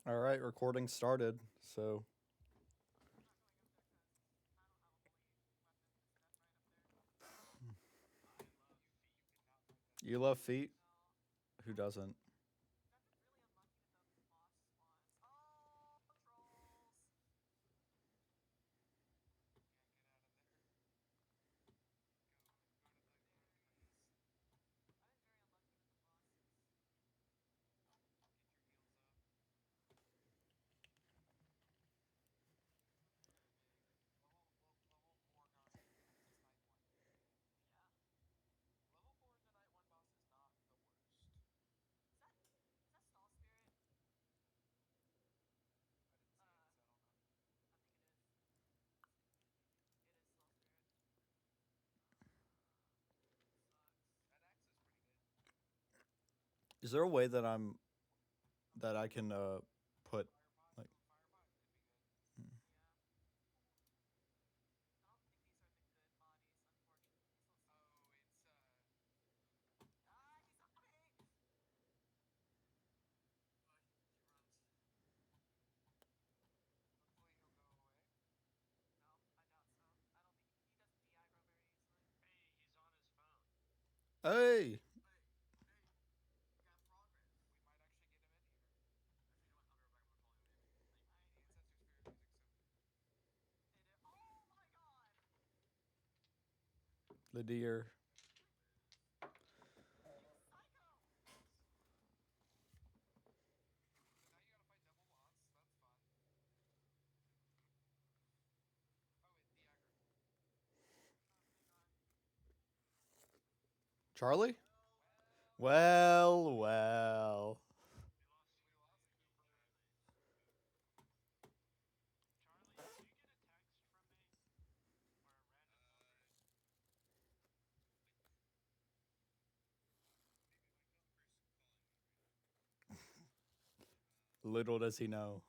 All right, recording started. So you love feet? Who doesn't? Is there a way that I can put like hmm. Hey, the deer. Charlie? Well, well. Little does he know.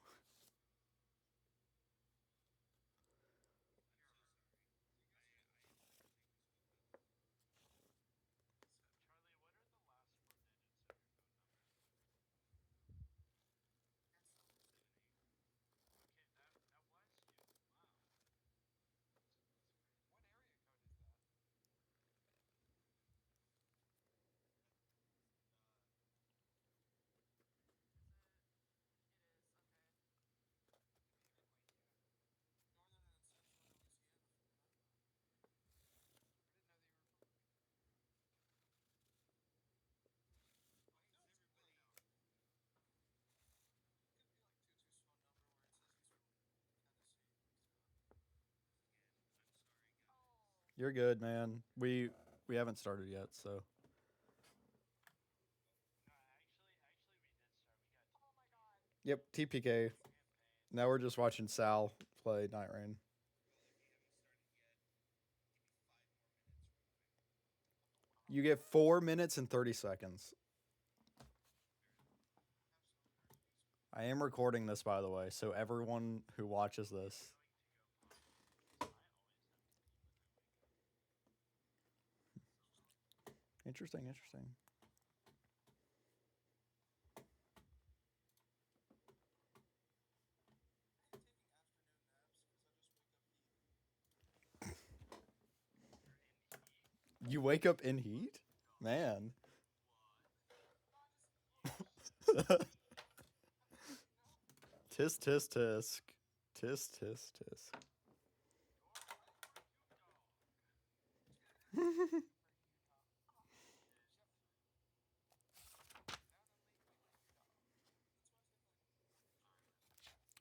You're good, man. We haven't started yet, so yep. TPK. Now we're just watching Sal play Night Rain. You get 4 minutes and 30 seconds. I am recording this, by the way, so everyone who watches this. Interesting, interesting. You wake up in heat? Man. Tisk, tisk, tisk. Tisk, tisk, tisk.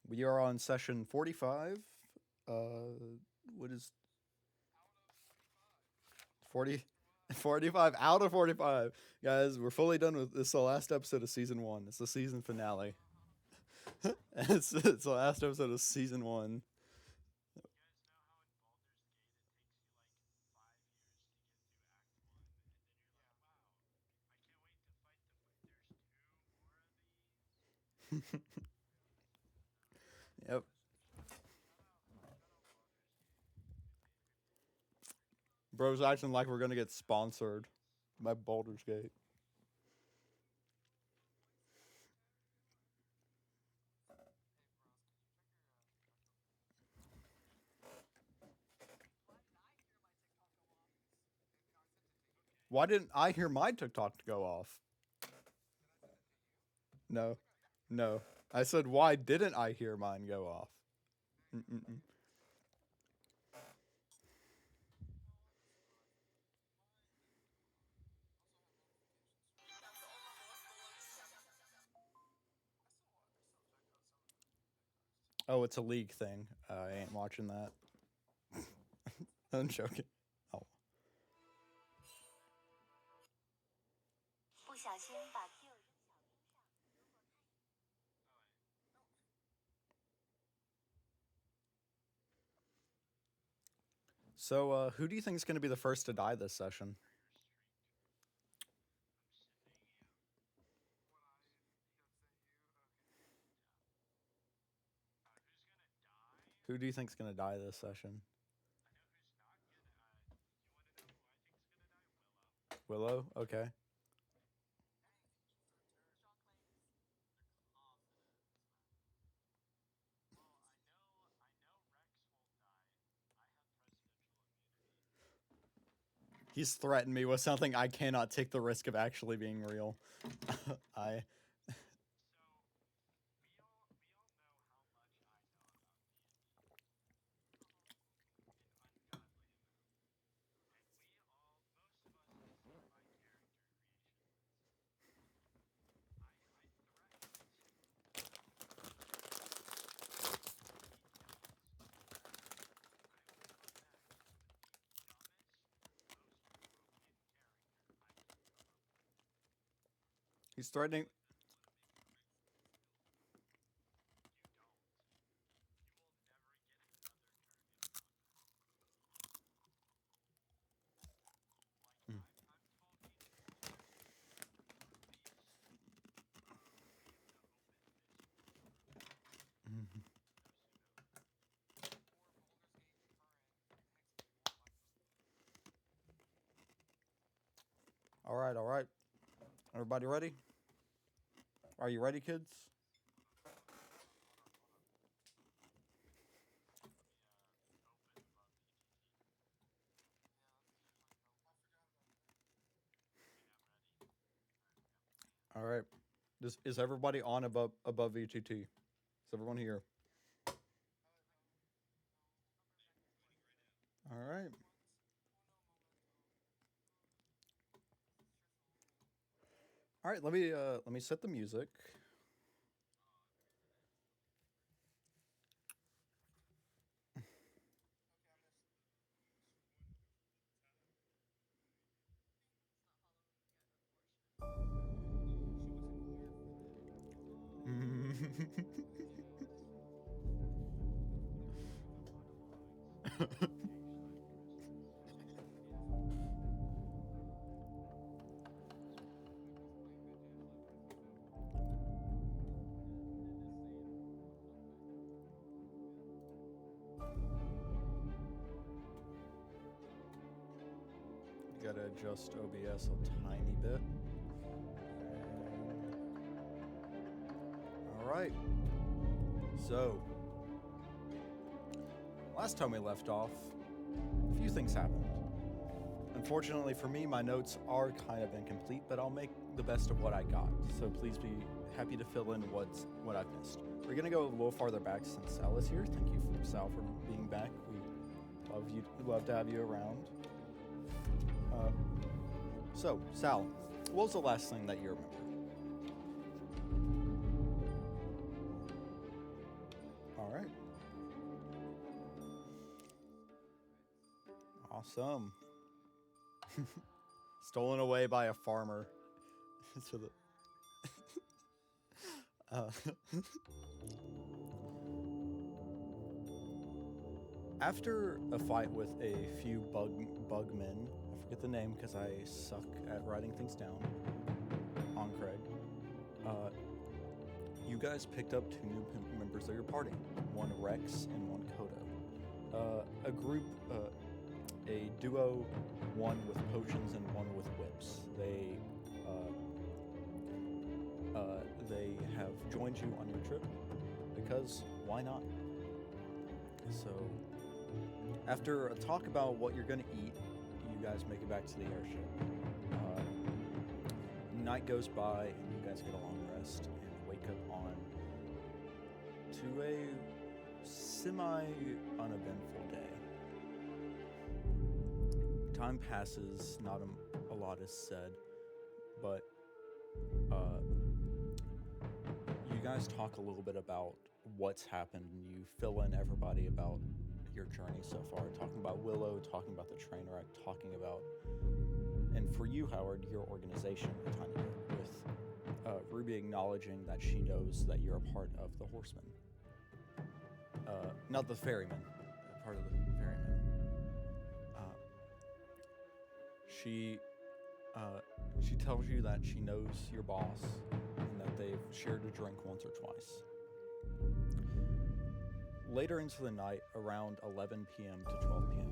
We are on session 45. What is 40? 45 out of 45. Guys, we're fully done with this. Is the last episode of season one. It's the season finale. It's the last episode of season one. Yep. Bro's acting like we're gonna get sponsored by Baldur's Gate. Why didn't I hear my TikTok go off? No, no. I said, why didn't I hear mine go off? Mm-mm-mm. Oh, it's a league thing. I ain't watching that. I'm joking. Oh. So, who do you think is going to be the first to die this session? Who do you think's going to die this session? Willow? Okay. He's threatened me with something I cannot take the risk of actually being real. I. He's threatening. Mm. Mhm. All right, all right. Everybody ready? Are you ready, kids? All right. Is everybody on above VGT? Is everyone here? All right. All right. Let me set the music. Gotta adjust OBS a tiny bit. All right. So, last time we left off, a few things happened. Unfortunately for me, my notes are kind of incomplete, but I'll make the best of what I got. So please be happy to fill in what I've missed. We're gonna go a little farther back since Sal is here. Thank you, Sal, for being back. We love to have you around. So, Sal, what was the last thing that you remember? All right. Awesome. Stolen away by a farmer. to the. After a fight with a few bugmen, I forget the name because I suck at writing things down. On Craig, you guys picked up two new members of your party, one Rex and one Koto. A group, a duo, one with potions and one with whips. They have joined you on your trip because why not? So, after a talk about what you're gonna eat, you guys make it back to the airship. night goes by, and you guys get a long rest and wake up on to a semi-uneventful day. Time passes, not a lot is said, but you guys talk a little bit about what's happened, and you fill in everybody about your journey so far, talking about Willow, talking about the train wreck, talking about, and for you, Howard, your organization a tiny bit, with Ruby acknowledging that she knows that you're a part of the Horsemen. Not the Ferrymen, part of the Ferrymen. She tells you that she knows your boss and that they've shared a drink once or twice. Later into the night, around 11 p.m. to 12 p.m.,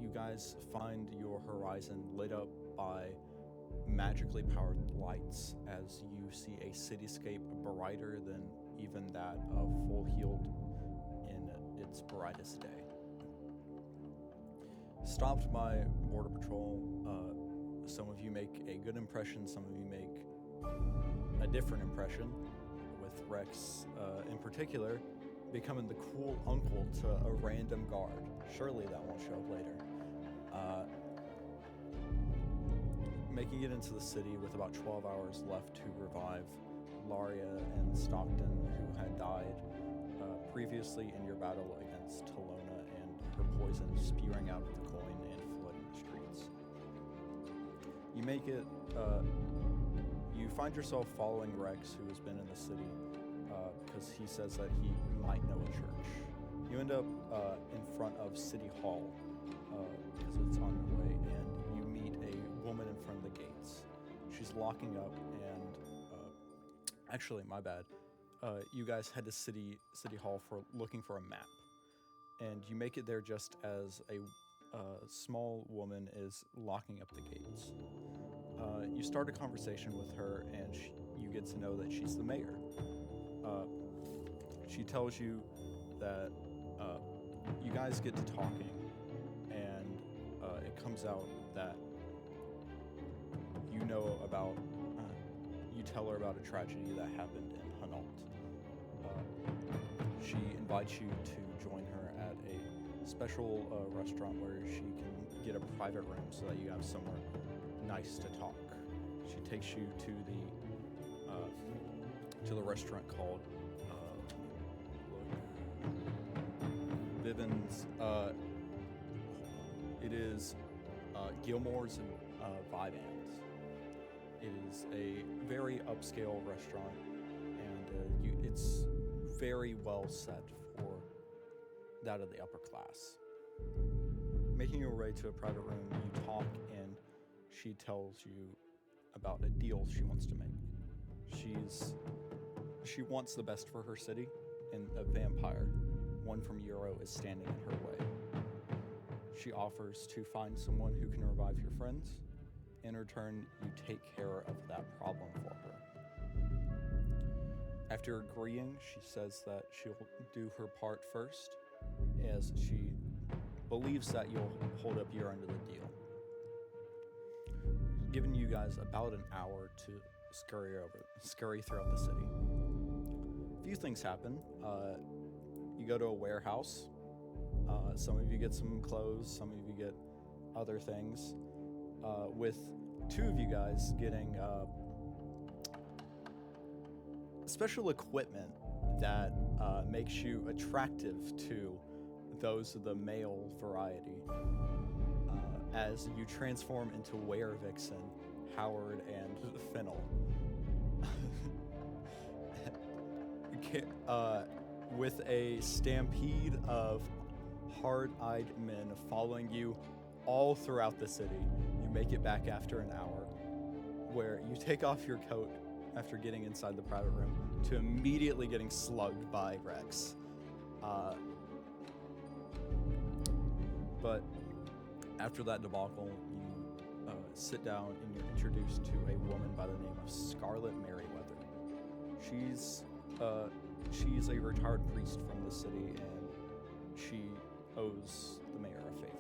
you guys find your horizon lit up by magically powered lights as you see a cityscape brighter than even that of Full Healed in its brightest day. Stopped by Border Patrol, some of you make a good impression, some of you make a different impression, with Rex in particular becoming the cool uncle to a random guard. Surely that won't show up later. Making it into the city with about 12 hours left to revive Laria and Stockton, who had died previously in your battle against Talona and her poison spewing out of the coin and flooding the streets. You make it, you find yourself following Rex, who has been in the city, because he says that he might know a church. You end up in front of City Hall, because it's on your way, and you meet a woman in front of the gates. She's locking up, and actually, my bad. You guys head to City Hall for looking for a map, and you make it there just as a small woman is locking up the gates. You start a conversation with her, and you get to know that she's the mayor. She tells you that you guys get to talking, and it comes out that you know about, you tell her about a tragedy that happened in Hanault. She invites you to join her at a special restaurant where she can get a private room so that you have somewhere nice to talk. She takes you to the restaurant called Viven's. It is Gilmore's Vibans. It is a very upscale restaurant, and it's very well set for that of the upper class. Making your way to a private room, you talk, and she tells you about a deal she wants to make. She wants the best for her city, and a vampire, one from Euro, is standing in her way. She offers to find someone who can revive your friends. In return, you take care of that problem for her. After agreeing, she says that she'll do her part first, as she believes that you'll hold up your end of the deal. Giving you guys about an hour to scurry throughout the city. A few things happen. You go to a warehouse. Some of you get some clothes, some of you get other things. With two of you guys getting special equipment that makes you attractive to those of the male variety. As you transform into Were-Vixen, Howard, and Fennel. With a stampede of hard-eyed men following you all throughout the city, you make it back after an hour, where you take off your coat after getting inside the private room to immediately getting slugged by Rex. But after that debacle, you sit down and you're introduced to a woman by the name of Scarlet Merriweather. She's a retired priest from the city, and she owes the mayor a favor.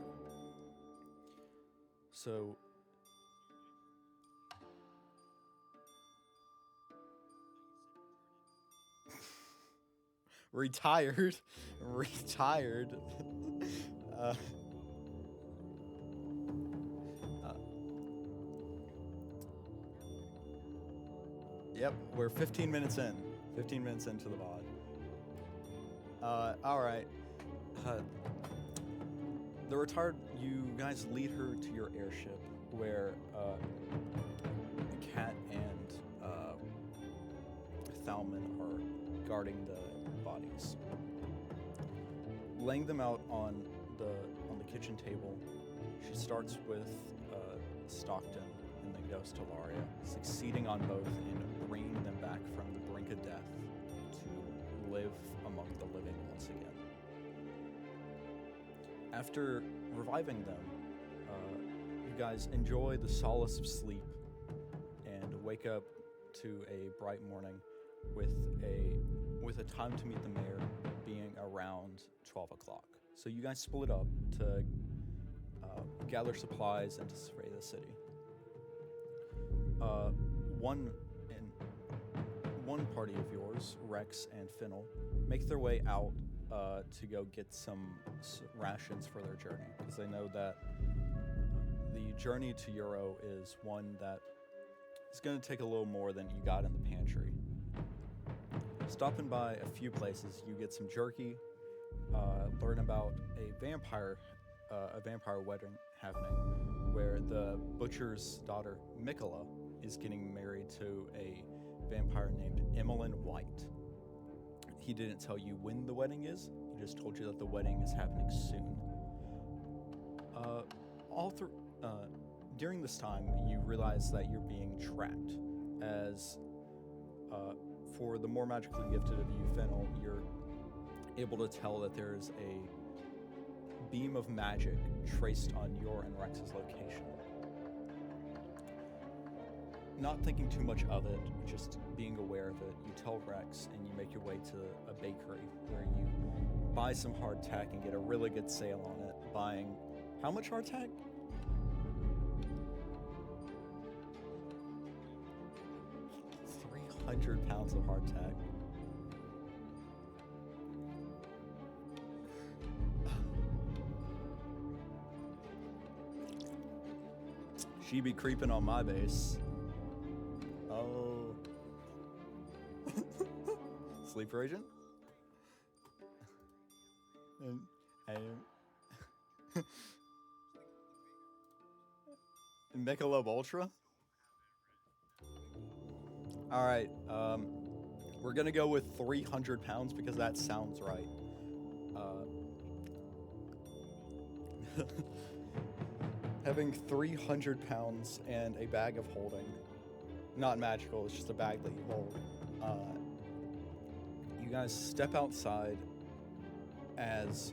So retired, retired. uh, Yep, we're 15 minutes in. 15 minutes into the VOD. All right. The retired, you guys lead her to your airship, where Kat and Thalman are guarding the bodies. Laying them out on the kitchen table, she starts with Stockton and then goes to Laria, succeeding on both in bringing them back from the brink of death to live among the living once again. After reviving them, you guys enjoy the solace of sleep and wake up to a bright morning with a time to meet the mayor being around 12 o'clock. So you guys split up to gather supplies and to survey the city. One party of yours, Rex and Fennel, make their way out to go get some rations for their journey, because they know that the journey to Euro is one that is going to take a little more than you got in the pantry. Stopping by a few places, you get some jerky, learn about a vampire wedding happening, where the butcher's daughter, Mikola, is getting married to a vampire named Emmeline White. He didn't tell you when the wedding is, he just told you that the wedding is happening soon. During this time, you realize that you're being tracked, as for the more magically gifted of you, Fennel, you're able to tell that there's a beam of magic traced on your and Rex's location. Not thinking too much of it, just being aware of it, you tell Rex and you make your way to a bakery where you buy some hardtack and get a really good sale on it. Buying how much hardtack? 300 pounds of hardtack. She be creeping on my base. Oh. Sleeper agent? Michelob Ultra? Alright, we're gonna go with 300 pounds because that sounds right. Having 300 pounds and a bag of holding. Not magical, it's just a bag that you hold. You guys step outside as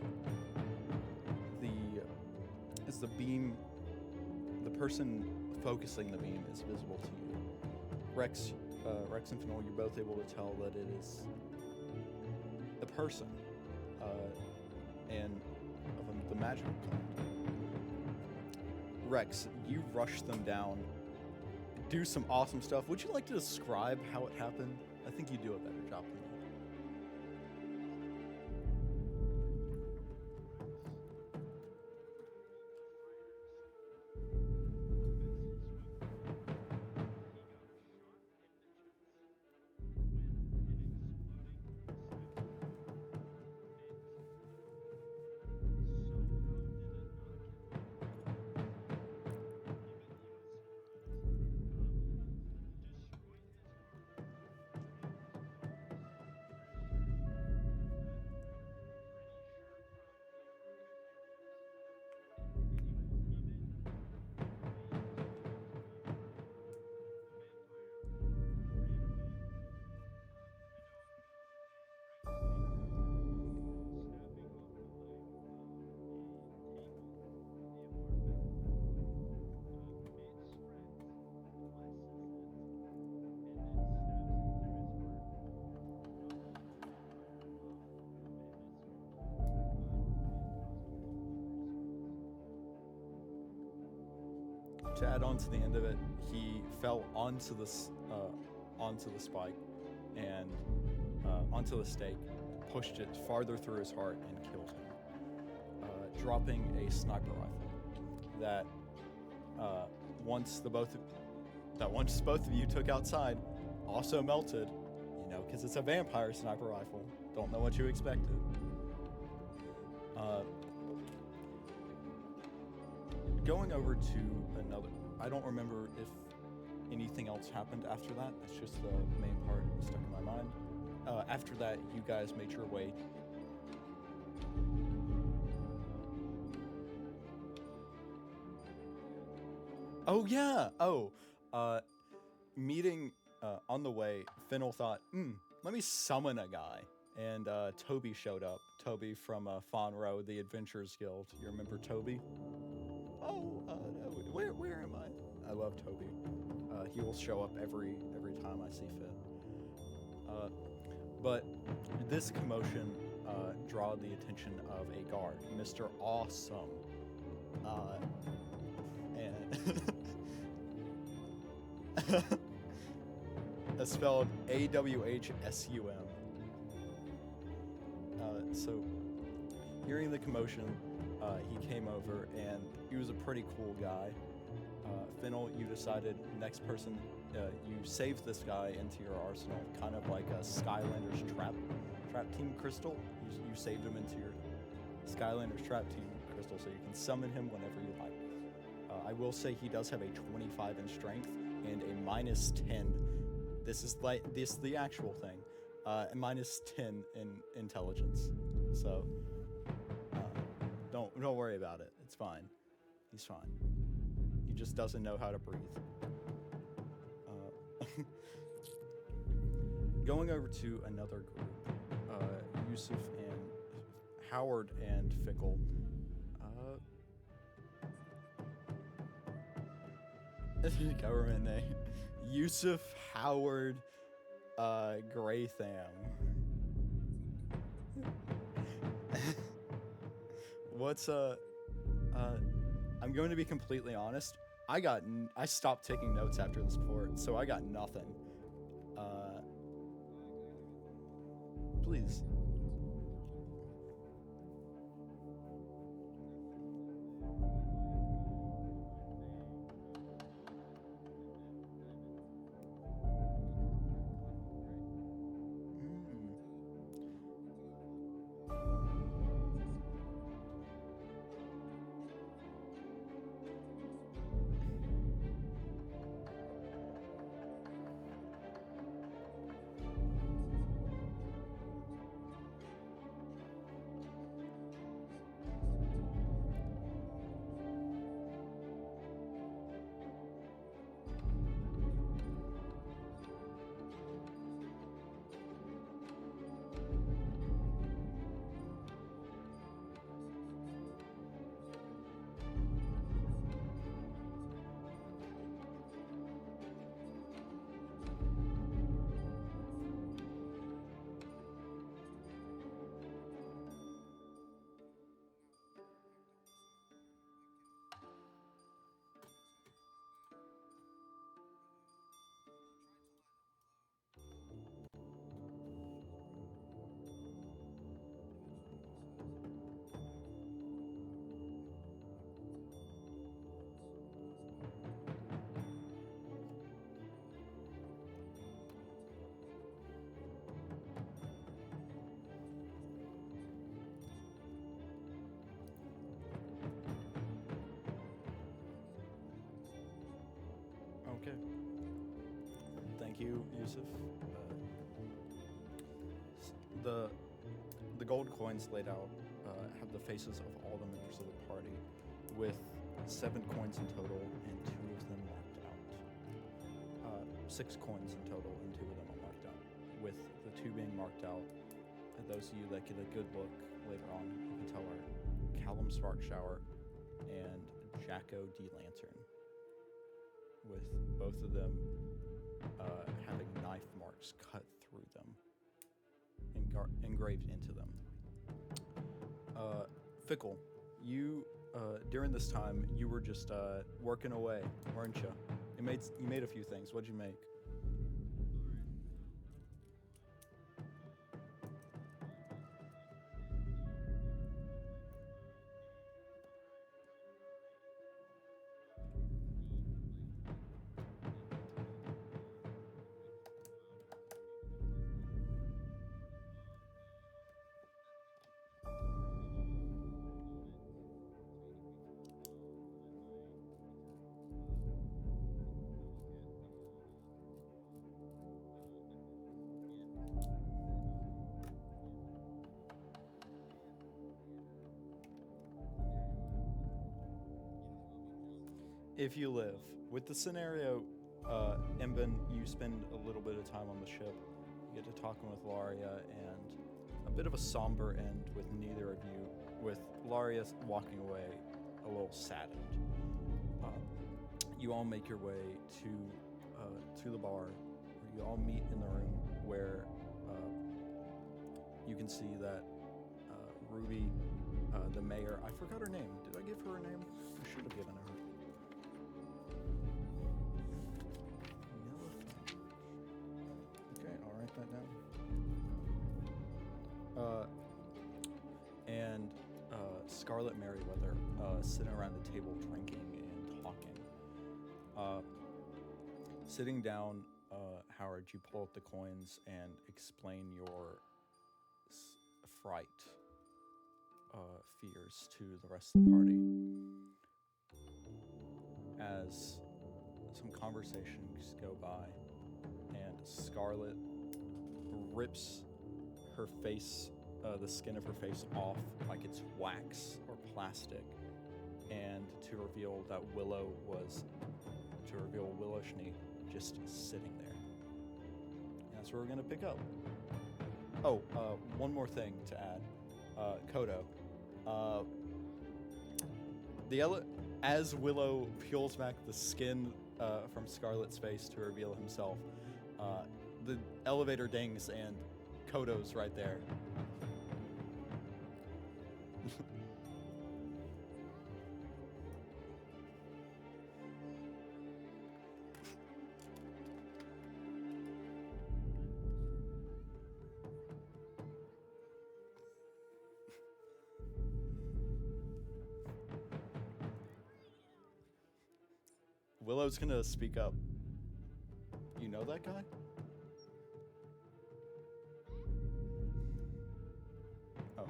the beam, the person focusing the beam is visible to you. Rex and Fennel, you're both able to tell that it is a person, and of the magical kind. Rex, you rush them down, do some awesome stuff. Would you like to describe how it happened? I think you do a better job than that. To add on to the end of it, he fell onto the spike and onto the stake, pushed it farther through his heart and killed him, dropping a sniper rifle that once both of you took outside, also melted, because it's a vampire sniper rifle. Don't know what you expected. Going over to another, I don't remember if anything else happened after that. That's just the main part stuck in my mind. After that, you guys made your way. Oh yeah. Meeting on the way, Fennel thought, let me summon a guy. And Toby showed up. Toby from Fonro, the Adventurers Guild. You remember Toby? Oh, no. Where am I? I love Toby. He will show up every time I see fit. But this commotion draw the attention of a guard, Mr. Awesome. And that's spelled AWHSUM. So, hearing the commotion, he came over, and he was a pretty cool guy. Fennel, you decided next person, you saved this guy into your arsenal, kind of like a Skylander's trap team crystal. You saved him into your Skylander's trap team crystal, so you can summon him whenever you like. I will say he does have a 25 in strength and a -10. This is the actual thing. -10 in intelligence. So don't worry about it. It's fine. He's fine. He just doesn't know how to breathe. Going over to another group, Yusuf and Howard and Fickle. Government name. Yusuf Howard Graytham. I'm going to be completely honest. I stopped taking notes after this port, so I got nothing. Please. Okay. Thank you, Yusuf. The gold coins laid out have the faces of all the members of the party, with 7 coins in total and 2 of them marked out. 6 coins in total and 2 of them are marked out, with the 2 being marked out. And those of you that get a good look later on, you can tell are Callum Sparkshower and Jacko D. Lantern, with both of them having knife marks cut through them, engraved into them. Fickle, you during this time you were just working away, weren't you? You made a few things. What'd you make? if you live. With the scenario, Emben, you spend a little bit of time on the ship. You get to talking with Laria, and a bit of a somber end with neither of you, with Laria walking away a little saddened. You all make your way to the bar, where you all meet in the room where you can see that Ruby, the mayor, I forgot her name. Did I give her a name? I should have given her. Okay, I'll write that down. And Scarlet Merriweather sitting around the table drinking and talking. Sitting down, Howard, you pull up the coins and explain your fright fears to the rest of the party. As some conversations go by, and Scarlet rips her face, the skin of her face off like it's wax or plastic, and to reveal Willowshney just sitting there. And that's where we're gonna pick up. Oh, one more thing to add. Koto. As Willow peels back the skin from Scarlet's face to reveal himself, the elevator dings and Koto's right there. Willow's gonna speak up. You know that guy? Oh.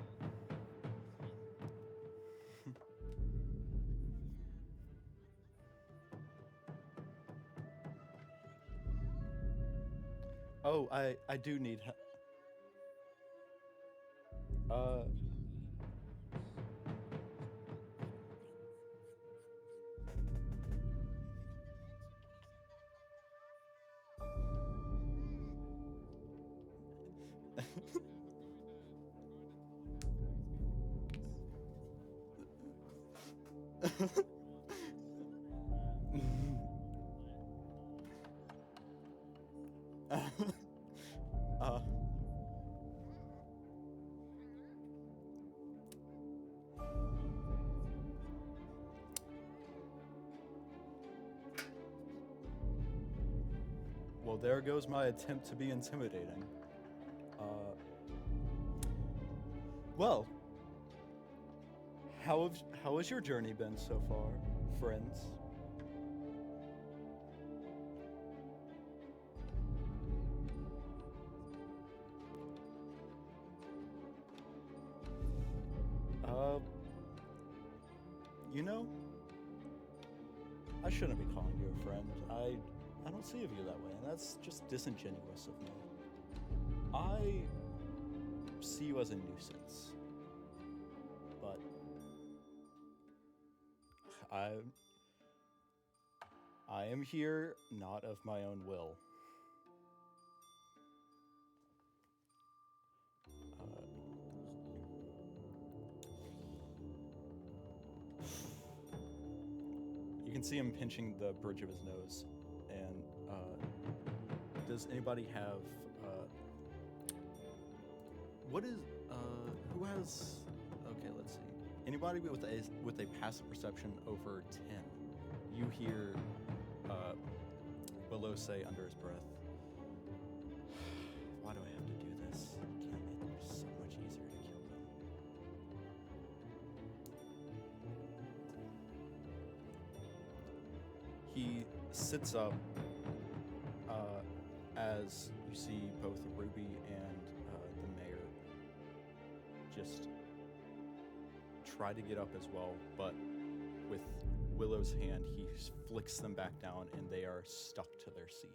Oh, I do need help. Well, there goes my attempt to be intimidating. Well, how has your journey been so far, friends? You know, I shouldn't be calling you a friend. I don't see of you that way, and that's just disingenuous of me. I see you as a nuisance, but I am here not of my own will. You can see him pinching the bridge of his nose. And does anybody have who has, okay, let's see. Anybody with a passive perception over 10, you hear Willow say under his breath, why do I have to do this? Can't make it so much easier to kill them. He sits up as you see both Ruby and the mayor just try to get up as well, but with Willow's hand, he flicks them back down and they are stuck to their seat.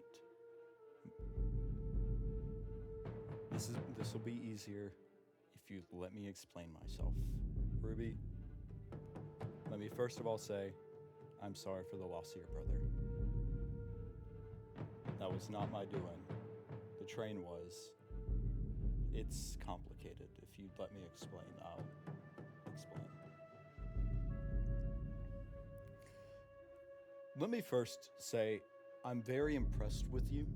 This will be easier if you let me explain myself. Ruby, let me first of all say, I'm sorry for the loss of your brother. That was not my doing. The train was. It's complicated. If you'd let me explain, I'll explain. Let me first say, I'm very impressed with you.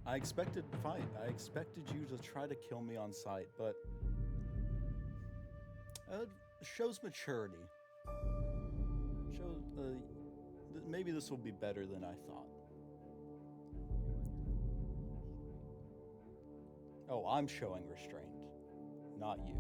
I expected to fight. I expected you to try to kill me on sight, but shows maturity. Maybe this will be better than I thought. Oh, I'm showing restraint, not you.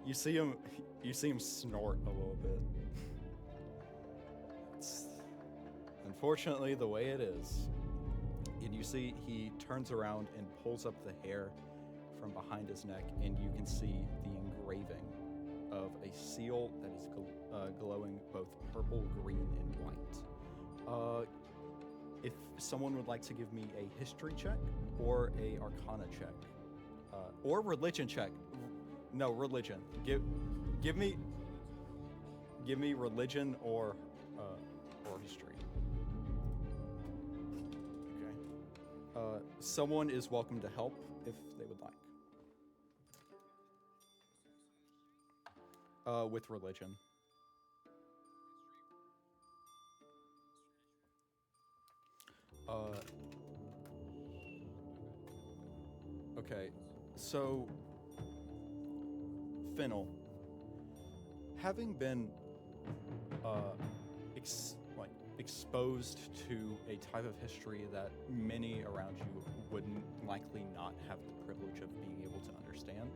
You see him snort a little bit. It's unfortunately the way it is. And you see he turns around and pulls up the hair from behind his neck, and you can see the engraving of a seal that is glowing both purple, green, and white. If someone would like to give me a history check or a arcana check, or religion check. No, religion. Give me religion or history. Okay. Someone is welcome to help if they would like. With religion. Okay, so Fennel, having been exposed to a type of history that many around you would likely not have the privilege of being able to understand,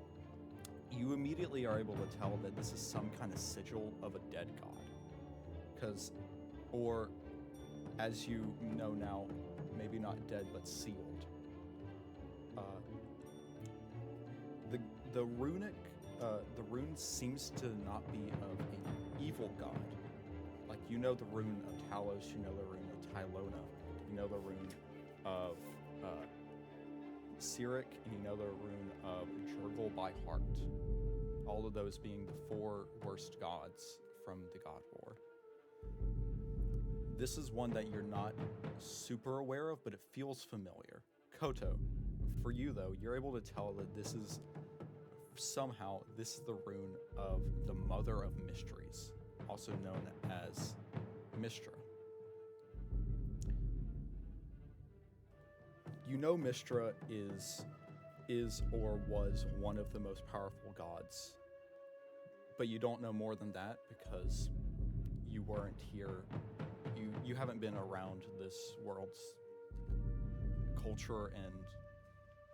you immediately are able to tell that this is some kind of sigil of a dead god. Or as you know now, maybe not dead, but sealed. The rune seems to not be of an evil god. Like, you know the rune of Talos, you know the rune of Tylona, you know the rune of Cyric, and you know the rune of Jurgle by heart. All of those being the 4 worst gods from the God War. This is one that you're not super aware of, but it feels familiar. Koto, for you though, you're able to tell that this is the rune of the Mother of Mysteries, also known as Mystra. You know Mystra is or was one of the most powerful gods, but you don't know more than that because you weren't here. You haven't been around this world's culture and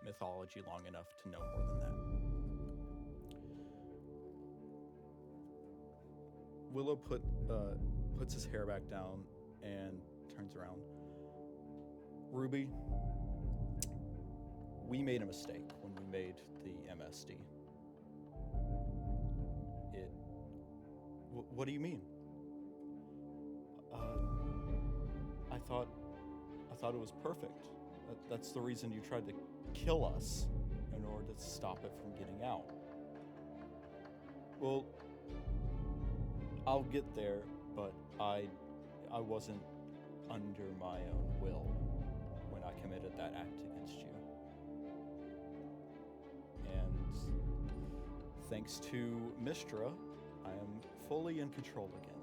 mythology long enough to know more than that. Willow puts his hair back down and turns around. Ruby, we made a mistake when we made the MSD. What do you mean? I thought it was perfect. That's the reason you tried to kill us in order to stop it from getting out. Well, I'll get there, but I wasn't under my own will when I committed that act against you. And thanks to Mystra, I am fully in control again.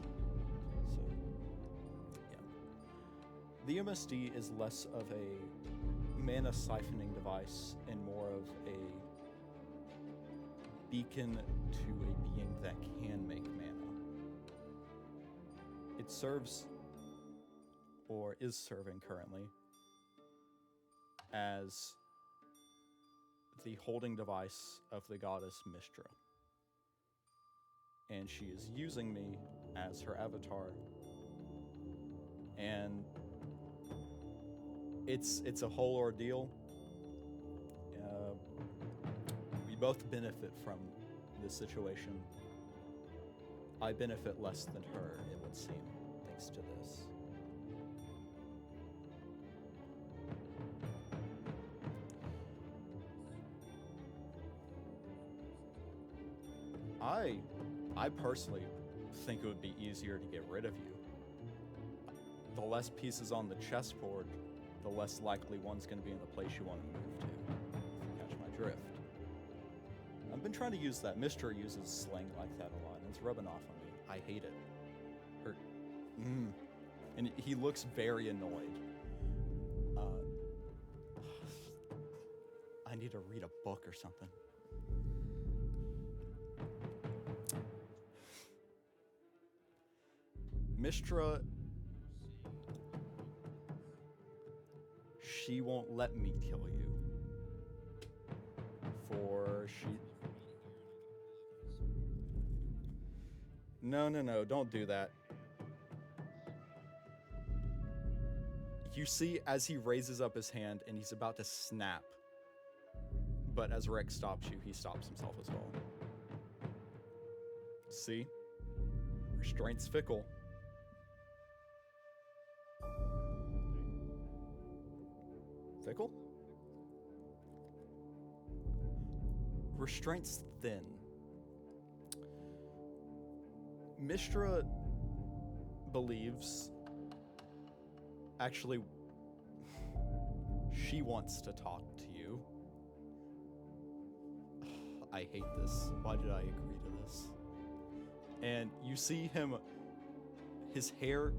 So, yeah. The MSD is less of a mana siphoning device and more of a beacon to a being that can make mana. It serves, or is serving currently, as the holding device of the goddess Mystra. And she is using me as her avatar. And it's a whole ordeal. We both benefit from this situation. I benefit less than her, it would seem, thanks to this. I personally think it would be easier to get rid of you. The less pieces on the chessboard, the less likely one's going to be in the place you want to move to. If you catch my drift. I've been trying to use that. Mistra uses slang like that a lot, and it's rubbing off on me. I hate it. And he looks very annoyed. I need to read a book or something. Mistra, she won't let me kill you. No, don't do that. You see as he raises up his hand and he's about to snap. But as Rick stops you, he stops himself as well. See? Restraint's fickle. Fickle? Restraint's thin. Mistra believes... Actually, she wants to talk to you. I hate this. Why did I agree to this? And you see him, his hair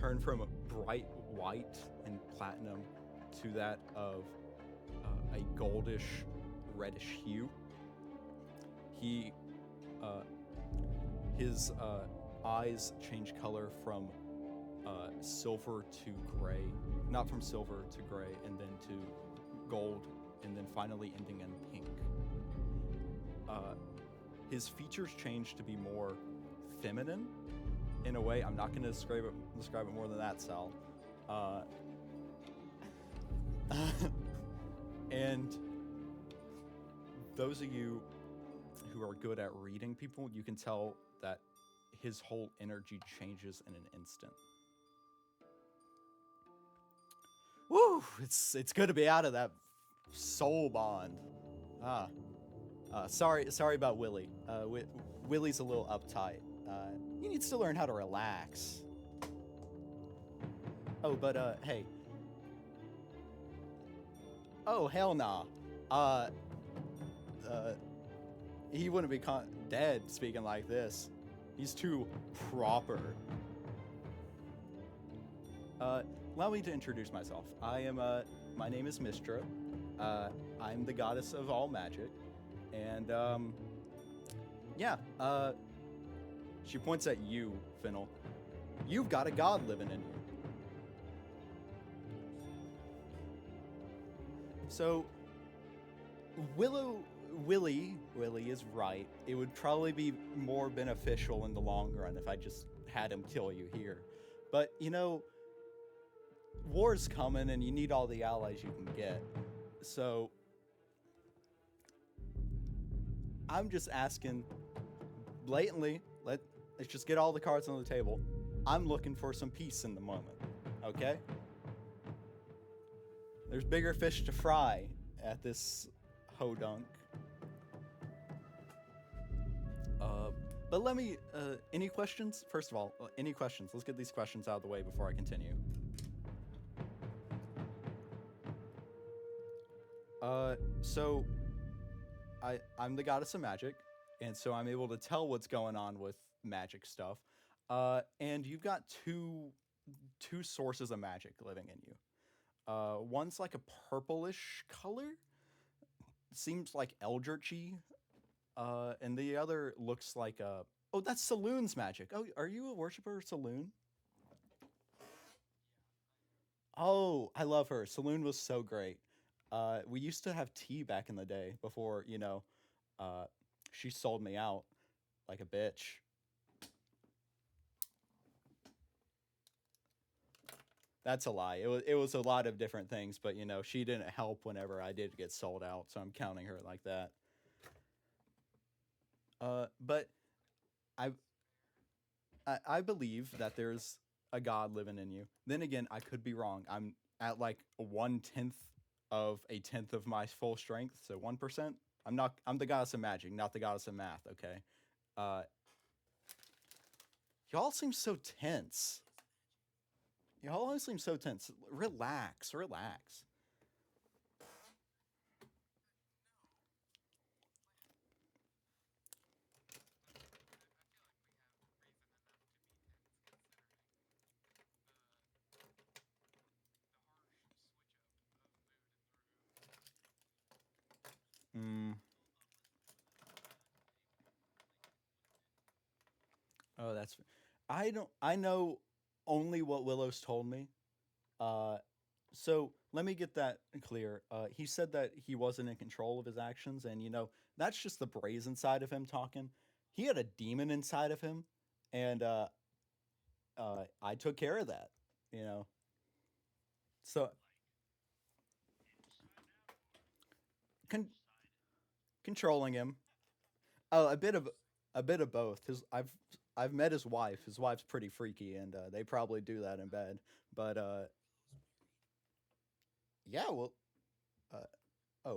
turn from bright white and platinum to that of a goldish, reddish hue. His eyes change color from silver to gray, not from silver to gray, and then to gold, and then finally ending in pink. His features change to be more feminine in a way. I'm not going to describe it more than that, Sal. And those of you who are good at reading people, you can tell that his whole energy changes in an instant. Woo! It's good to be out of that soul bond. Sorry about Willie. Willie's a little uptight. He needs to learn how to relax. Oh, but hey. Oh, hell nah. He wouldn't be dead speaking like this. He's too proper. Allow me to introduce myself. My name is Mistra. I'm the goddess of all magic. And, she points at you, Fennel. You've got a god living in you. So, Willie is right. It would probably be more beneficial in the long run if I just had him kill you here. But, you know, war's coming and you need all the allies you can get. So, I'm just asking blatantly, let's just get all the cards on the table. I'm looking for some peace in the moment, okay? There's bigger fish to fry at this hodunk. But let me, any questions? First of all, any questions? Let's get these questions out of the way before I continue. So, I'm the goddess of magic, and so I'm able to tell what's going on with magic stuff. And you've got two sources of magic living in you. One's like a purplish color, seems like eldritchy, and the other looks like oh, that's Saloon's magic. Oh, are you a worshiper of Saloon? Oh, I love her. Saloon was so great. We used to have tea back in the day before, you know, she sold me out like a bitch. That's a lie. It was a lot of different things, but, you know, she didn't help whenever I did get sold out, so I'm counting her like that. But I believe that there's a god living in you. Then again, I could be wrong. I'm at like 1/10 of a tenth of my full strength, so 1%. I'm the goddess of magic, not the goddess of math, okay? Uh, y'all seem so tense. Y'all always seem so tense. Relax, relax. Mm. Oh, that's. I don't. I know only what Willow's told me. Uh, so let me get that clear. He said that he wasn't in control of his actions, and that's just the brazen side of him talking. He had a demon inside of him, and I took care of that. You know, so con- controlling him. Oh, a bit of both. I've met his wife. His wife's pretty freaky, and they probably do that in bed. But yeah, well, uh,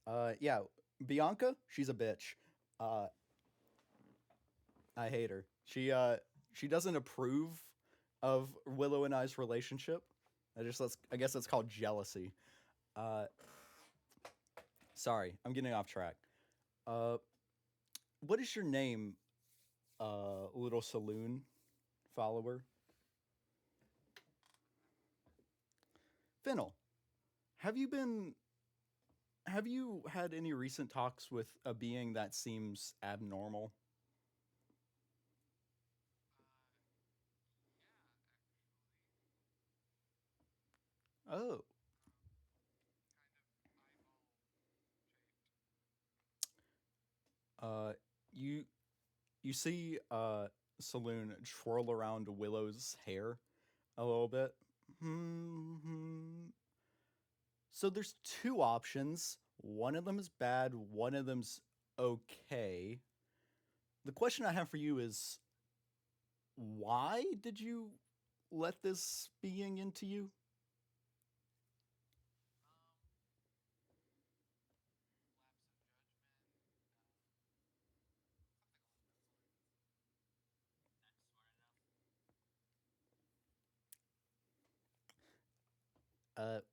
oh, yeah, Bianca, she's a bitch. Uh, I hate her. She doesn't approve of Willow and I's relationship. I guess that's called jealousy. Uh, sorry, I'm getting off track. Uh, what is your name, little saloon follower? Fennel. Have you been? Have you had any recent talks with a being that seems abnormal? Oh, uh, you you see Saloon twirl around Willow's hair a little bit. Hmm. So there's two options. One of them is bad. One of them's okay. The question I have for you is, why did you let this being into you?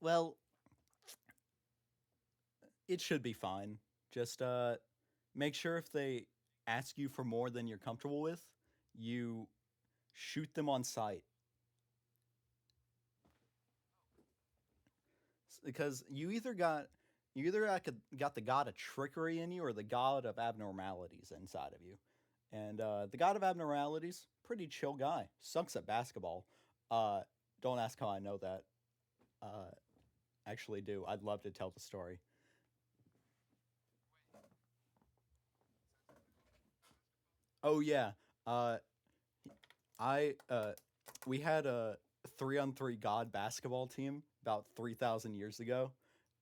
Well, it should be fine. Just make sure if they ask you for more than you're comfortable with, you shoot them on sight. Because you either got the god of trickery in you or the god of abnormalities inside of you. And the god of abnormalities, pretty chill guy, sucks at basketball. Uh, don't ask how I know that. Uh, actually, do. I'd love to tell the story. Oh yeah, uh, I we had a 3-on-3 god basketball team about 3,000 years ago,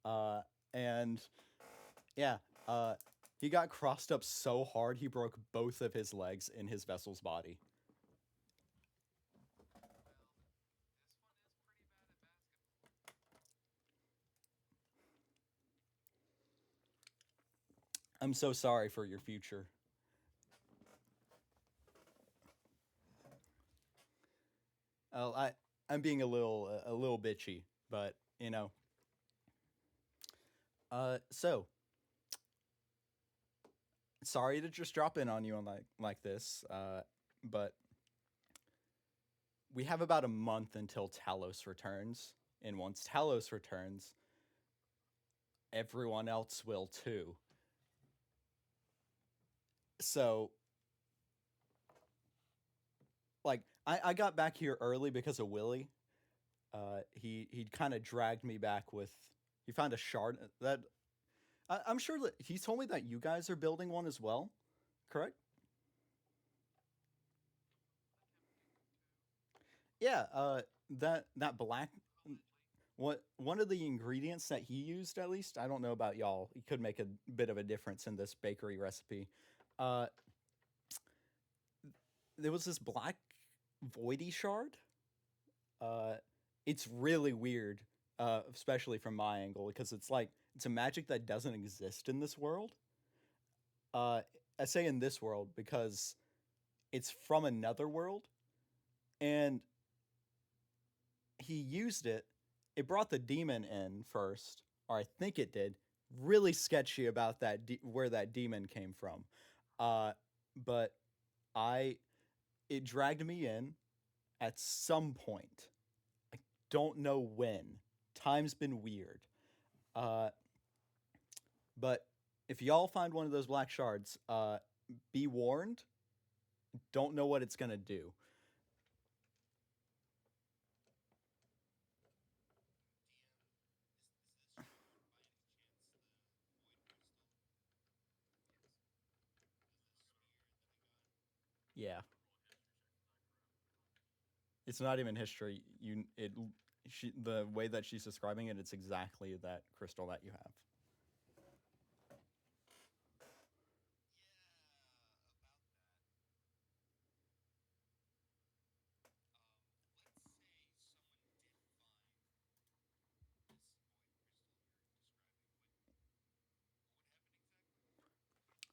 uh, and yeah, uh, he got crossed up so hard he broke both of his legs in his vessel's body. I'm so sorry for your future. I'm being a little bitchy, but so sorry to just drop in on you on like this, but we have about a month until Talos returns, and once Talos returns, everyone else will too. So like I got back here early because of Willie. He kind of dragged me back with. He found a shard that I'm sure that he told me that you guys are building one as well. Correct? Yeah. That black. What one of the ingredients that he used, at least I don't know about y'all. He could make a bit of a difference in this bakery recipe. Uh, there was this black voidy shard. Uh, it's really weird, especially from my angle, because it's a magic that doesn't exist in this world. Uh, I say in this world because it's from another world, and he used it. It brought the demon in first, or I think it did. Really sketchy about where that demon came from. Uh, but I it dragged me in at some point. I don't know when. Time's been weird. Uh, but if y'all find one of those black shards, be warned. Don't know what it's gonna do. Yeah, it's not even history. The way that she's describing it, it's exactly that crystal that you have.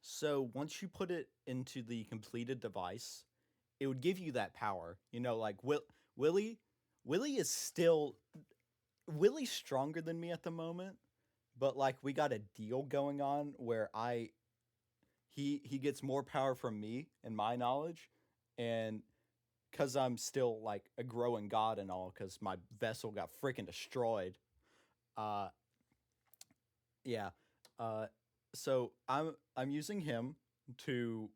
So once you put it into the completed device, it would give you that power. Like Willie, Willie is still Willie's stronger than me at the moment, but like we got a deal going on where I he gets more power from me and my knowledge, and because I'm still like a growing god and all, because my vessel got freaking destroyed. Uh, yeah. Uh, so I'm using him to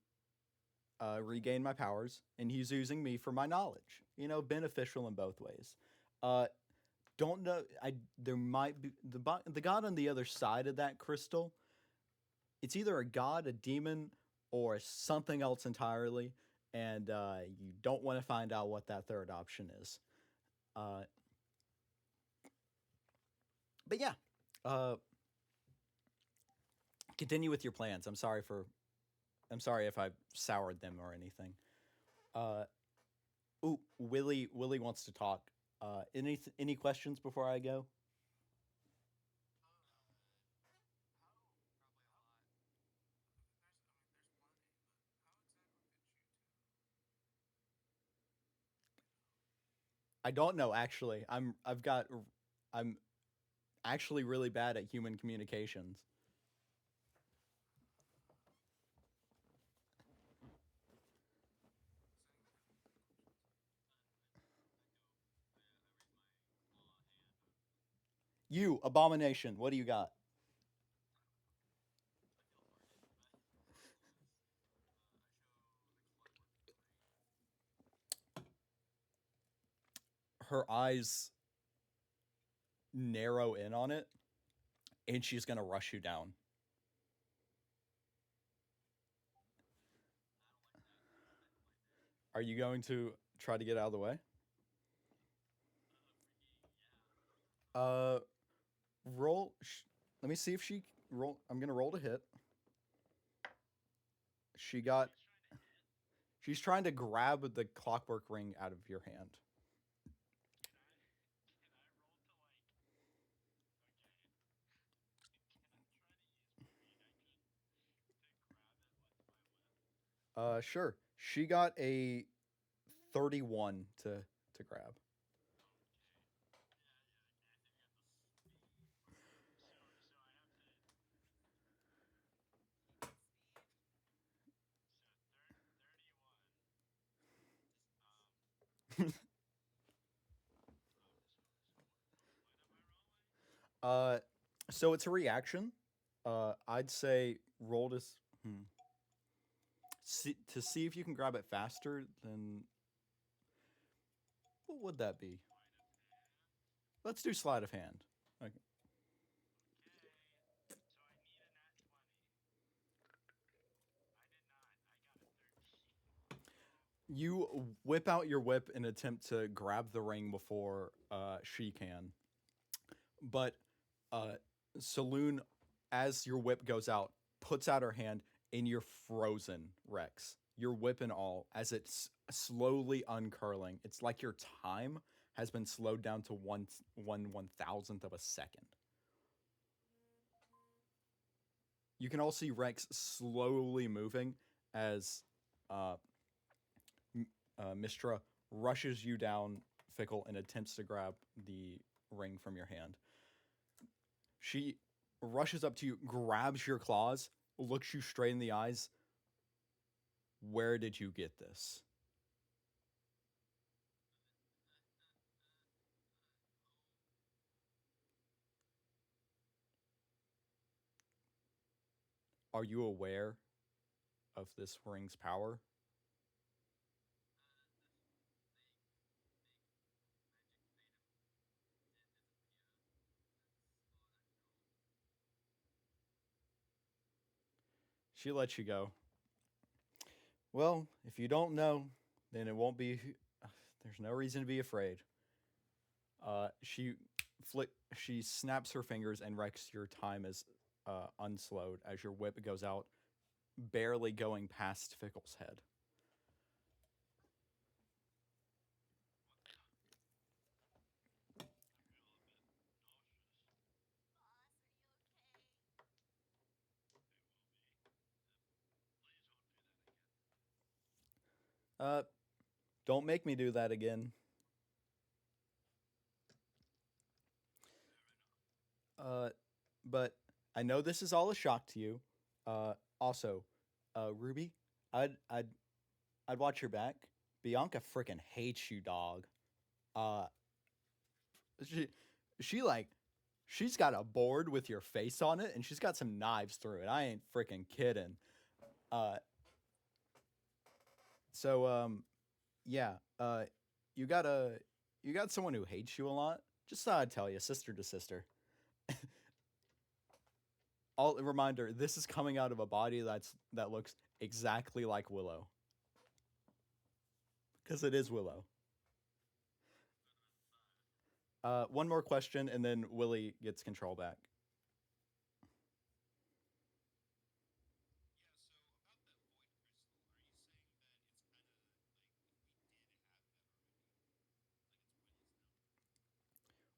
regain my powers, and he's using me for my knowledge. Beneficial in both ways. Uh, don't know. I There might be the god on the other side of that crystal. It's either a god, a demon, or something else entirely, and you don't want to find out what that third option is. Uh, but yeah, uh, continue with your plans. I'm sorry if I soured them or anything. Uh, ooh, Willie wants to talk. Any questions before I go? I don't know actually. I'm actually really bad at human communications. You abomination. What do you got? Her eyes narrow in on it, and she's gonna rush you down. Are you going to try to get out of the way? Uh, roll. Let me see if she roll. I'm gonna roll to hit. She got. She's trying to grab the clockwork ring out of your hand. Sure. She got a 31 to grab. uh, so it's a reaction. I'd say roll to to see if you can grab it faster than what would that be? Let's do sleight of hand. Okay. You whip out your whip and attempt to grab the ring before she can, but uh, Saloon, as your whip goes out, puts out her hand, and you're frozen, Rex. Your whip and all, as it's slowly uncurling. It's like your time has been slowed down to one thousandth of a second. You can all see Rex slowly moving as uh, Mistra rushes you down, Fickle, and attempts to grab the ring from your hand. She rushes up to you, grabs your claws, looks you straight in the eyes. Where did you get this? Are you aware of this ring's power? She lets you go. Well, if you don't know, then it won't be. There's no reason to be afraid. She She snaps her fingers, and Rex, your time is unslowed as your whip goes out, barely going past Fickle's head. Uh, don't make me do that again. Uh, but I know this is all a shock to you. Also, Ruby, I'd I'd I'd watch your back. Bianca freaking hates you, dog. Uh, she she like she's got a board with your face on it, and she's got some knives through it. I ain't freaking kidding. Uh, so yeah. You got a you got someone who hates you a lot. Just thought I'd tell you, sister to sister. All reminder: this is coming out of a body that looks exactly like Willow, because it is Willow. One more question, and then Willie gets control back.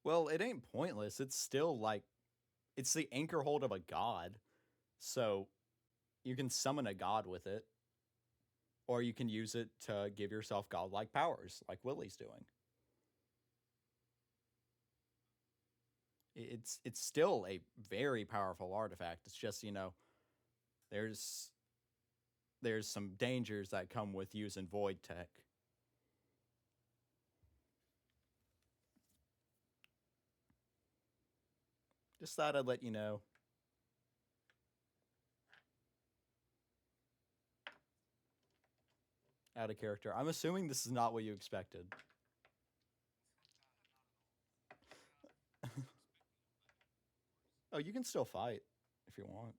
Well, it ain't pointless. It's still like it's the anchor hold of a god, so you can summon a god with it, or you can use it to give yourself godlike powers, like Willie's doing. It's still a very powerful artifact. It's just there's there's some dangers that come with using void tech. Just thought I'd let you know. Out of character. I'm assuming this is not what you expected. Oh, you can still fight if you want.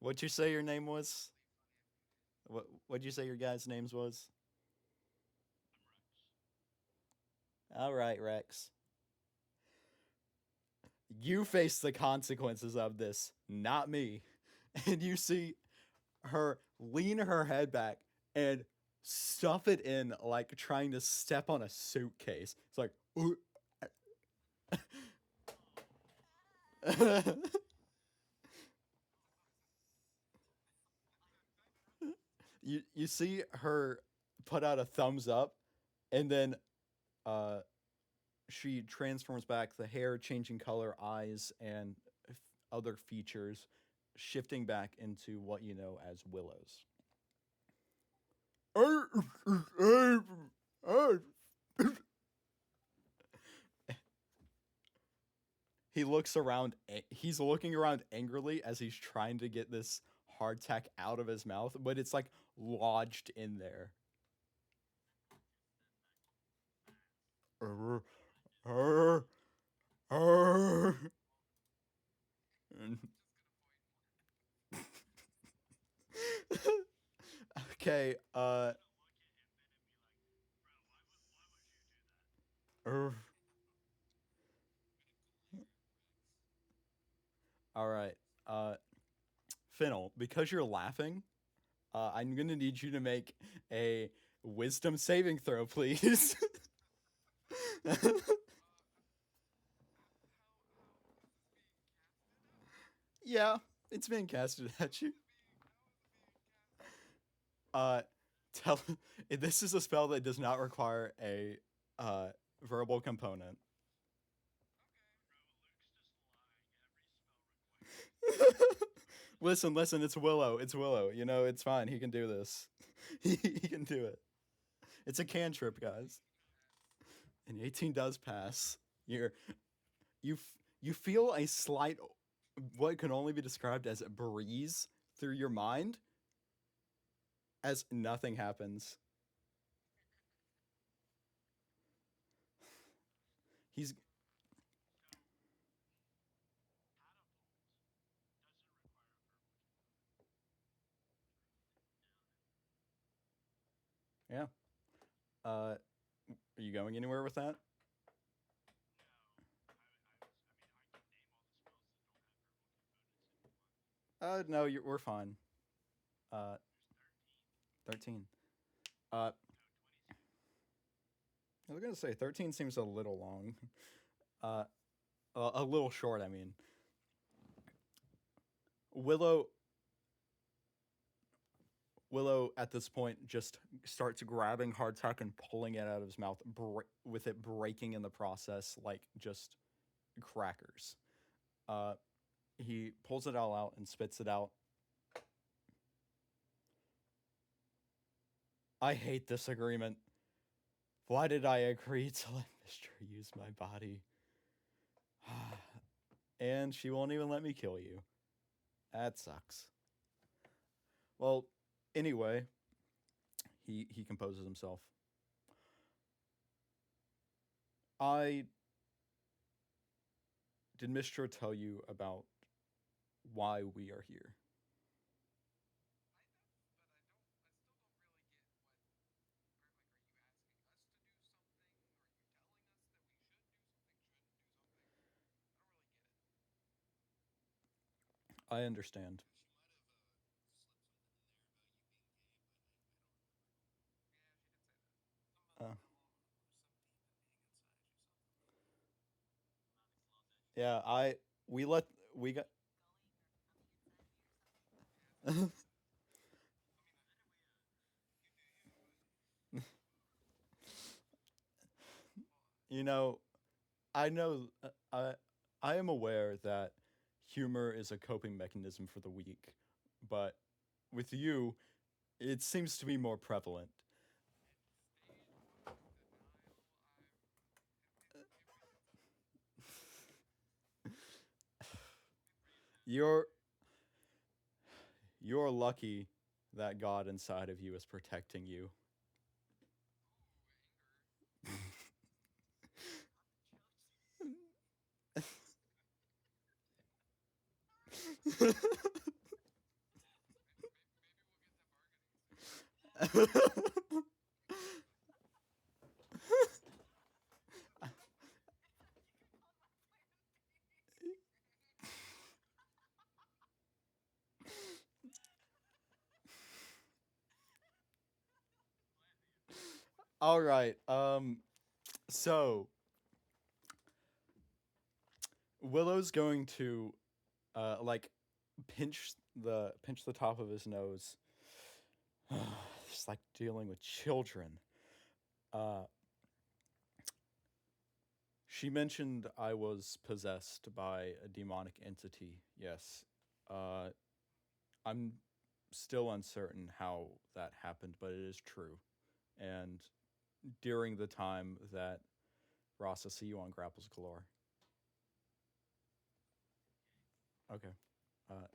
What'd you say your name was? What'd you say your guys' names was? All right, Rex. You face the consequences of this, not me. And you see her lean her head back and stuff it in like trying to step on a suitcase. It's like, you see her put out a thumbs up, and then uh she transforms back, the hair changing color, eyes, and other features shifting back into what you know as Willow's. He looks around. He's looking around angrily as he's trying to get this hardtack out of his mouth, but it's like lodged in there. Okay. Er, all right. Fennel, because you're laughing, I'm gonna need you to make a wisdom saving throw, please. Yeah, it's being casted at you. Uh, tell this is a spell that does not require a uh, verbal component. Listen, it's Willow. It's Willow. You know, it's fine. He can do this. He can do it. It's a cantrip, guys. And 18 does pass. You're you you feel a slight what can only be described as a breeze through your mind as nothing happens. He's yeah. Are you going anywhere with that? No, we're fine. 13. Uh, I was gonna say 13 seems a little long. Uh, a little short. I mean, Willow. Willow at this point just starts grabbing hardtack and pulling it out of his mouth, with it breaking in the process like just crackers. Uh, he pulls it all out and spits it out. I hate this agreement. Why did I agree to let Mister use my body? And she won't even let me kill you. That sucks. Well, anyway, he composes himself. I did Mistro tell you about why we are here? I understand. Uh, yeah, I we let we got you know, I know I am aware that humor is a coping mechanism for the weak, but with you, it seems to be more prevalent. You're you're lucky that God inside of you is protecting you. All right. So Willow's going to like pinch the top of his nose. It's like dealing with children. Uh, she mentioned I was possessed by a demonic entity. Yes. Uh, I'm still uncertain how that happened, but it is true. And during the time that Ross, I see you on Grapples Galore. Okay. Uh,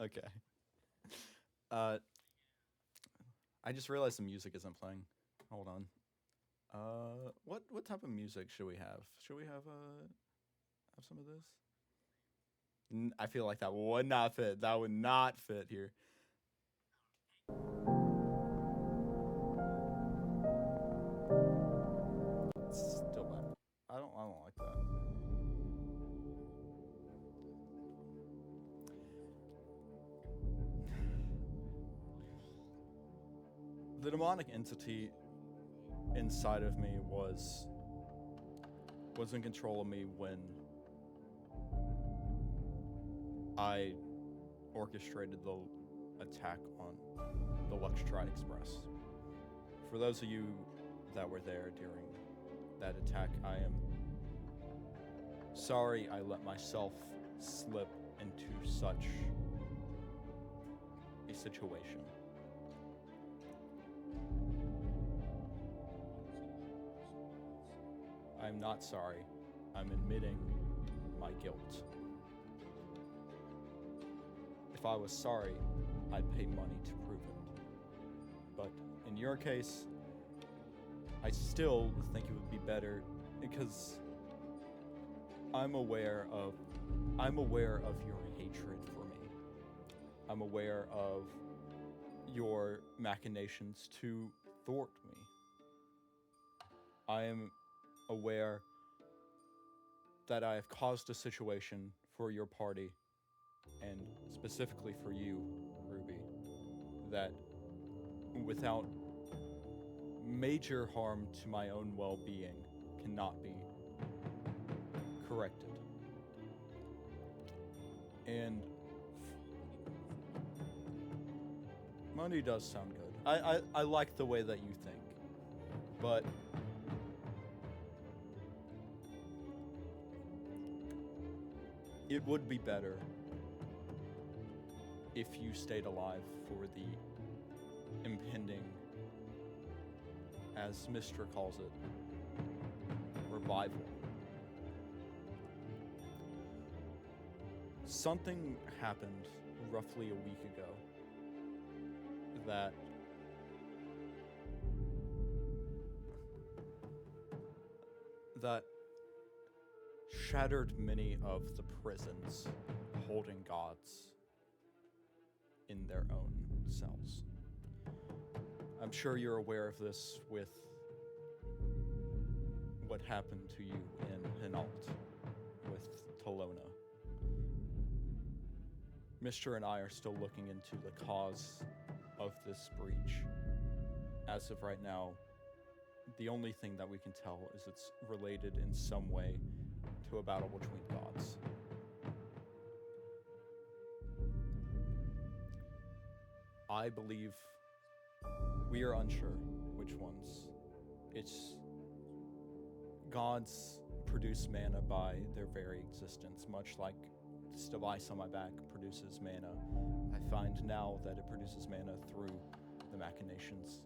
okay. Uh, I just realized the music isn't playing. Hold on. What type of music should we have? Should we have some of this? I feel like that would not fit. That would not fit here. The demonic entity inside of me was in control of me when I orchestrated the attack on the Luxtride Express. For those of you that were there during that attack, I am sorry I let myself slip into such a situation. I'm not sorry. I'm admitting my guilt. If I was sorry, I'd pay money to prove it. But in your case, I still think it would be better because I'm aware of your hatred for me. I'm aware of your machinations to thwart me. I am aware that I have caused a situation for your party, and specifically for you, Ruby, that without major harm to my own well-being cannot be corrected. And money does sound good. I like the way that you think, but it would be better if you stayed alive for the impending, as Mistra calls it, revival. Something happened roughly a week ago that shattered many of the prisons holding gods in their own cells. I'm sure you're aware of this with what happened to you in Hinault with Talona. Mr. and I are still looking into the cause of this breach. As of right now, the only thing that we can tell is it's related in some way to a battle between gods. I believe we are unsure which ones. It's gods produce mana by their very existence, much like this device on my back produces mana. I find now that it produces mana through the machinations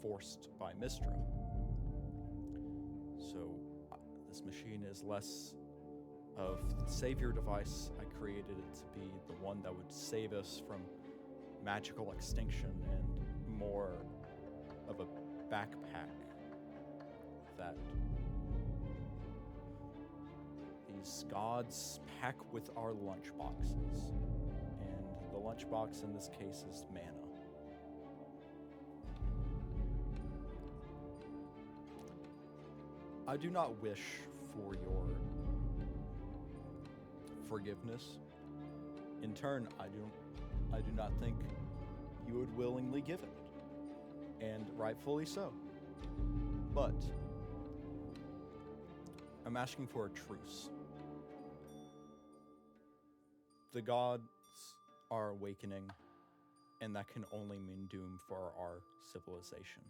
forced by Mistra. So this machine is less of the savior device. I created it to be the one that would save us from magical extinction, and more of a backpack that these gods pack with our lunchboxes. And the lunchbox in this case is mana. I do not wish for your forgiveness. In turn, I do not think you would willingly give it, and rightfully so. But I'm asking for a truce. The gods are awakening, and that can only mean doom for our civilization.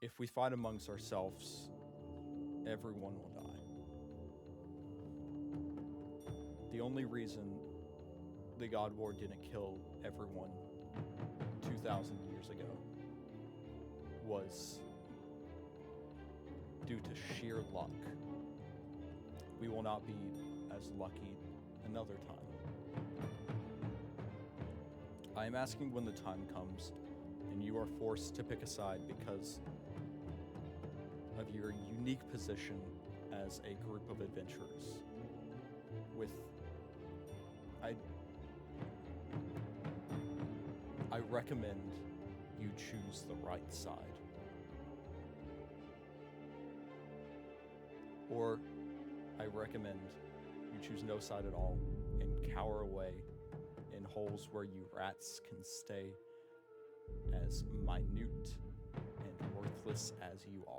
If we fight amongst ourselves, everyone will die. The only reason the God War didn't kill everyone 2,000 years ago was due to sheer luck. We will not be as lucky another time. I am asking when the time comes and you are forced to pick a side because of your unique position as a group of adventurers. I recommend you choose the right side. Or I recommend you choose no side at all and cower away in holes where you rats can stay as minute and worthless as you are.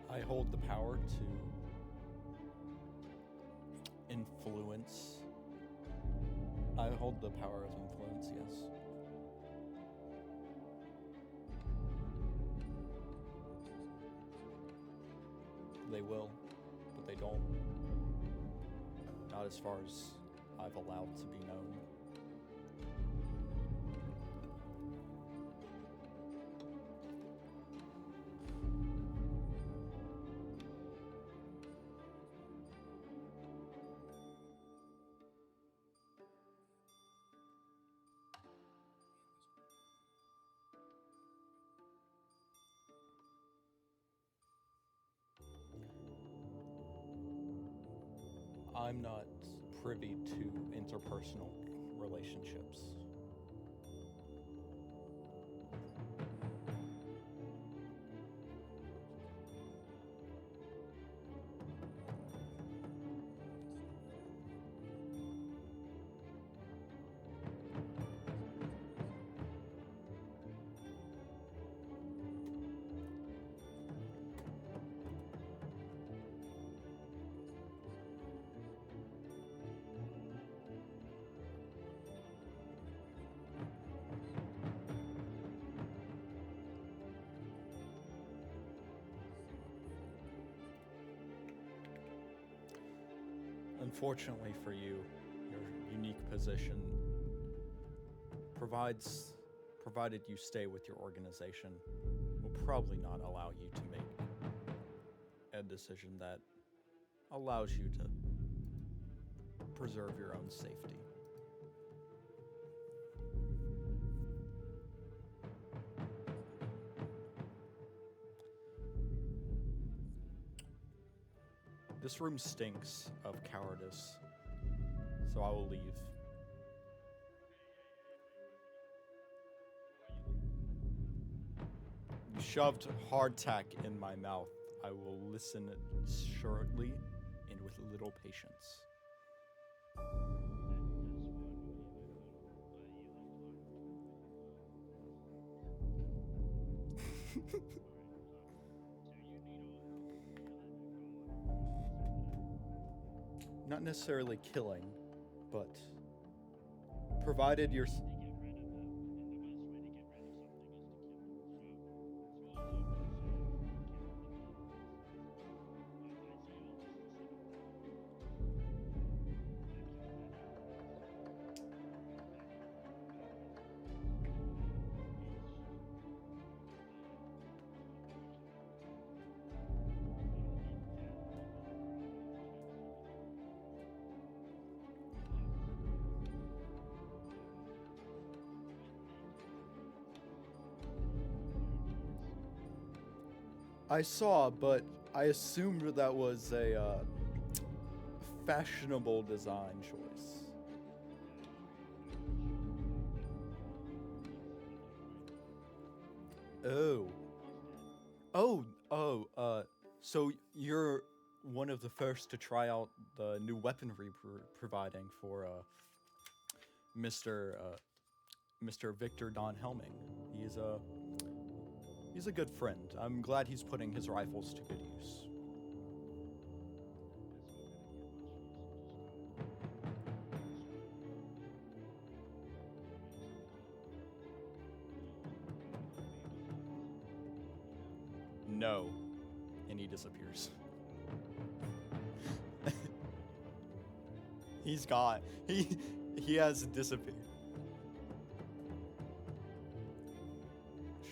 I hold the power to influence. I hold the power of influence, yes. They will, but they don't. Not as far as I've allowed to be known. I'm not privy to interpersonal relationships. Unfortunately for you, your unique position provided you stay with your organization, will probably not allow you to make a decision that allows you to preserve your own safety. This room stinks of cowardice, so I will leave. You shoved hardtack in my mouth. I will listen shortly and with little patience. Not necessarily killing, but provided you're... I saw, but I assumed that was a fashionable design choice. So you're one of the first to try out the new weaponry providing for Mr. Victor Don Helming. He's a good friend. I'm glad he's putting his rifles to good use. no. And he disappears. He's gone. He has disappeared.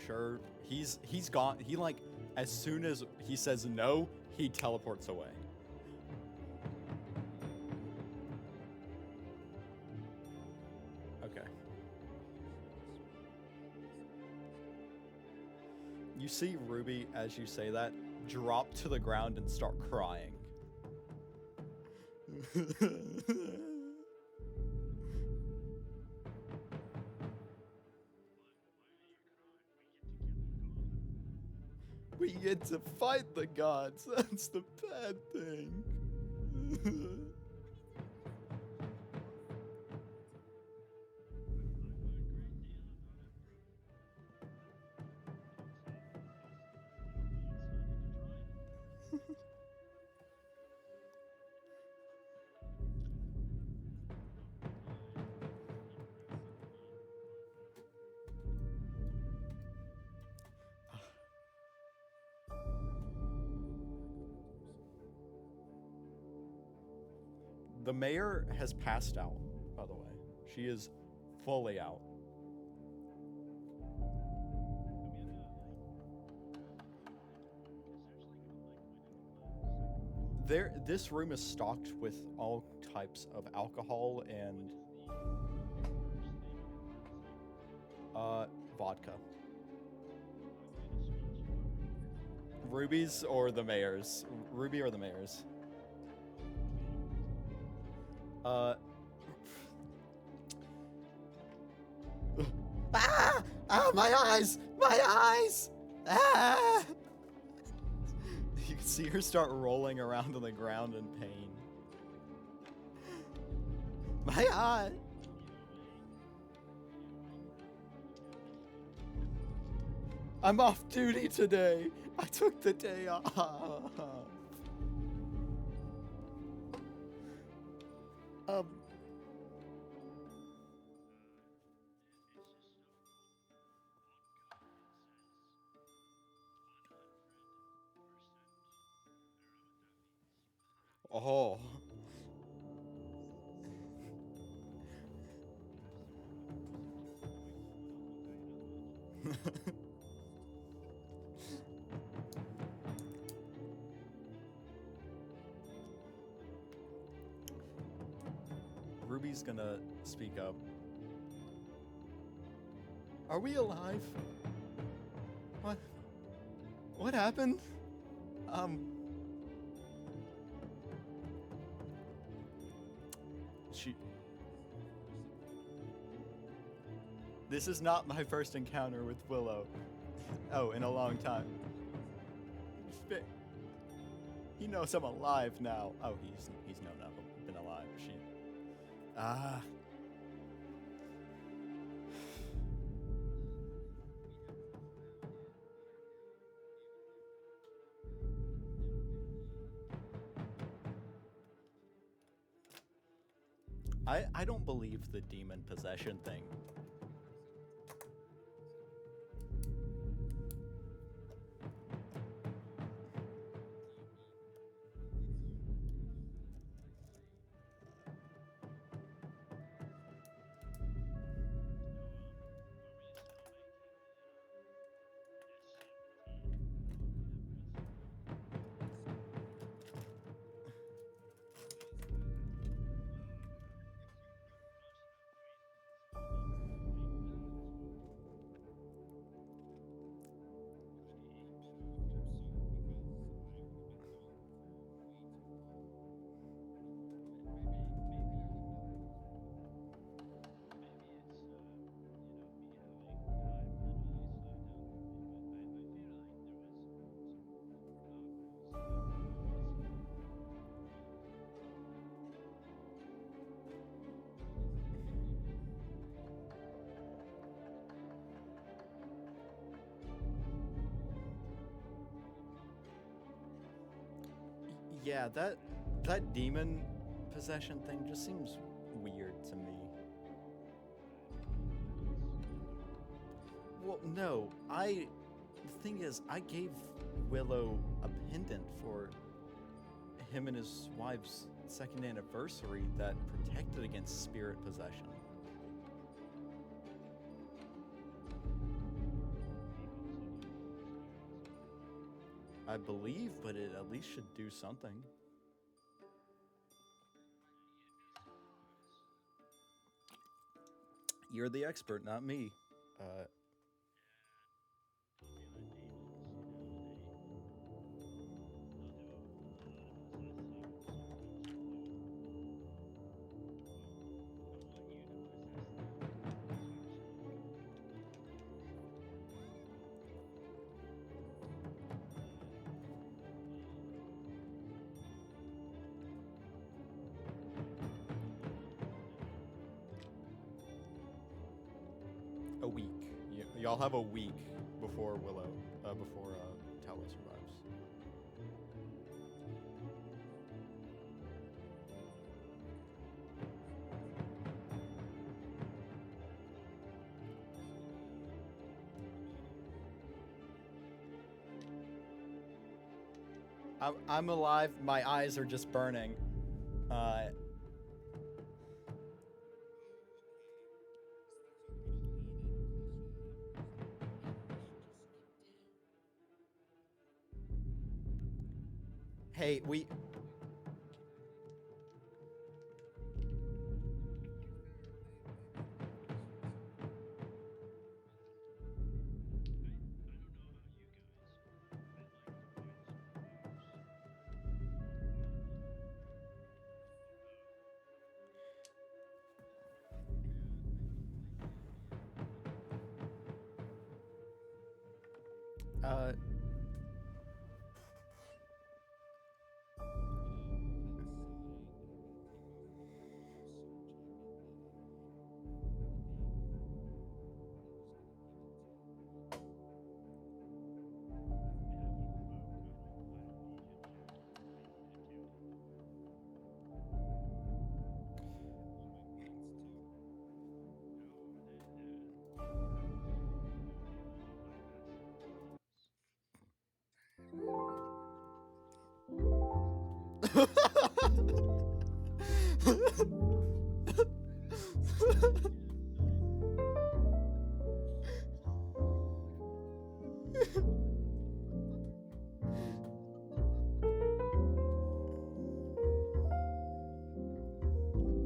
Sure, he's gone. He, like, as soon as he says no, he teleports away. Okay. You see Ruby, as you say that, drop to the ground and start crying. We get to fight the gods. That's the bad thing. The mayor has passed out, by the way. She is fully out. This room is stocked with all types of alcohol and vodka. Ruby's or the mayor's? Ruby or the mayor's? Ah! Ah, my eyes! My eyes! Ah! You can see her start rolling around on the ground in pain. My eye! I'm off duty today. I took the day off. Oh. Ruby's gonna speak up. Are we alive? What? What happened? This is not my first encounter with Willow. Oh, in a long time. He knows I'm alive now. Oh, he's known I've been alive. I don't believe the demon possession thing. Yeah, that demon possession thing just seems weird to me. Well, no, the thing is, I gave Willow a pendant for him and his wife's 2nd anniversary that protected against spirit possession. I believe, but it at least should do something. You're the expert, not me. A week. Y'all have a week before Willow, before Tallow survives. I'm alive. My eyes are just burning. Hey, we...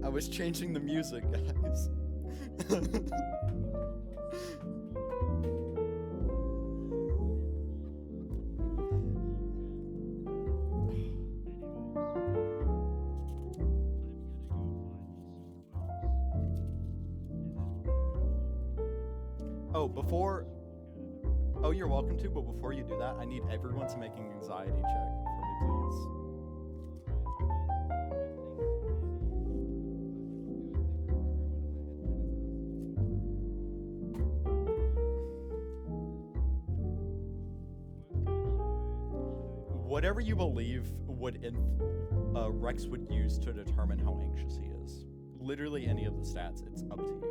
I was changing the music, guys. Oh, you're welcome to, but before you do that, I need everyone to make an anxiety check for me, please. Whatever you believe Rex would use to determine how anxious he is. Literally any of the stats, it's up to you.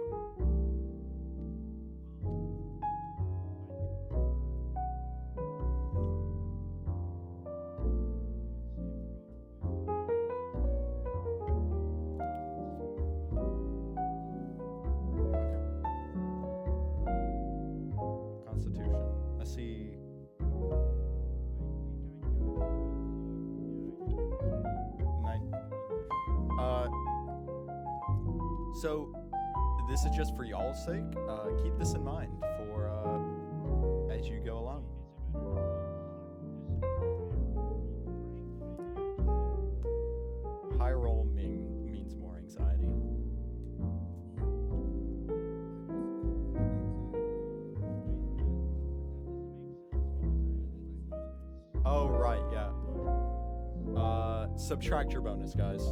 So, this is just for y'all's sake. Keep this in mind for as you go along. High roll means more anxiety. Oh, right, yeah. Subtract your bonus, guys.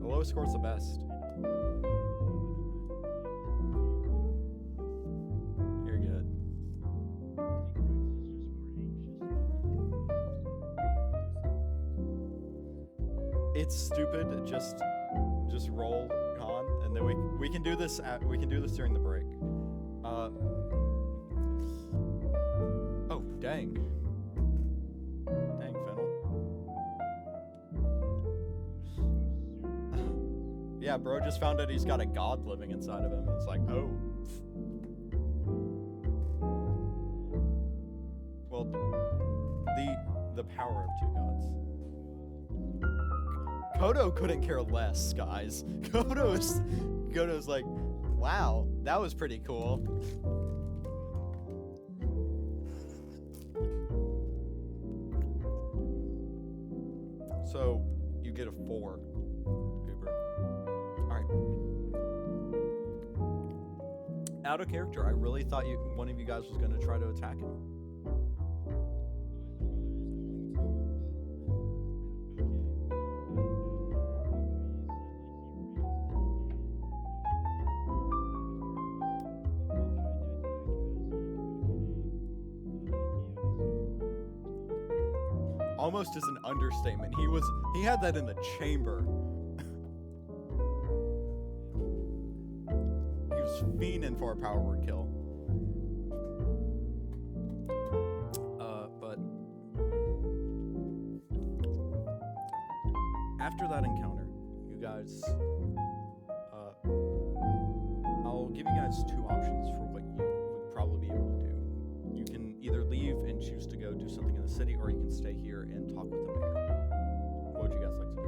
Lowest score's the best. You're good. It's stupid. Just roll con and then we can do this during the break. Oh dang, Fennel. Yeah, bro just found out he's got a god living inside of him. It's like, oh. Well, the power of two gods. Koto couldn't care less, guys. Koto's like, wow, that was pretty cool. So, you get a 4, Cooper. Alright. Out of character, I really thought one of you guys was going to try to attack him. Almost is an understatement. He had that in the chamber. He was fiending for a power word kill. But after that encounter, you guys, I'll give you guys 2 options for what you would probably be able to do. You can either leave and choose to go do something in the city, or you can stay here and talk with the mayor. What would you guys like to do?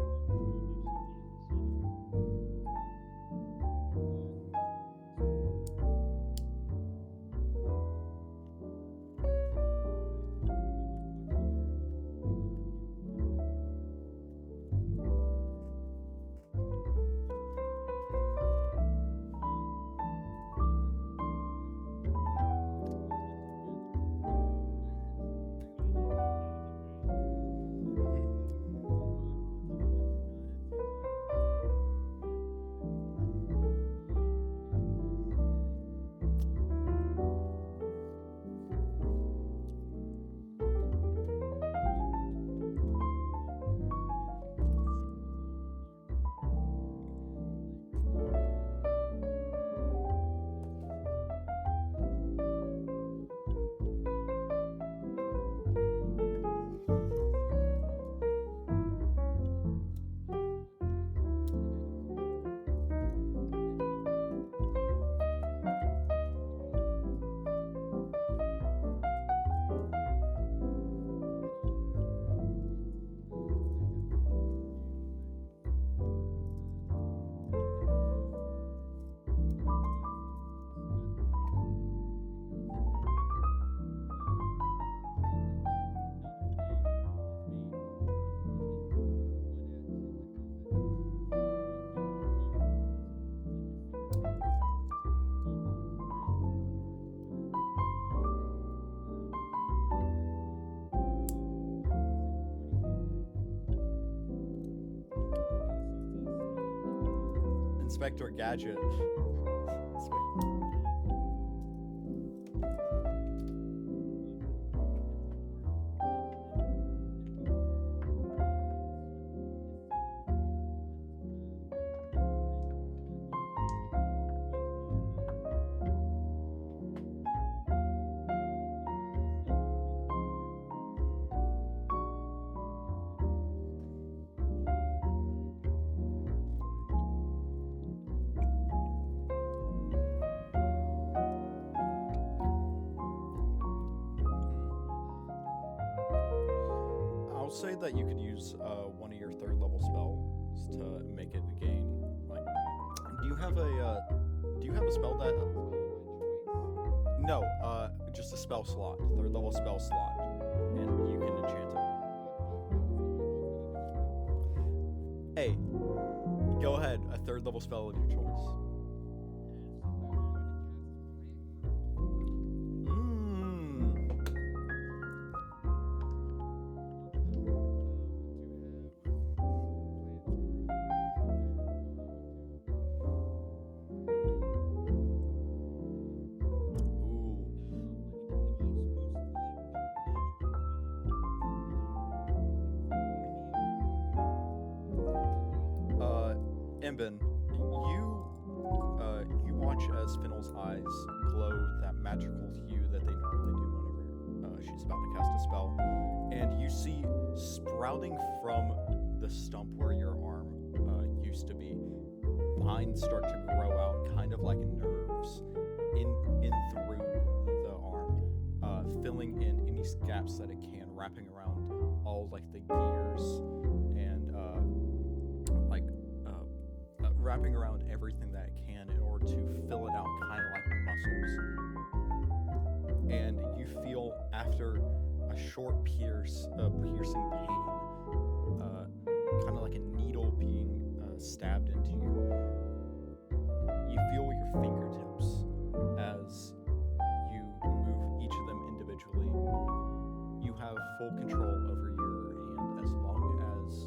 Inspector Gadget. Sweet. Say that you could use one of your 3rd level spells to make it gain. Like, do you have a spell that? No, just a spell slot, 3rd level spell slot, and you can enchant it. Hey, go ahead, a 3rd level spell of your choice. Imbin, watch as Fennel's eyes glow that magical hue that they normally do whenever she's about to cast a spell. And you see sprouting from the stump where your arm used to be, vines start to grow out, kind of like nerves, in through the arm, filling in any gaps that it can, wrapping around all like the gears and wrapping around everything that it can in order to fill it out, kind of like muscles. And you feel after a short piercing pain, kind of like a needle being stabbed into you. You feel your fingertips as you move each of them individually. You have full control over your hand as long as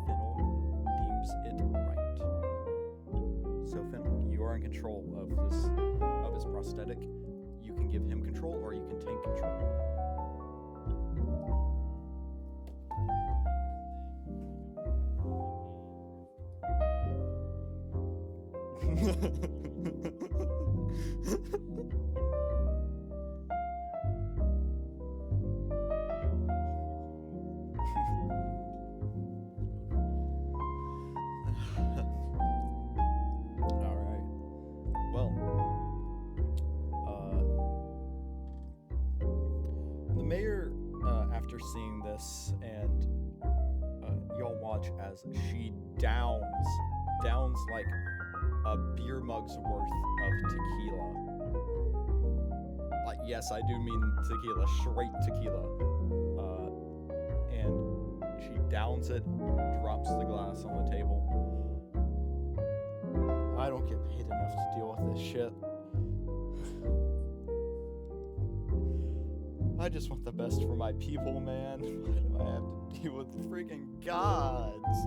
Fennel deems it right. So Fennel, you are in control of his prosthetic. You can give him control, or you can take control. Seeing this, and y'all watch as she downs like a beer mug's worth of tequila. Like, yes, I do mean tequila, straight tequila. And she downs it, drops the glass on the table. I don't get paid enough to deal with this shit. I just want the best for my people, man. Why do I have to deal with freaking gods?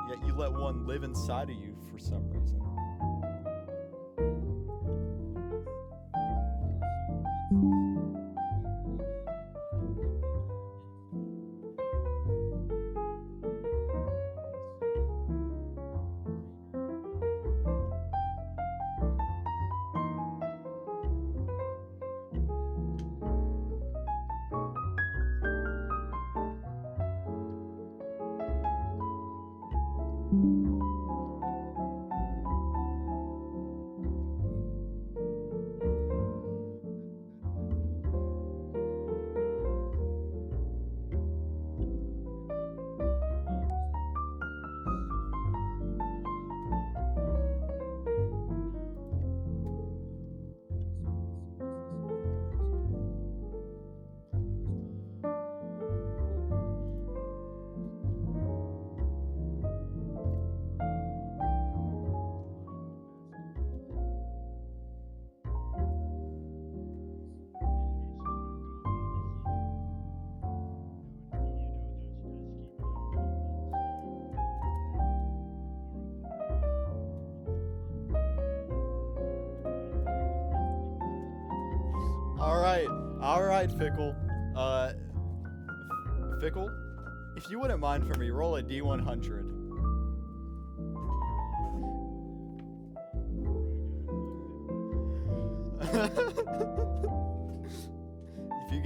Yet you let one live inside of you for some reason. All right, Fickle. Fickle, if you wouldn't mind for me, roll a D100. If you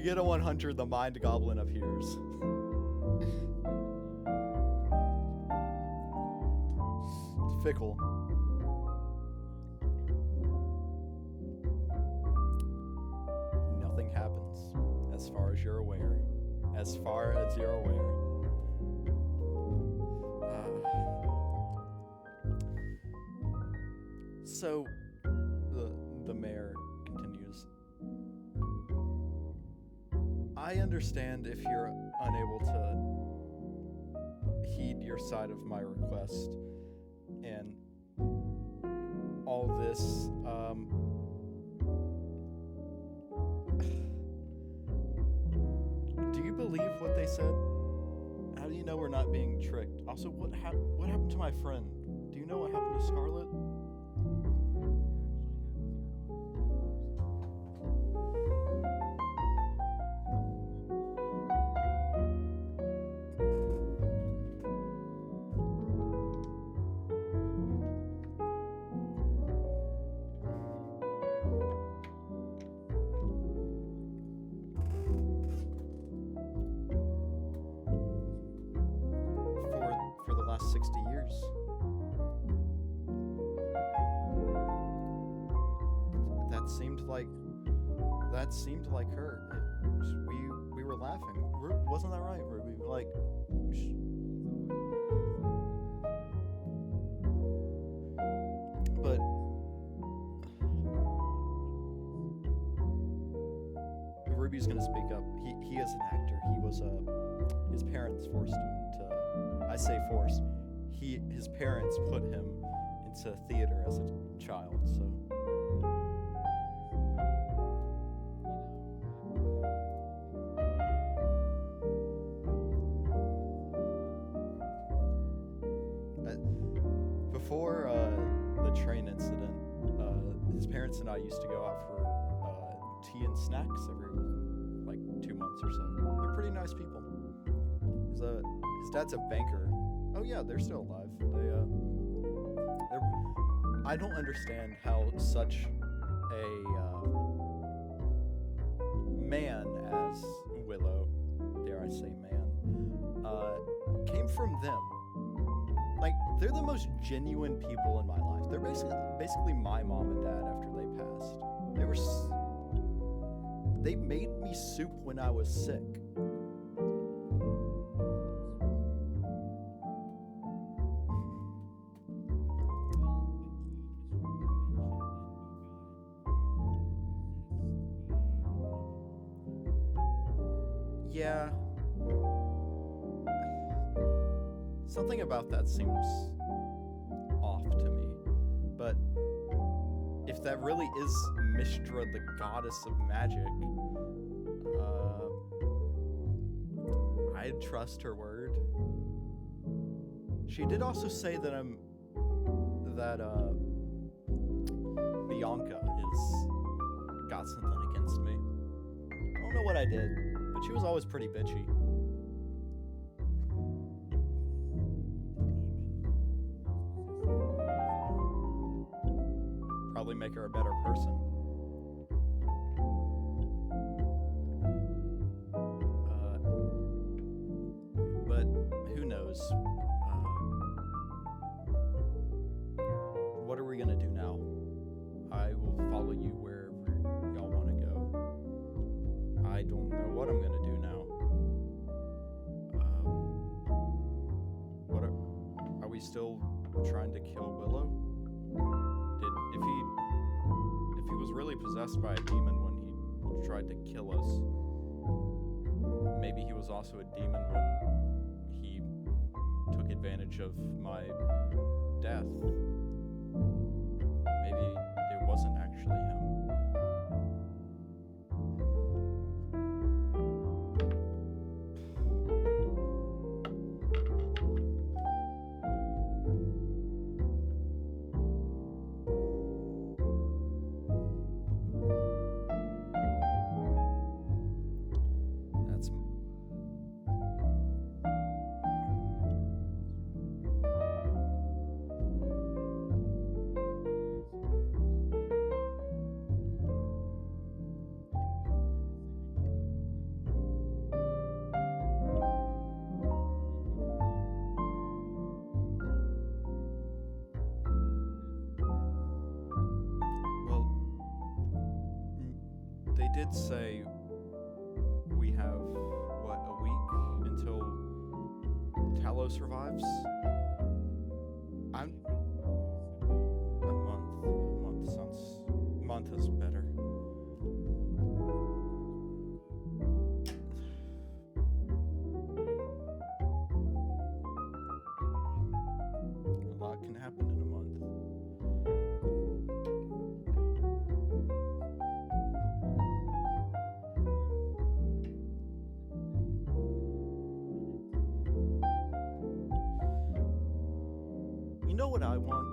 get a 100, the Mind Goblin appears. Fickle. Nothing happens, as far as you're aware. As far as you're aware. So, the mayor continues. I understand if you're unable to heed your side of my request and all this. Do you believe what they said? How do you know we're not being tricked? Also, what happened to my friend? Do you know what happened to Scarlet? like, that seemed like her. We were laughing. Wasn't that right, Ruby? Like, but Ruby's gonna speak up. He is an actor. He was his parents forced him to. I say forced. His parents put him into theater as a child. So. Before the train incident, his parents and I used to go out for tea and snacks every like 2 months or so. They're pretty nice people. His dad's a banker. Oh yeah, they're still alive. I don't understand how such a man as Willow, dare I say man, came from them. Like, they're the most genuine people in my life. They're basically my mom and dad after they passed. They made me soup when I was sick. Yeah. Something about that seems off to me, but if that really is Mistra, the goddess of magic, I'd trust her word. She did also say that Bianca got something against me. I don't know what I did, but she was always pretty bitchy. Probably make her a better person. But who knows? What are we gonna do now? I will follow you wherever y'all want to go. I don't know what I'm gonna do now. Are we still trying to kill Willow? If he was really possessed by a demon when he tried to kill us, maybe he was also a demon when he took advantage of my death. Maybe it wasn't actually him. Did say we have, what, a week until Tallow survives? A month is better. A lot can happen in a month. You know what I want?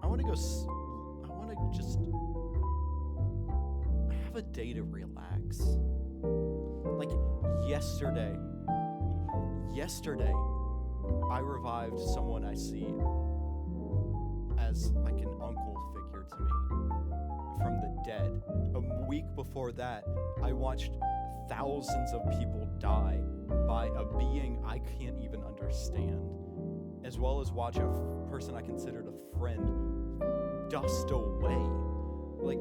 I want to just have a day to relax. Like yesterday, I revived someone I see as like an uncle figure to me from the dead. A week before that, I watched thousands of people die by a being I can't even understand. as well as watch a person I considered a friend dust away. Like,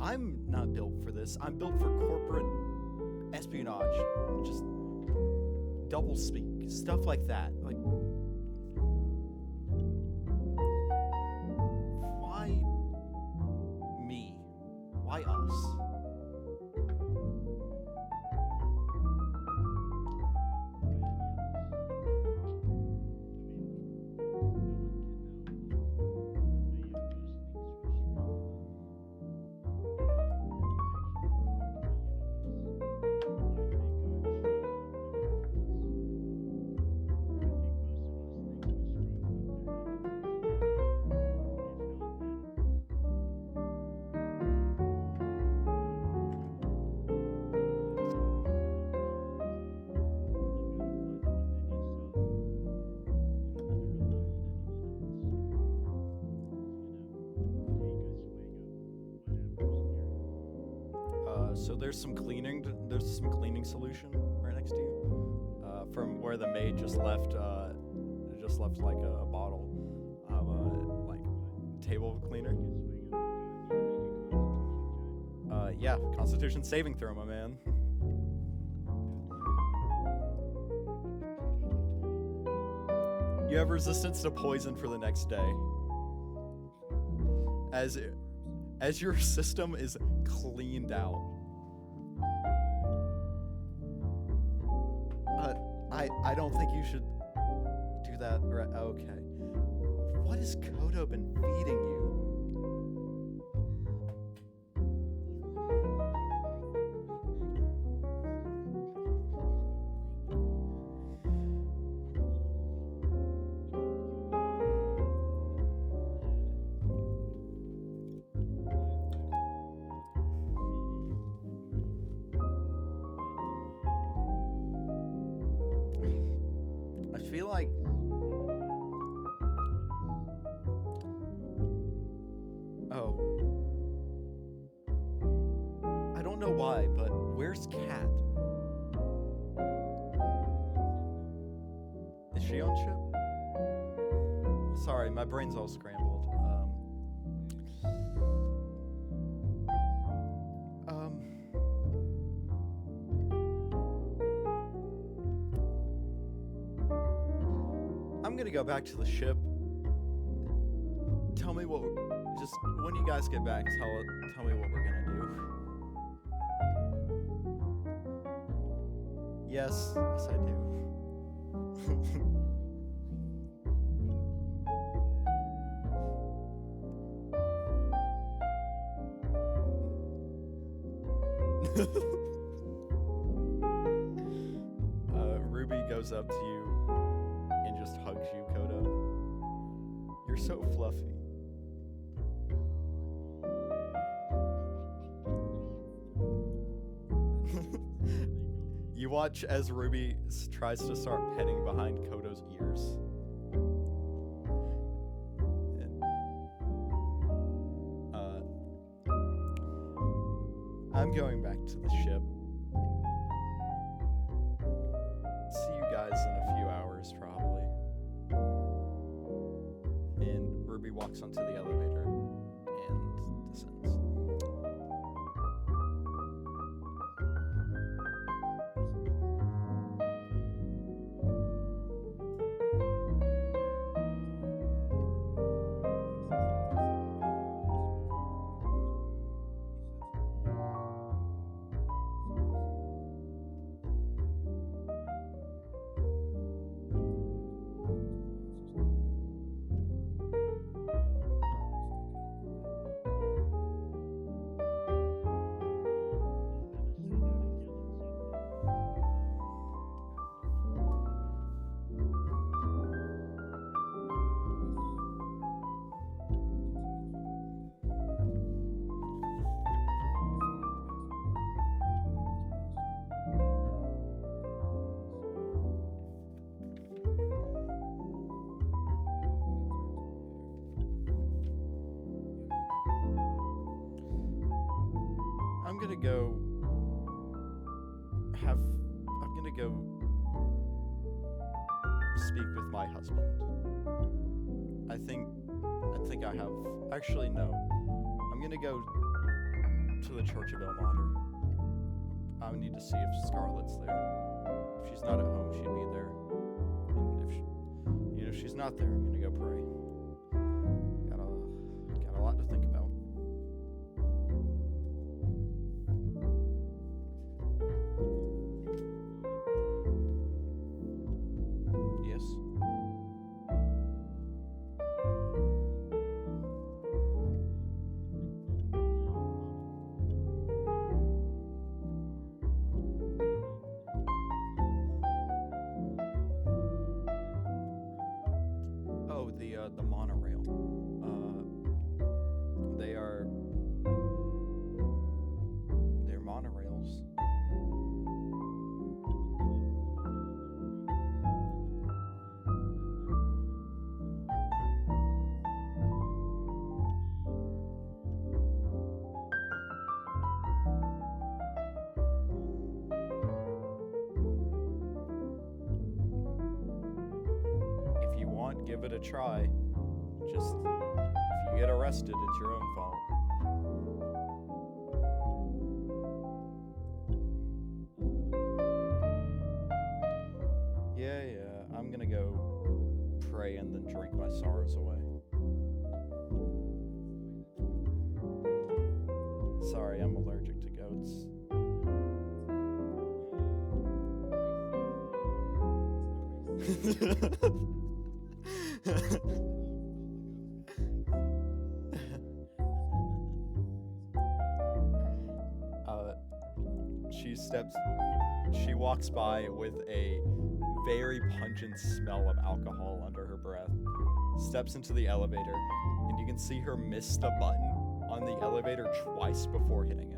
I'm not built for this. I'm built for corporate espionage, just double speak, stuff like that. Like, why me? Why us? So there's some cleaning solution right next to you, from where the maid just left like a bottle of like table cleaner. Yeah, Constitution saving throw, my man. You have resistance to poison for the next day. As your system is cleaned out. I don't think you should do that. Right? Okay. What has Koto been feeding you? I feel like I don't know why, but where's Kat? Is she on ship? Sorry, my brain's all scrambled. I'm gonna go back to the ship. Tell me just when you guys get back, tell me what we're gonna do. Yes, I do. Ruby goes up to you and just hugs you, Koto. You're so fluffy. You watch as Ruby tries to start petting behind Koto's ears. I'm going back to the ship. See you guys in a few hours, probably. And Ruby walks onto the elevator and descends. I'm gonna go speak with my husband. I think I have. Actually, no. I'm gonna go to the Church of Ilmater. I need to see if Scarlet's there. If she's not at home, she'd be there. And if she's not there, I'm gonna go pray. Got a lot to think about. Yes. Oh, the monorail. They're monorails. If you want, give it a try. Just, if you get arrested, it's your own fault. Yeah, I'm gonna go pray and then drink my sorrows away. Sorry, I'm allergic to goats. She walks by with a very pungent smell of alcohol under her breath, steps into the elevator, and you can see her miss the button on the elevator twice before hitting it.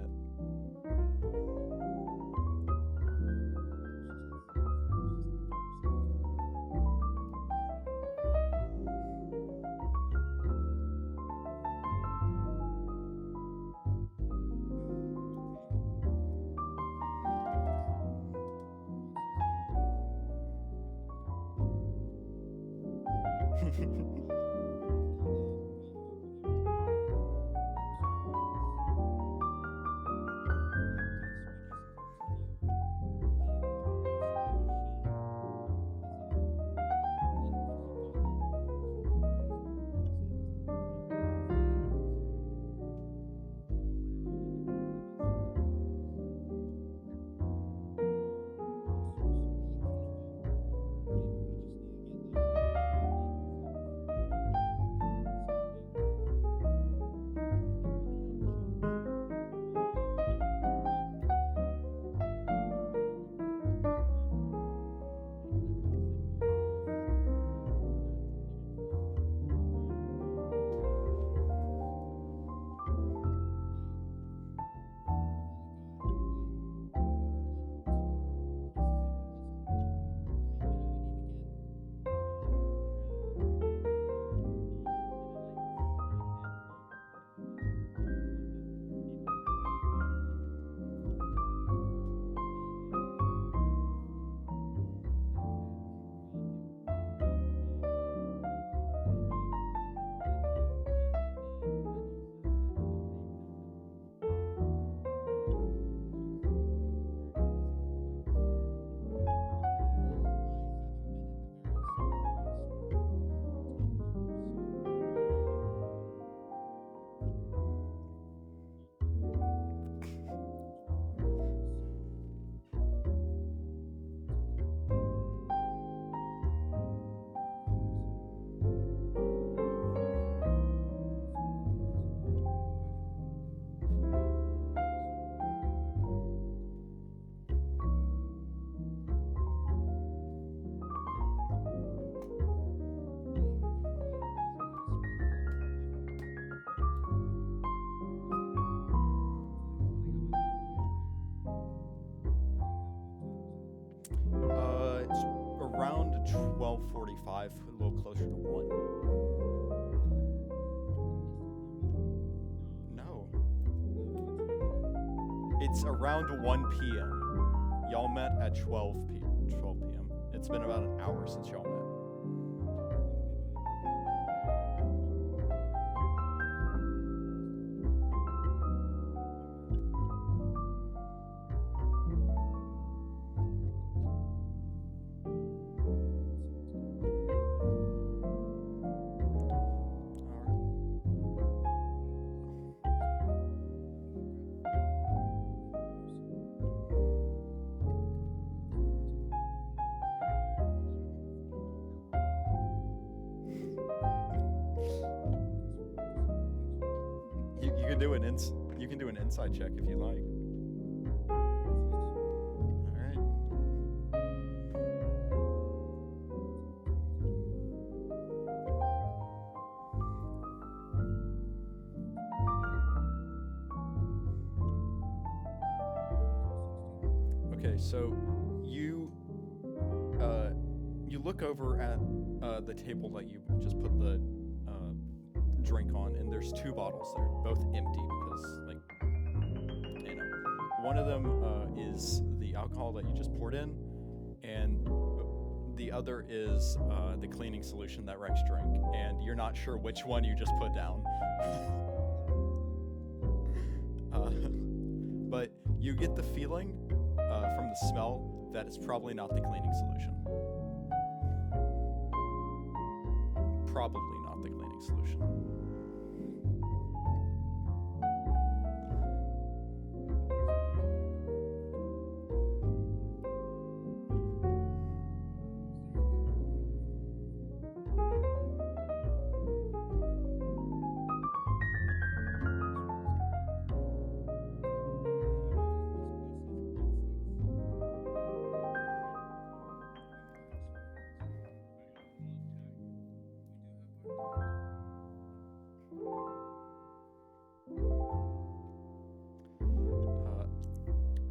It's around 12:45, a little closer to 1. No. It's around 1 p.m. Y'all met at 12 p.m. It's been about an hour since y'all met. can do an inside check if you like. All right. Okay, so you look over at the table that you just put the drink on, and there's two bottles there, both empty because, like, you know, one of them is the alcohol that you just poured in, and the other is the cleaning solution that Rex drank, and you're not sure which one you just put down. But you get the feeling from the smell that it's probably not the cleaning solution. Probably not the cleaning solution.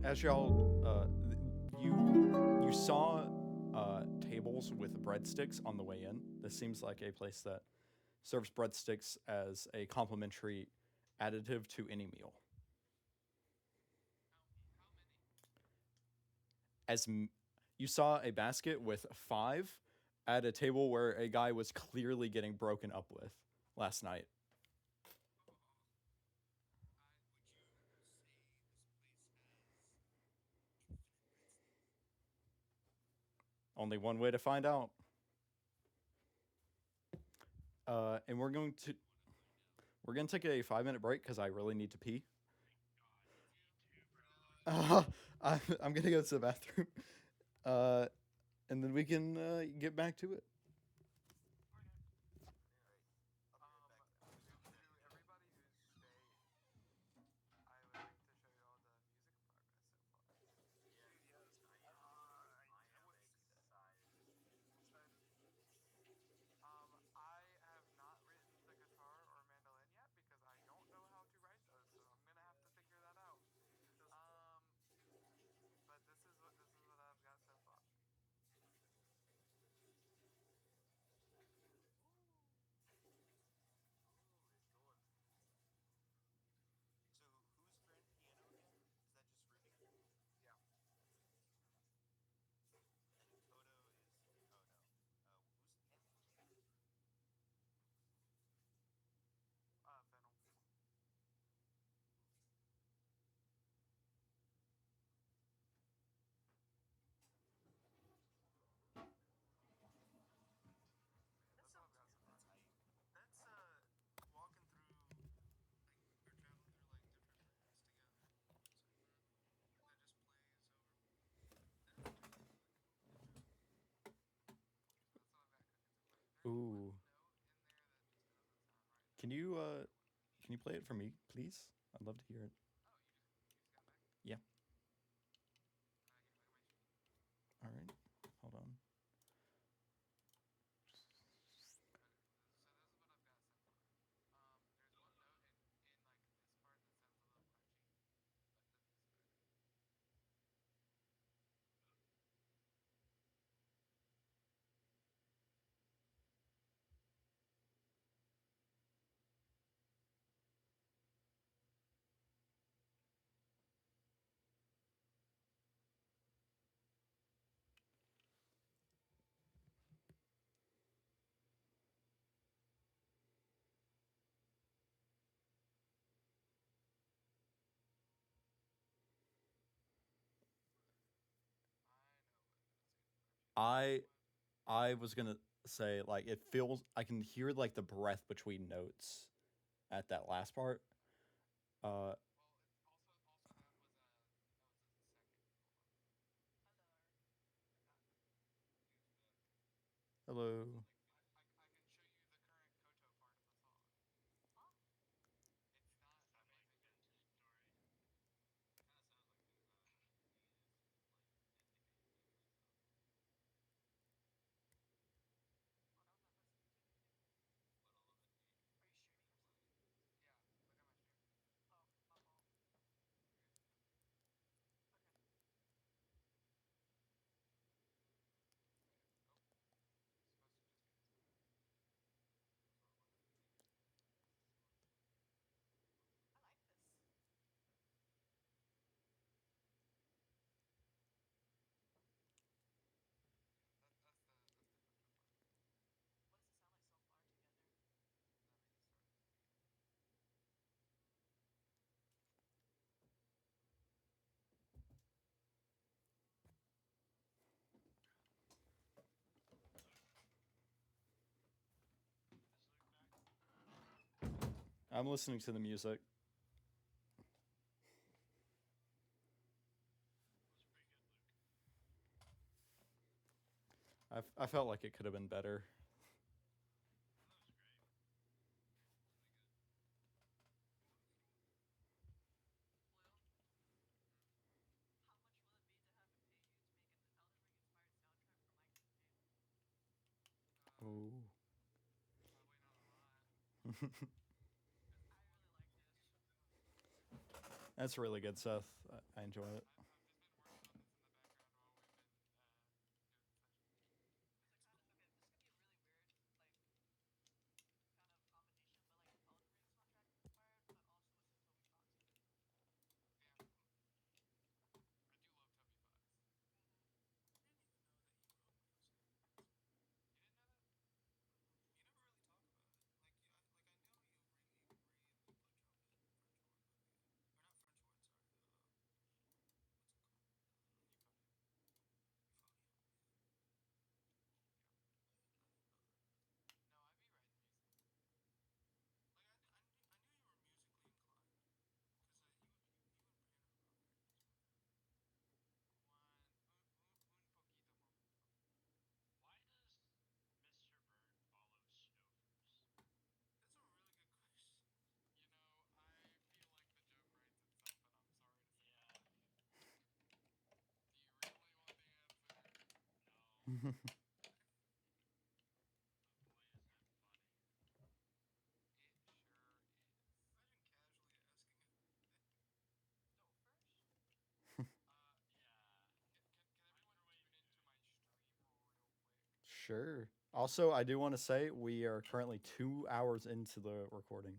As y'all, you saw tables with breadsticks on the way in. This seems like a place that serves breadsticks as a complimentary additive to any meal. You saw a basket with 5 at a table where a guy was clearly getting broken up with last night. Only one way to find out. And we're going to take a 5-minute break because I really need to pee. I'm gonna go to the bathroom, and then we can get back to it. Ooh. Can you play it for me, please? I'd love to hear it. Yeah. All right. Hold on. I I was gonna say, like, it feels I can hear like the breath between notes at that last part. Uh, Hello. I'm listening to the music. I felt like it could have been better. Ooh. That's really good, Seth. I enjoy it. Sure. Also, I do want to say we are currently 2 hours into the recording.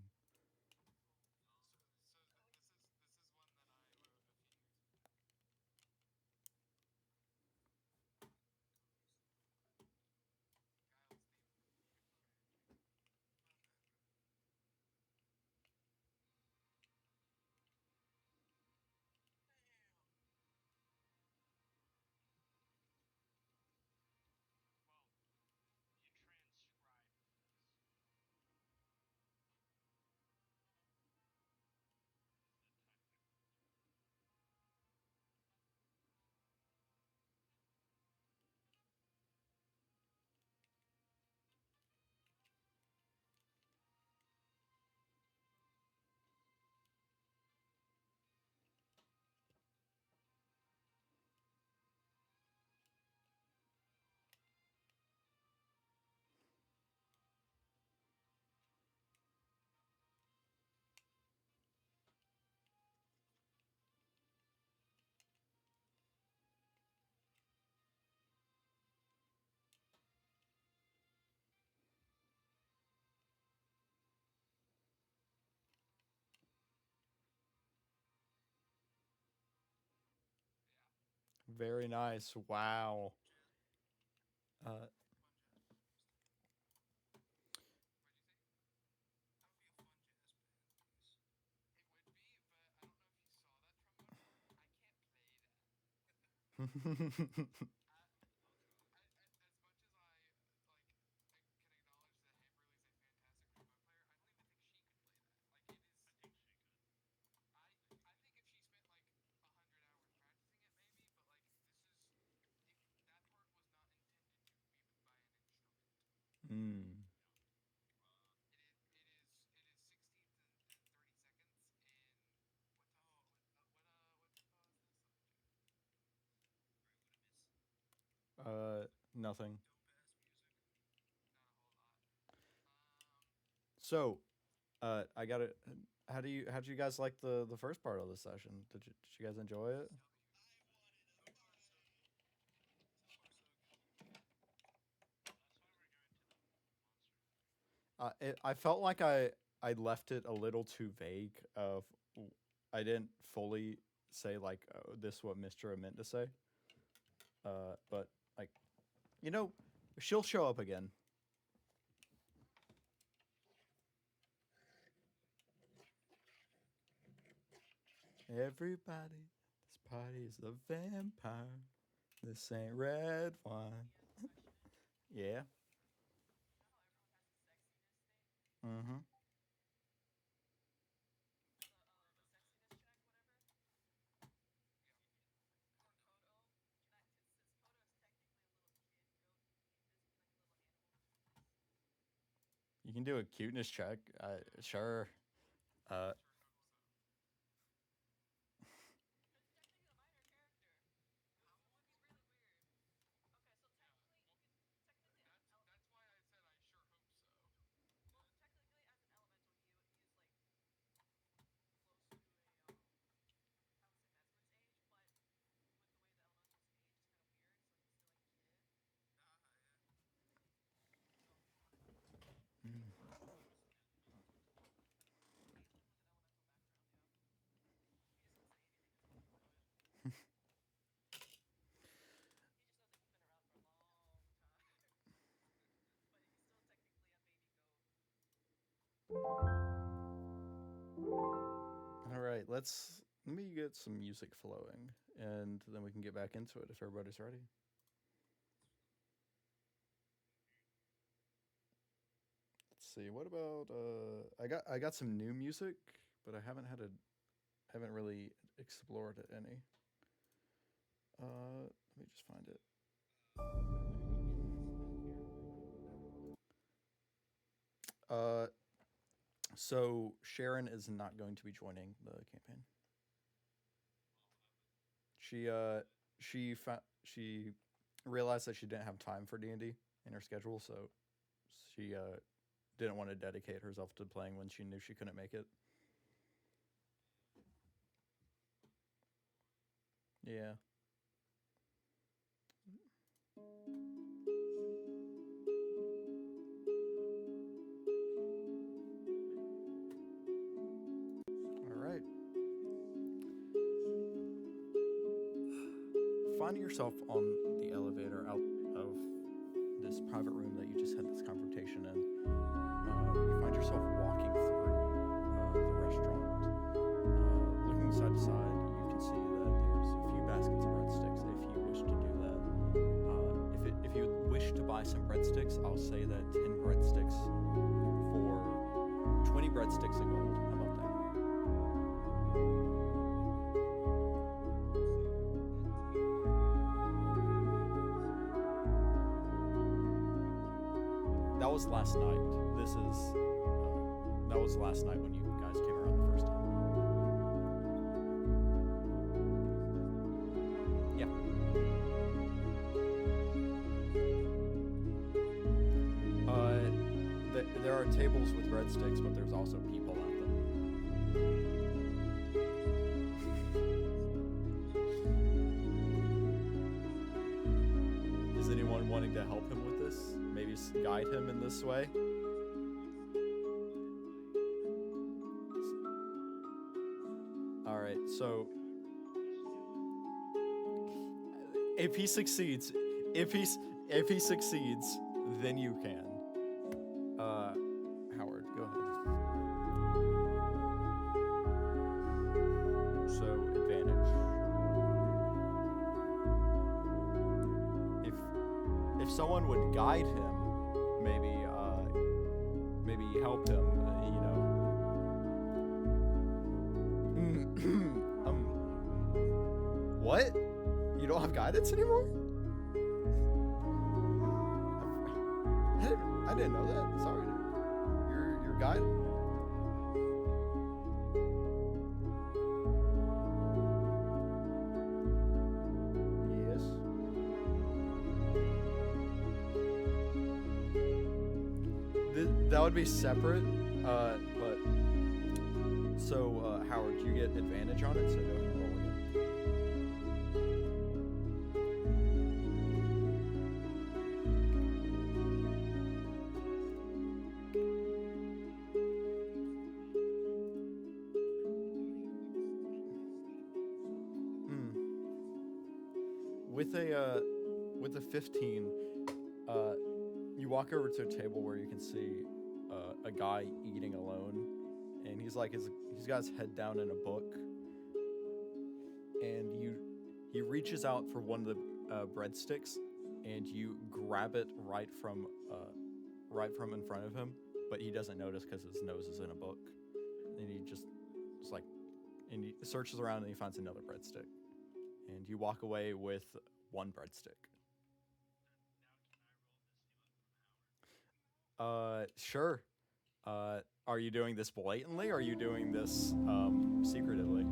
Very nice. Wow. Uh, mm. Nothing. So, I got it. How did you guys like the first part of the session? Did you guys enjoy it? I felt like I left it a little too vague. I didn't fully say like this what Mister meant to say. But like you know, she'll show up again. Everybody, this party's a vampire. This ain't red wine. Yeah. Mm-hmm. You can do a cuteness check. Sure. Uh, all right, let me get some music flowing, and then we can get back into it if everybody's ready. Let's see. What about I got some new music, but I haven't really explored any. Let me just find it. Uh, so Sharon is not going to be joining the campaign. She realized that she didn't have time for D&D in her schedule, so she didn't want to dedicate herself to playing when she knew she couldn't make it. Yeah. All right. Finding yourself on the elevator out of this private room that you just had this confrontation in, you find yourself walking through the restaurant. Looking side to side, you can see that there's a few baskets of breadsticks if you wish to do that. If you wish to buy some breadsticks, I'll say that 10 breadsticks for 20 breadsticks of gold. How about that? That was last night. That was last night when you guys came around the first time. Yeah. There are tables with breadsticks, but there's also people at them. Is anyone wanting to help him with this? Maybe guide him in this way? Alright, so if he succeeds, then you can. Howard, go ahead. So advantage. If someone would guide him, maybe help him, What? You don't have guidance anymore? I didn't know that. Sorry, dude. Your guide. Yes. That would be separate. But so Howard, you get advantage on it, so go ahead and roll again. With a 15, you walk over to a table where you can see a guy eating alone, and he's got his head down in a book, and he reaches out for one of the breadsticks, and you grab it right from in front of him, but he doesn't notice because his nose is in a book, and he just and he searches around and he finds another breadstick, and you walk away with one breadstick. Sure. Are you doing this blatantly, or are you doing this secretively?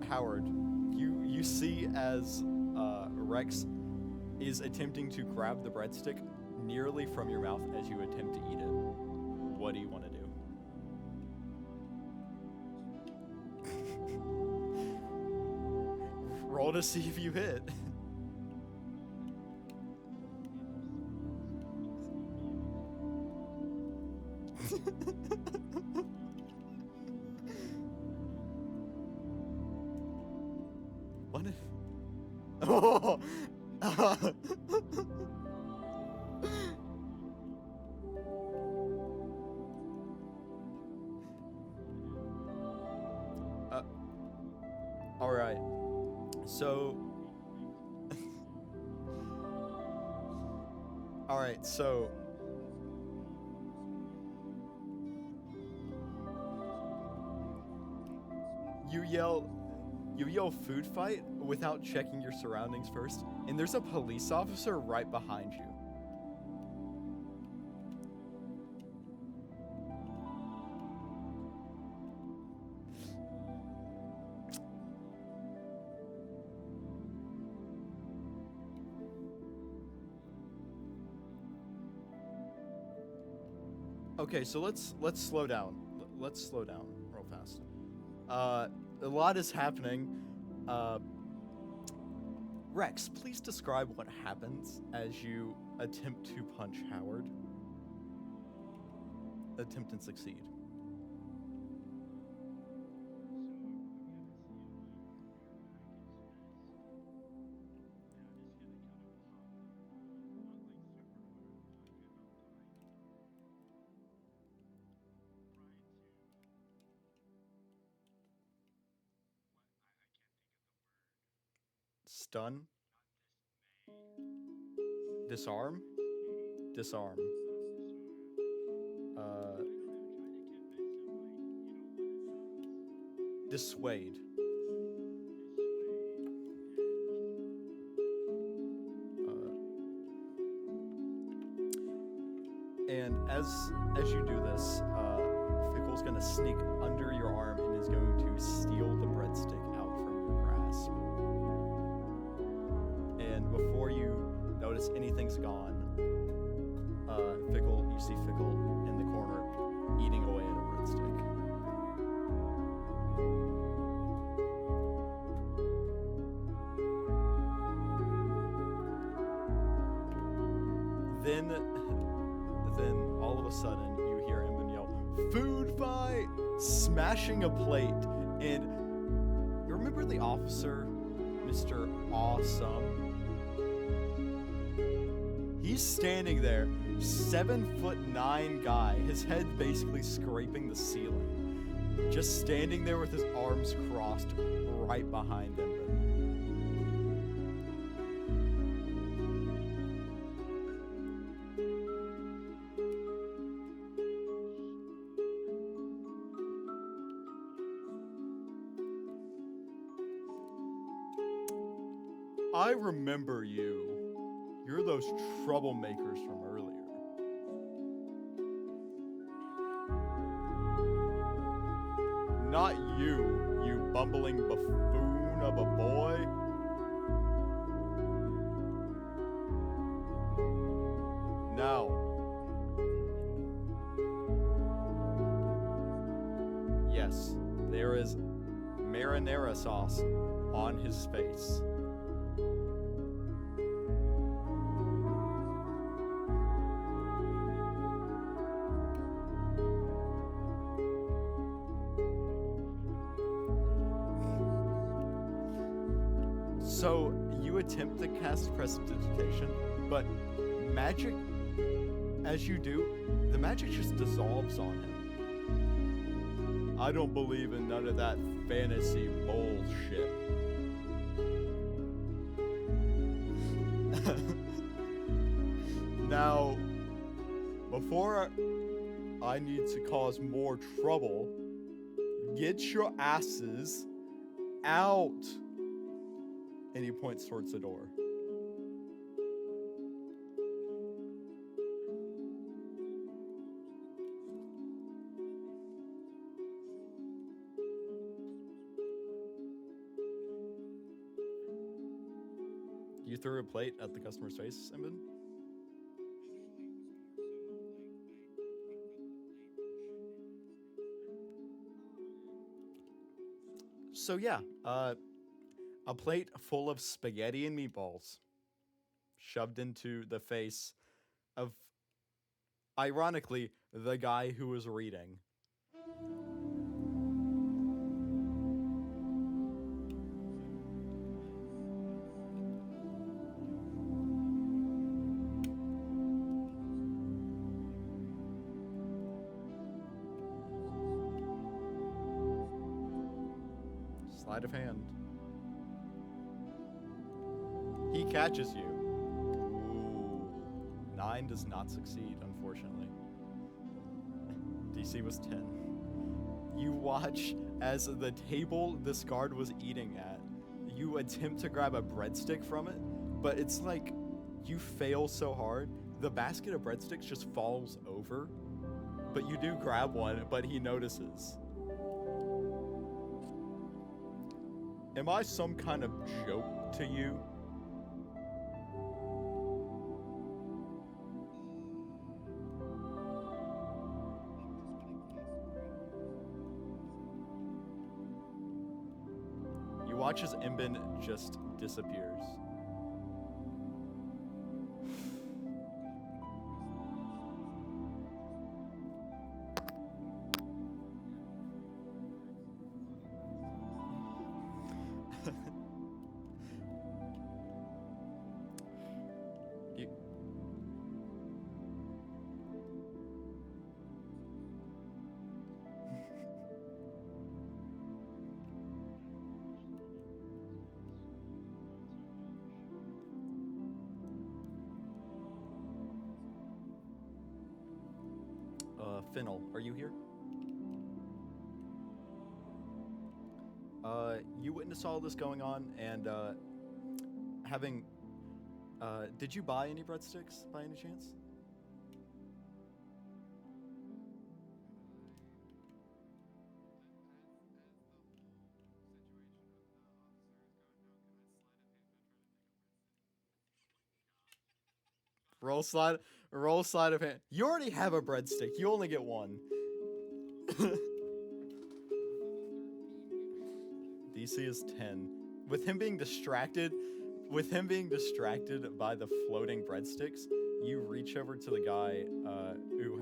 Howard, you see as Rex is attempting to grab the breadstick nearly from your mouth as you attempt to eat it. What do you want to do? Roll to see if you hit. What? Oh! All right. So. All right. So. You yell food fight without checking your surroundings first, and there's a police officer right behind you. Okay, so let's slow down. Let's slow down real fast. A lot is happening. Rex, please describe what happens as you attempt to punch Howard. Attempt and succeed. Stun. Disarm. Disarm. Dissuade. And as you do this, Fickle's gonna sneak under your arm and is going to steal the breadstick out from your grasp. And before you notice anything's gone, you see Fickle in the corner eating away at a breadstick. Then all of a sudden you hear Emben yell, "Food fight!" smashing a plate. And you remember the officer, Mr. Awesome? He's standing there, 7'9" guy, his head basically scraping the ceiling, just standing there with his arms crossed right behind him. I remember you. You're those troublemakers from earlier. Not you, you bumbling buffoon of a boy. Now, yes, there is marinara sauce on his face. So, you attempt to cast Prestidigitation, but magic, as you do, the magic just dissolves on him. I don't believe in none of that fantasy bullshit. Now, before I need to cause more trouble, get your asses out. And he points towards the door. threw a plate at the customer's face, Imbin? So yeah, a plate full of spaghetti and meatballs shoved into the face of, ironically, the guy who was reading. Sleight of hand. He catches you. Ooh. 9 does not succeed, unfortunately. DC was 10. You watch as the table this guard was eating at, you attempt to grab a breadstick from it, but it's like you fail so hard, the basket of breadsticks just falls over, but you do grab one, but he notices. Am I some kind of joke to you? You watch as Imbin just disappears. Fennel, are you here? You witnessed all this going on, and did you buy any breadsticks by any chance? Roll sleight of hand. You already have a breadstick. You only get one. DC is 10. With him being distracted by the floating breadsticks, you reach over to the guy who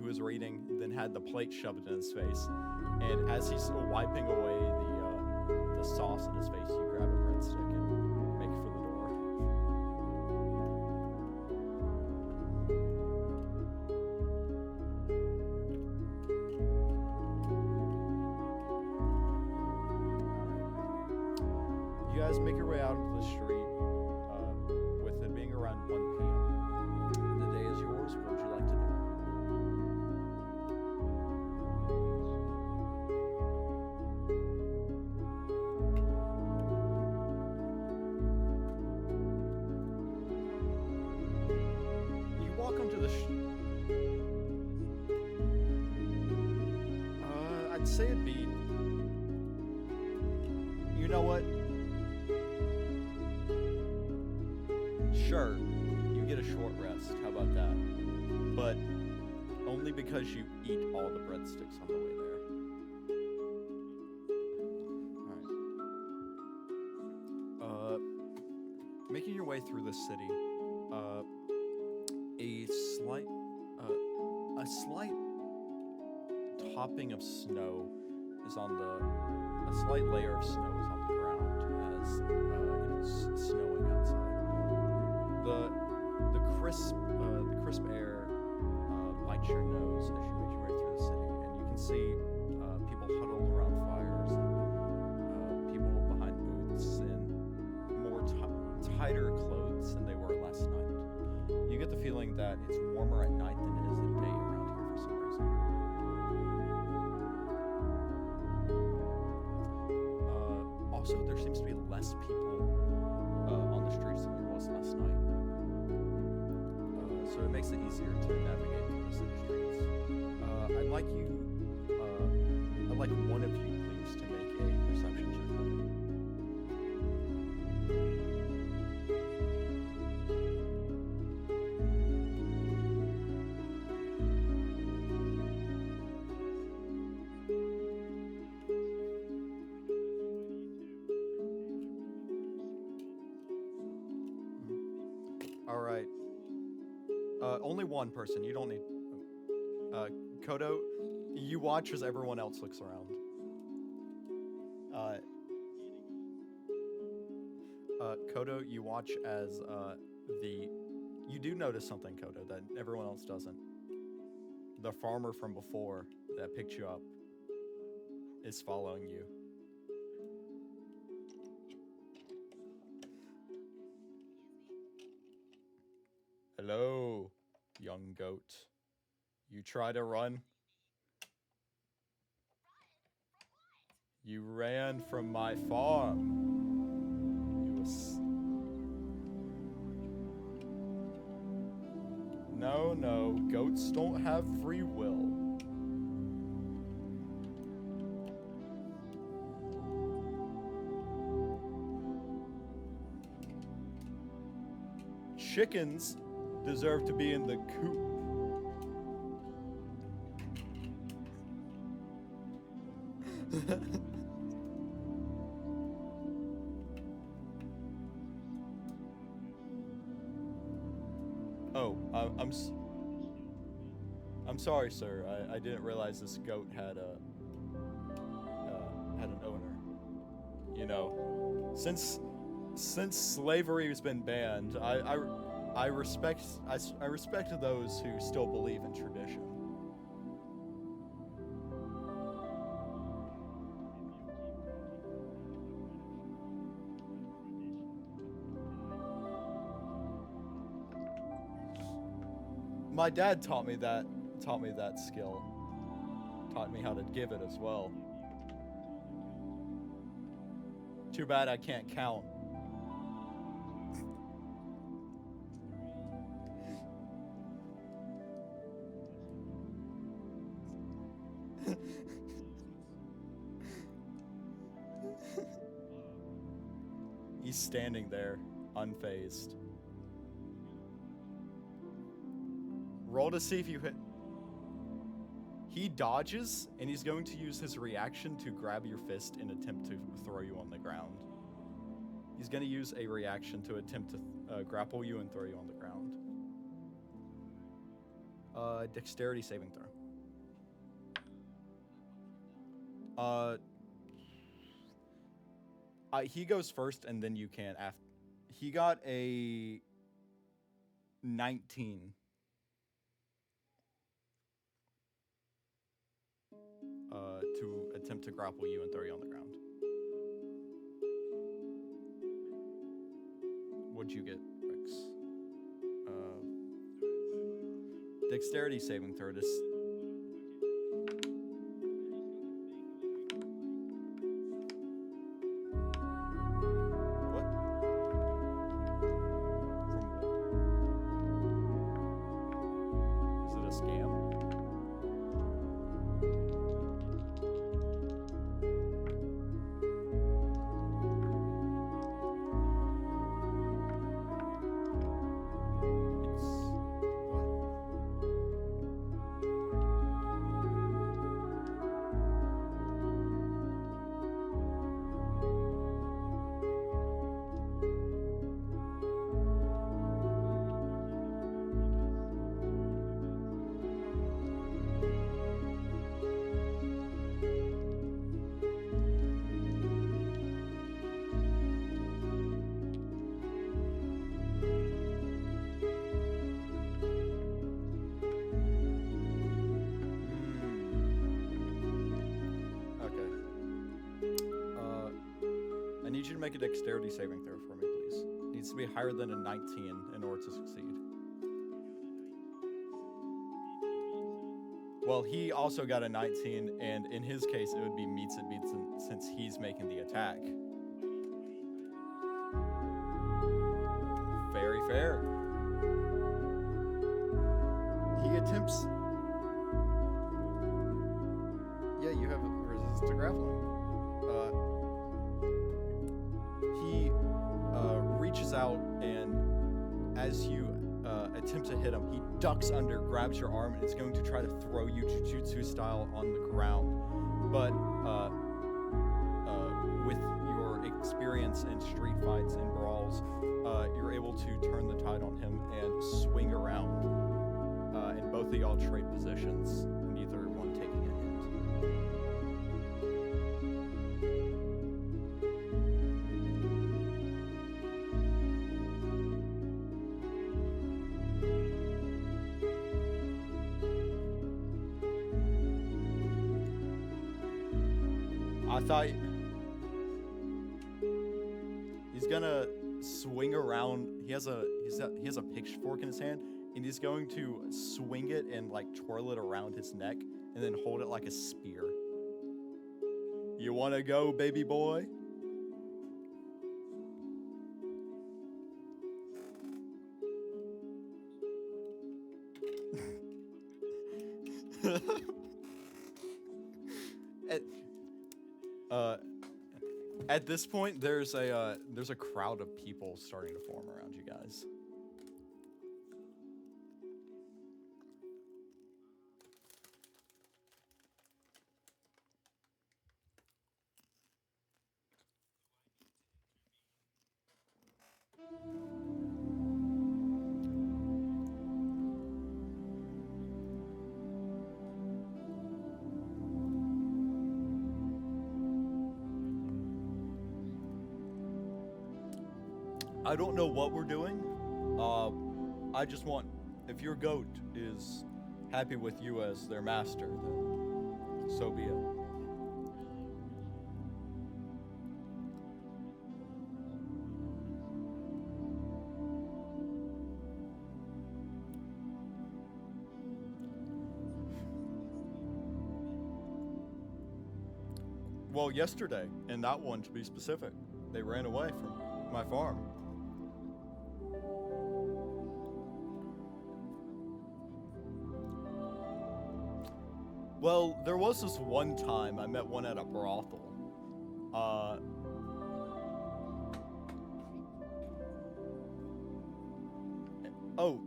was reading, then had the plate shoved in his face, and as he's wiping away the sauce in his face, you grab a breadstick and make for the door. You guys make your way out into the street, with it being around 1 p.m. The day is yours. What would you like to do? You walk onto the I'd say it'd be... You know what? Sure, you get a short rest. How about that? But only because you eat all the breadsticks on the way there. Alright. Making your way through the city, a slight topping of snow is on a slight layer of snow is on the ground as it is snowing outside. The crisp air bites your nose as you make your way through the city, and you can see people huddled around fires, and people behind booths in more tighter clothes than they were last night. You get the feeling that it's warmer at night than it is at day around here for some reason. Also, there seems to be less people on the streets than there was last night. So it makes it easier to navigate through the city streets. I'd like one of you, please, to make a perception check for me. All right. Only one person. You don't need. Koto, you watch as everyone else looks around. Koto, you watch as you do notice something, Koto, that everyone else doesn't. The farmer from before that picked you up is following you. Hello, young goat. You try to run? You ran from my farm. No, goats don't have free will. Chickens deserve to be in the coop. Oh, I'm sorry, sir. I didn't realize this goat had an owner. You know, since slavery has been banned, I respect those who still believe in tradition. My dad taught me that skill. Taught me how to give it as well. Too bad I can't count. He's standing there, unfazed. Roll to see if you hit. He dodges, and he's going to use his reaction to grab your fist and attempt to throw you on the ground. He's going to use a reaction to attempt to grapple you and throw you on the ground. Dexterity saving throw. He goes first, and then you can. He got a 19. To attempt to grapple you and throw you on the ground. What'd you get, Rex? Dexterity saving throw. What? Is it a scam? I need you to make a dexterity saving throw for me, please. It needs to be higher than a 19 in order to succeed. Well, he also got a 19, and in his case, it would be meets it beats since he's making the attack. Very fair. He attempts... Yeah, you have resistance to grappling. He reaches out, and as you attempt to hit him, he ducks under, grabs your arm, and is going to try to throw you Jujutsu style on the ground. But with your experience in street fights and brawls, you're able to turn the tide on him and swing around. And both of y'all trade positions, neither one taking a hit. I thought he's gonna swing around. He has a pitchfork in his hand, and he's going to swing it and like twirl it around his neck, and then hold it like a spear. You wanna go, baby boy? At this point, there's a crowd of people starting to form around you guys. I don't know what we're doing. I just want, if your goat is happy with you as their master, then so be it. Well, yesterday, and that one to be specific, they ran away from my farm. Well, there was this one time I met one at a brothel.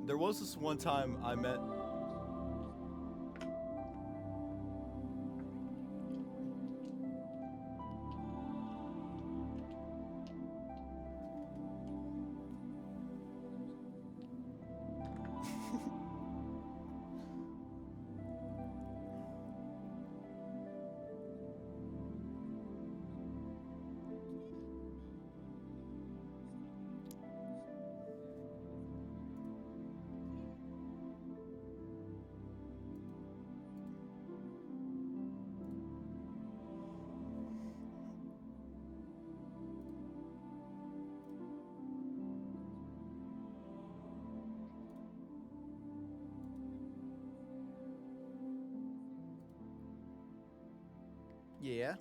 There was this one time I met... Yeah.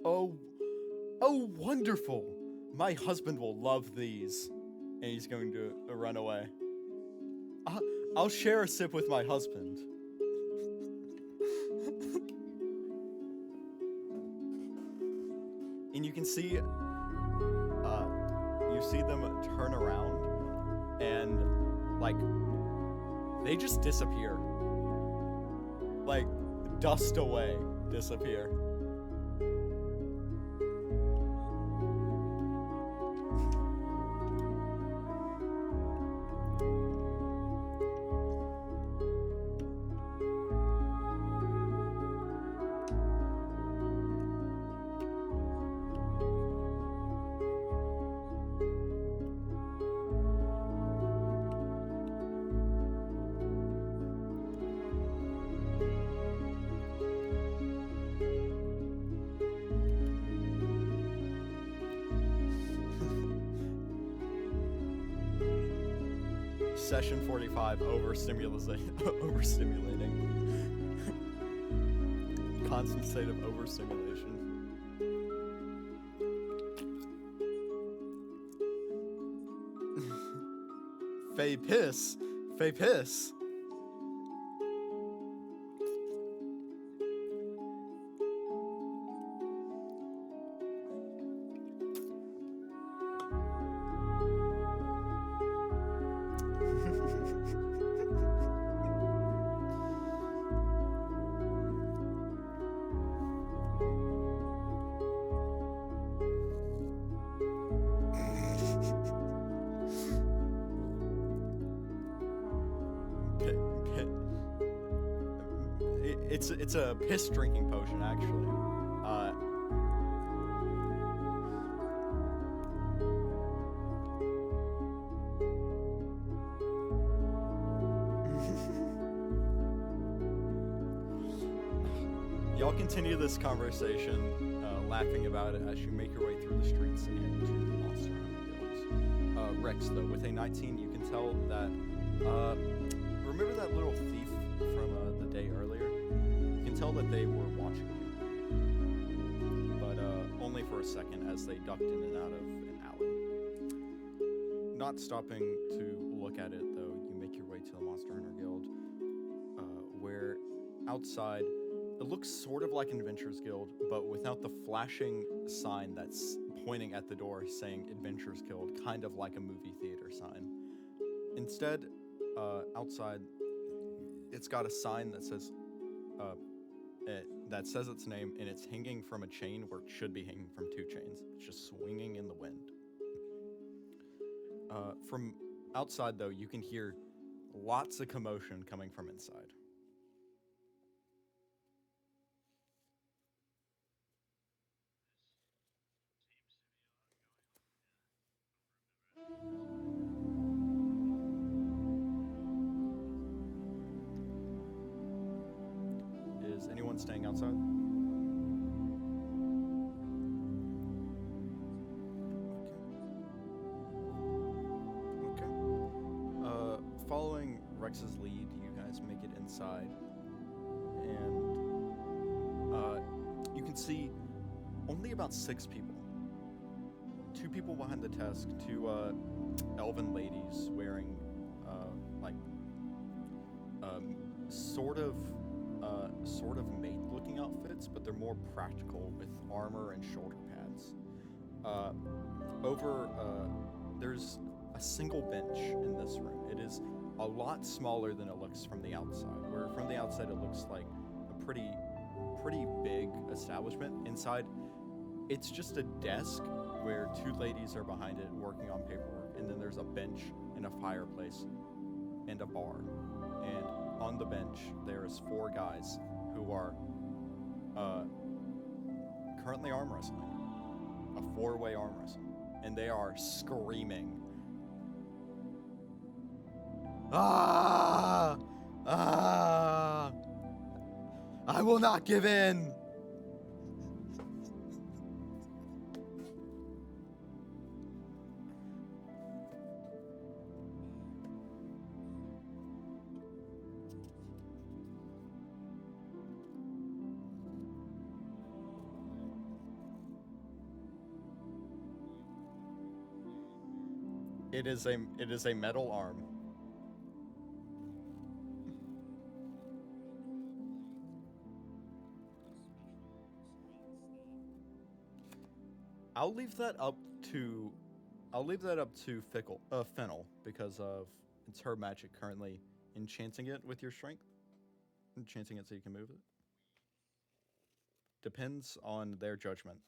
Oh, wonderful. My husband will love these. And he's going to run away. I'll share a sip with my husband. And you can see, you see them turn around and, like, they just disappear. Like, dust away, disappear. Session 45, overstimulating. Constant state of overstimulation. Fey piss. It's a piss drinking potion, actually. Y'all continue this conversation, laughing about it as you make your way through the streets and to the monster hunter guilds. Rex, though, with a 19, you can tell that. Remember that little thief from the day earlier? You can tell that they were watching you, but only for a second as they ducked in and out of an alley. Not stopping to look at it, though, you make your way to the Monster Hunter Guild, where outside it looks sort of like an Adventurers Guild, but without the flashing sign that's pointing at the door saying Adventurers Guild, kind of like a movie theater sign. Instead, outside, it's got a sign that says its name, and it's hanging from a chain where it should be hanging from 2 chains. It's just swinging in the wind. From outside, though, you can hear lots of commotion coming from inside. Is anyone staying outside? Okay. Following Rex's lead, you guys make it inside, and you can see only about 6 people. 2 people behind the desk, 2 elven ladies wearing sort of maid-looking outfits, but they're more practical with armor and shoulder pads. There's a single bench in this room. It is a lot smaller than it looks from the outside. Where from the outside it looks like a pretty big establishment. Inside, it's just a desk where 2 ladies are behind it working on paperwork, and then there's a bench and a fireplace and a bar. And on the bench, there is 4 guys who are currently arm wrestling. A 4-way arm wrestle. And they are screaming. Ah! Ah! I will not give in! It is a metal arm. I'll leave that up to Fickle, Fennel, because of it's her magic currently enchanting it with your strength. Enchanting it so you can move it. Depends on their judgment.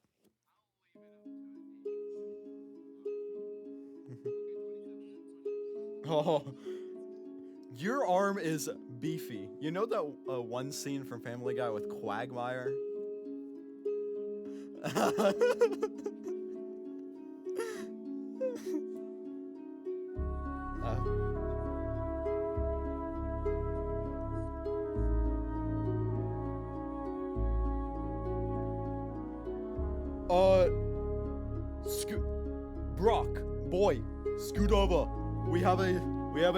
Oh, your arm is beefy. You know that one scene from Family Guy with Quagmire? Brock, boy, scoot over. We have a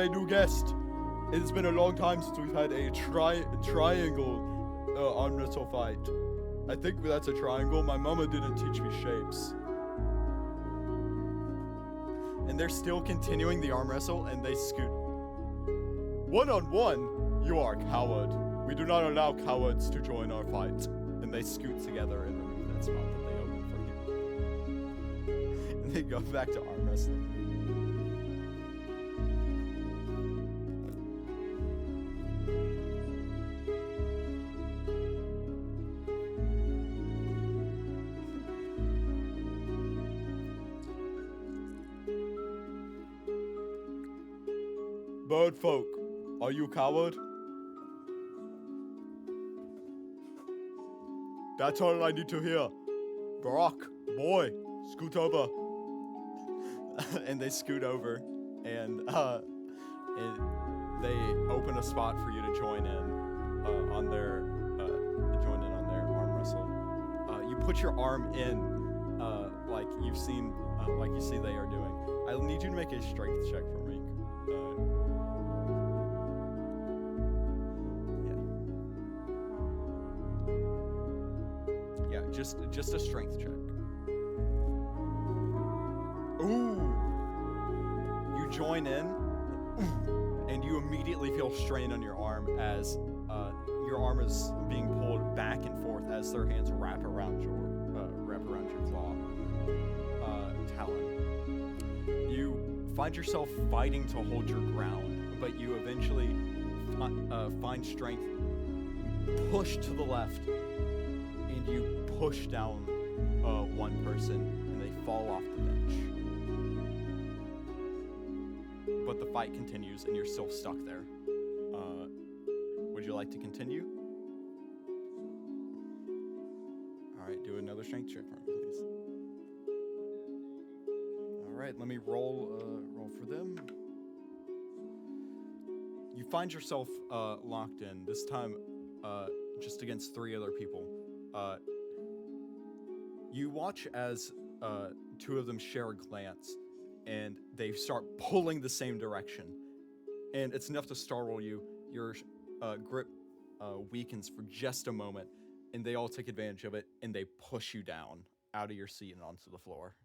new guest. It's been a long time since we've had a triangle arm wrestle fight. I think that's a triangle. My mama didn't teach me shapes. And they're still continuing the arm wrestle, and they scoot. 1-on-1? You are a coward. We do not allow cowards to join our fight. And they scoot together and remove that spot that they opened for you. And they go back to arm wrestling. Bird folk, are you coward? That's all I need to hear. Brock, boy, scoot over. And they scoot over, and they open a spot for you to join in on their arm wrestle. You put your arm in, like you see they are doing. I need you to make a strength check for me. Yeah, just a strength check. Ooh! You join in, and you immediately feel strain on your arm as your arm is being pulled back and forth as their hands wrap around your claw talon. You find yourself fighting to hold your ground, but you eventually find strength. You push to the left, and you push down one person, and they fall off the bench. But the fight continues, and you're still stuck there. Would you like to continue? All right, do another strength check for me, please. All right, let me roll for them. You find yourself locked in, this time just against 3 other people. You watch as 2 of them share a glance, and they start pulling the same direction. And it's enough to startle you. Your grip weakens for just a moment, and they all take advantage of it, and they push you down out of your seat and onto the floor.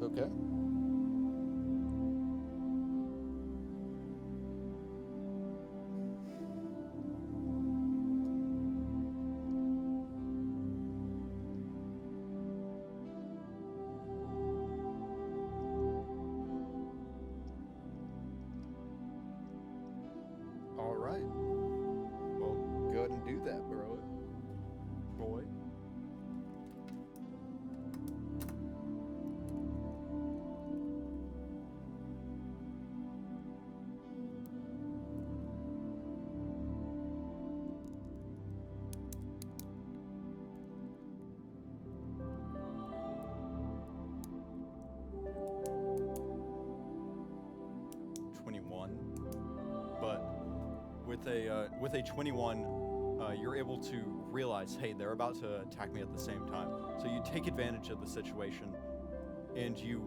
Okay. All right. Well, go ahead and do that, bro. Boy. With a 21, you're able to realize, hey, they're about to attack me at the same time. So you take advantage of the situation, and you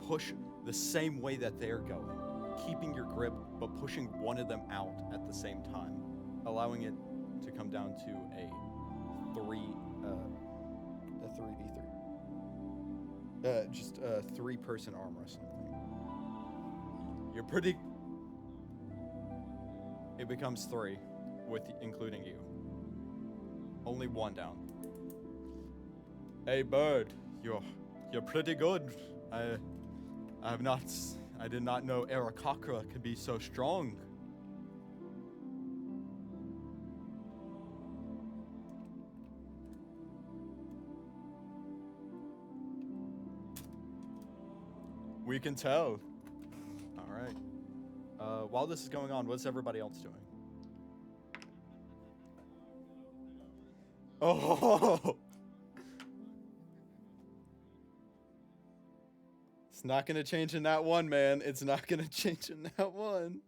push the same way that they're going, keeping your grip, but pushing one of them out at the same time, allowing it to come down to a 3v3. Just a 3-person arm wrestling thing. You're pretty... It becomes 3, including you. Only 1 down. Hey, bird, you're pretty good. I did not know Arakakra could be so strong. We can tell. All right. While this is going on, what's everybody else doing? Oh! It's not gonna change in that one, man. It's not gonna change in that one.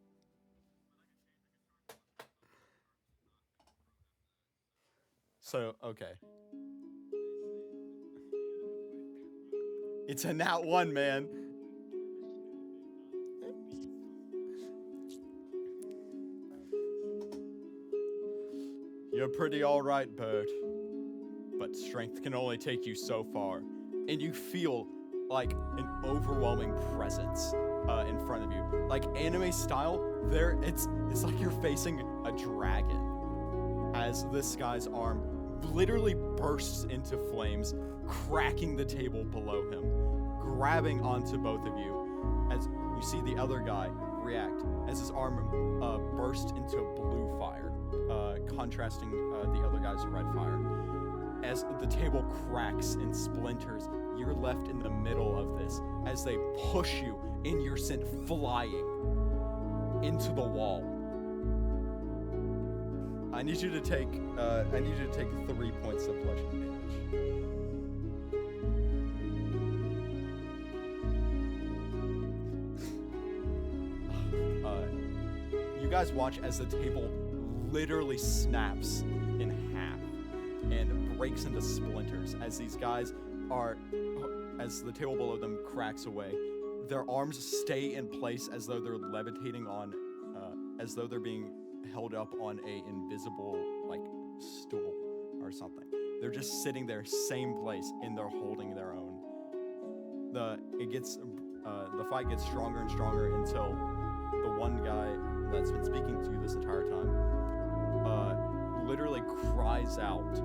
So, okay. It's a nat 1, man. You're pretty alright, bird. But strength can only take you so far. And you feel like an overwhelming presence in front of you. Like anime style, it's like you're facing a dragon. As this guy's arm literally bursts into flames, cracking the table below him, grabbing onto both of you. As you see the other guy react, as his arm burst into blue fire. Contrasting the other guy's red fire. As the table cracks and splinters, you're left in the middle of this as they push you and you're sent flying. into the wall. I need you to take 3 points of bludgeoning damage. You guys watch as the table literally snaps in half and breaks into splinters as these guys as the table below them cracks away. Their arms stay in place as though they're levitating on, as though they're being held up on a invisible, like, stool or something. They're just sitting there, same place, and they're holding their own. The fight gets stronger and stronger until the one guy that's been speaking to you this entire time, literally cries out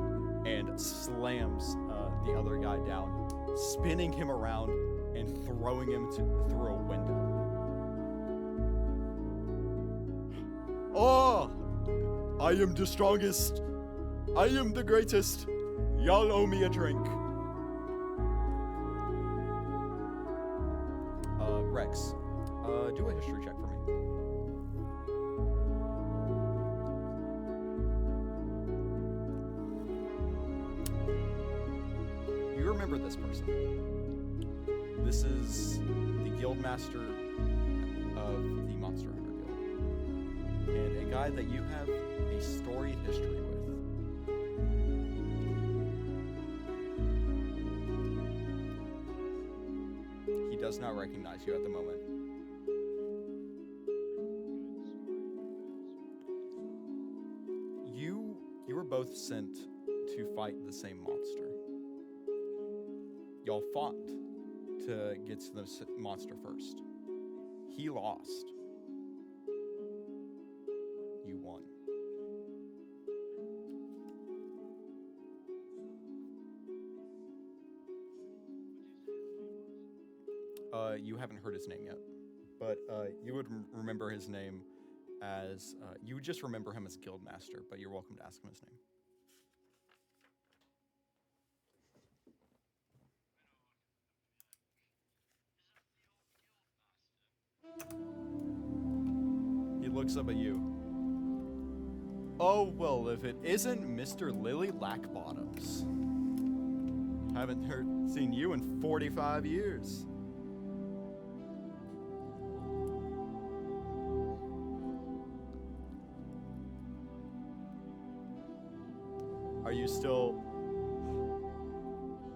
and slams the other guy down, spinning him around and throwing him through a window. Oh! I am the strongest. I am the greatest. Y'all owe me a drink. Rex, do a history check for me. You remember this person. This is the guild master of the Monster Hunter Guild, and a guy that you have a storied history with. He does not recognize you at the moment. You were both sent to fight the same monster. Y'all fought to get to the monster first. He lost. You won. You haven't heard his name yet, but you would remember his name as, you would just remember him as Guildmaster, but you're welcome to ask him his name. He looks up at you. Oh, well, if it isn't Mr. Lily Lackbottoms. Haven't seen you in 45 years. Are you still...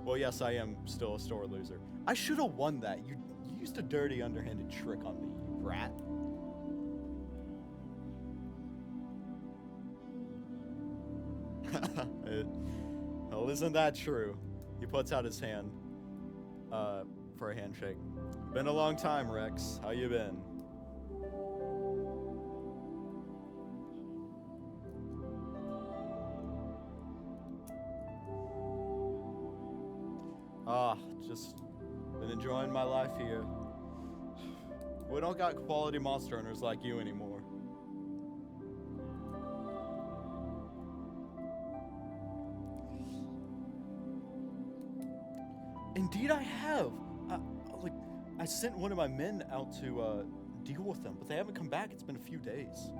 Well, yes, I am still a store loser. I should have won that. You used a dirty, underhanded trick on me, you brat. Well, isn't that true? He puts out his hand for a handshake. Been a long time, Rex. How you been? Just been enjoying my life here. We don't got quality monster hunters like you anymore. Indeed I have. I sent one of my men out to deal with them, but they haven't come back. It's been a few days.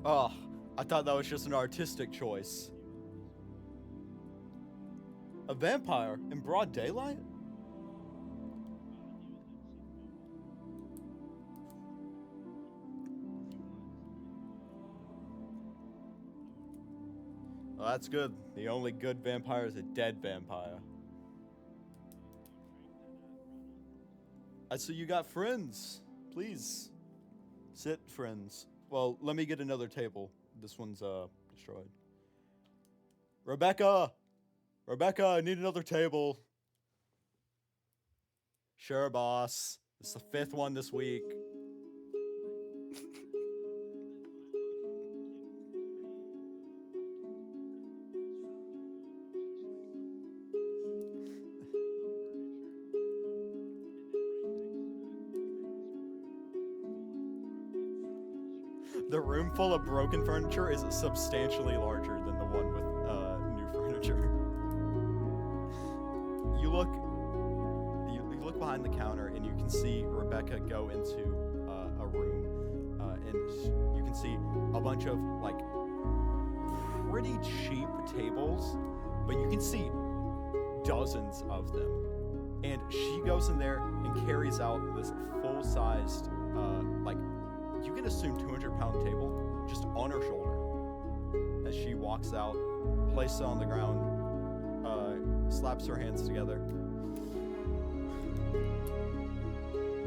Oh, I thought that was just an artistic choice. A vampire in broad daylight? Well, that's good. The only good vampire is a dead vampire. I see you got friends. Please, sit, friends. Well, let me get another table. This one's destroyed. Rebecca, I need another table. Sure, boss. It's the 5th one this week. The room full of broken furniture is substantially larger than the one with new furniture. You look behind the counter and you can see Rebecca go into a room, and you can see a bunch of like pretty cheap tables, but you can see dozens of them. And she goes in there and carries out this full-sized, like, you can assume 200-pound table just on her shoulder. As she walks out, places it on the ground, slaps her hands together.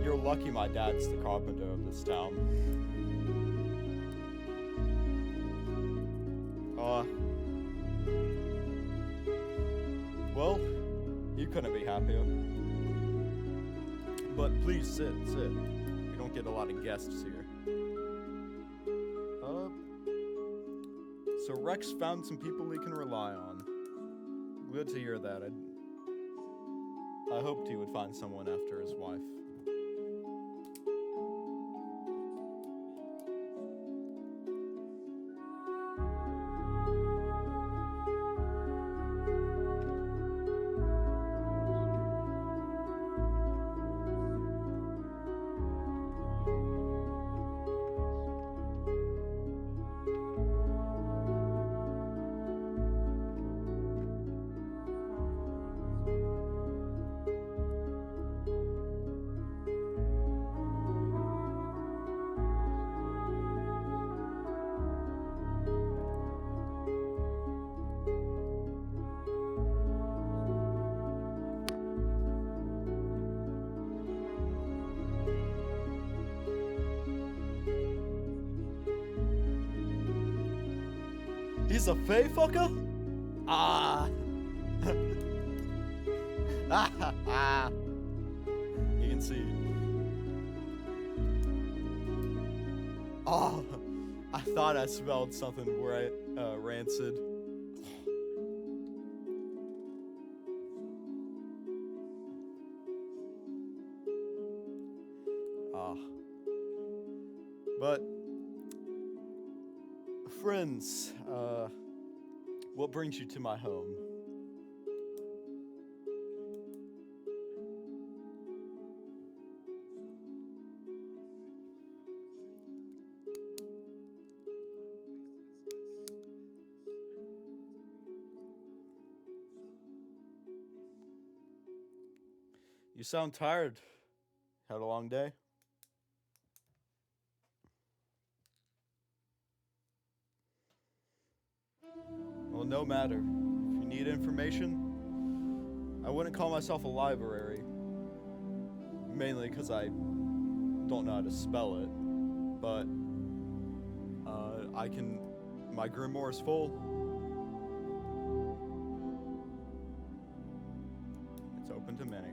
You're lucky my dad's the carpenter of this town. Well, you couldn't be happier. But please sit. We don't get a lot of guests here. So Rex found some people he can rely on. Good to hear that. I hoped he would find someone after his wife. He's a fey fucker? Ah. You can see. Oh, I thought I smelled something rancid. But friends, what brings you to my home? You sound tired. Had a long day? Well, no matter. If you need information, I wouldn't call myself a library. Mainly because I don't know how to spell it. But, my grimoire is full. It's open to many.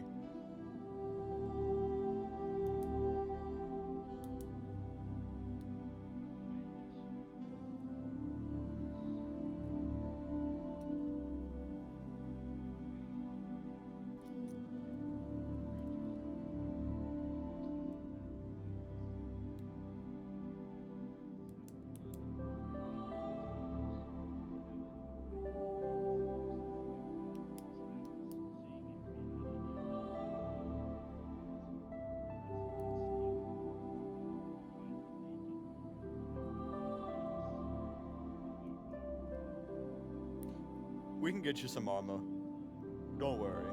We can get you some armor. Don't worry.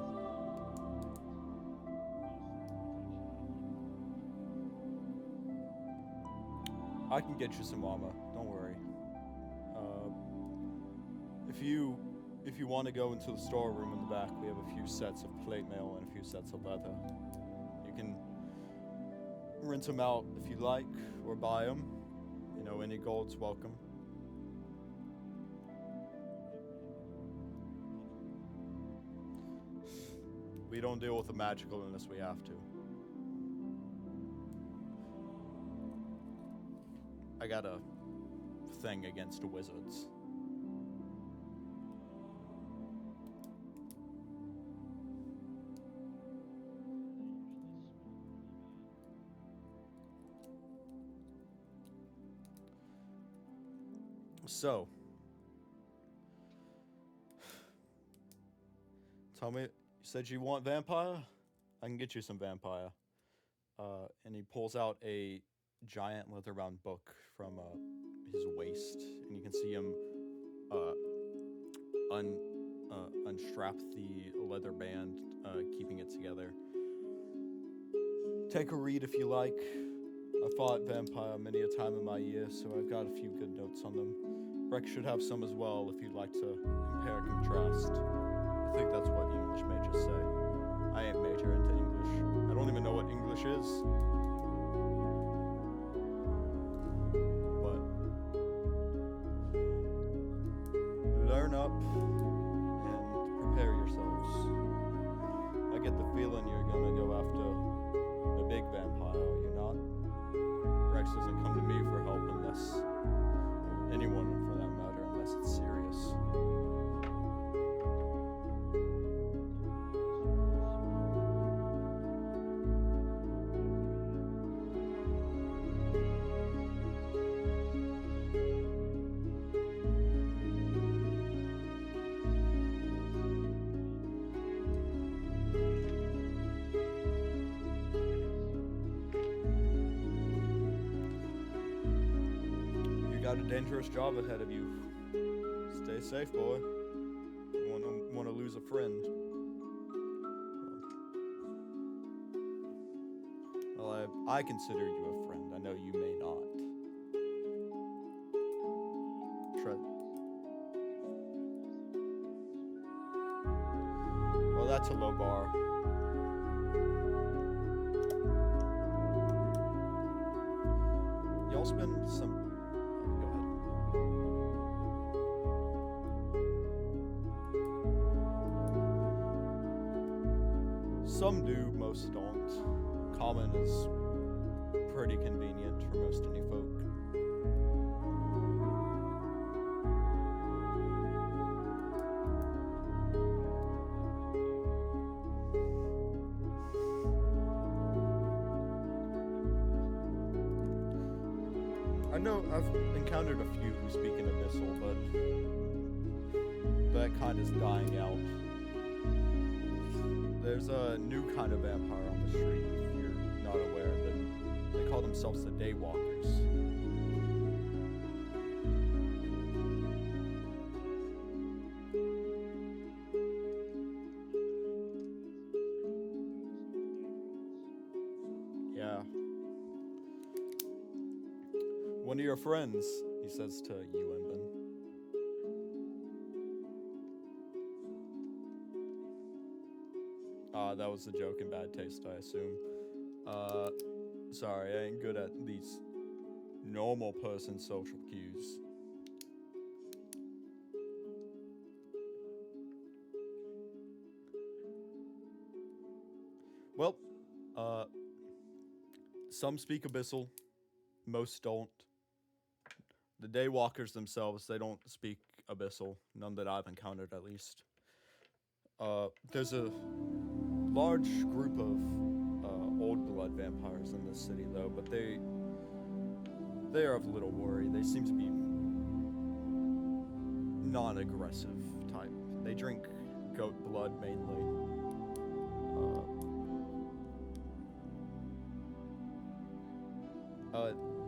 I can get you some armor. Don't worry. If you want to go into the storeroom in the back, we have a few sets of plate mail and a few sets of leather. You can rent them out if you like, or buy them. You know, any gold's welcome. We don't deal with the magical unless we have to. I got a thing against wizards. So, tell me, you said you want vampire? I can get you some vampire. And he pulls out a giant leather-bound book from his waist, and you can see him unstrap the leather band, keeping it together. Take a read if you like. I fought vampire many a time in my year, so I've got a few good notes on them. Rex should have some as well if you'd like to compare and contrast. I think that's what English majors say. I ain't major into English. I don't even know what English is. But learn up and prepare yourselves. I get the feeling you're gonna go after the big vampire, you're not? Rex doesn't come to me for help unless, anyone for that matter, unless it's serious. Got a dangerous job ahead of you. Stay safe, boy. You want to lose a friend. Well, I consider you a friend. I know you may not. Well, that's a low bar. Y'all spend some... Some do, most don't. Common is pretty convenient for most any folk. I know I've encountered a few who speak in Abyssal, but that kind is dying out. There's a new kind of vampire on the street, if you're not aware. They call themselves the Daywalkers. Yeah. One of your friends, he says to you, Emben. That was a joke in bad taste, I assume. Sorry, I ain't good at these normal person social cues. Well, some speak Abyssal, most don't. The Daywalkers themselves, they don't speak Abyssal, none that I've encountered at least. There's a large group of old blood vampires in this city, though, but they are of little worry. They seem to be non-aggressive type. They drink goat blood mainly.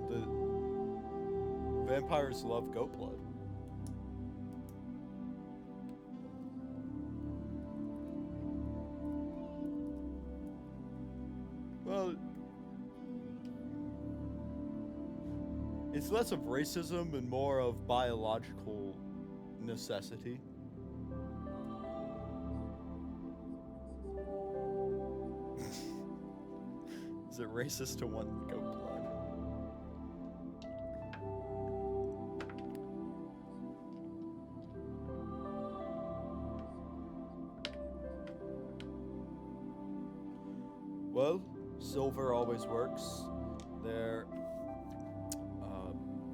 The vampires love goat blood. Well, it's less of racism and more of biological necessity. Is it racist to want goat blood? Well, silver always works.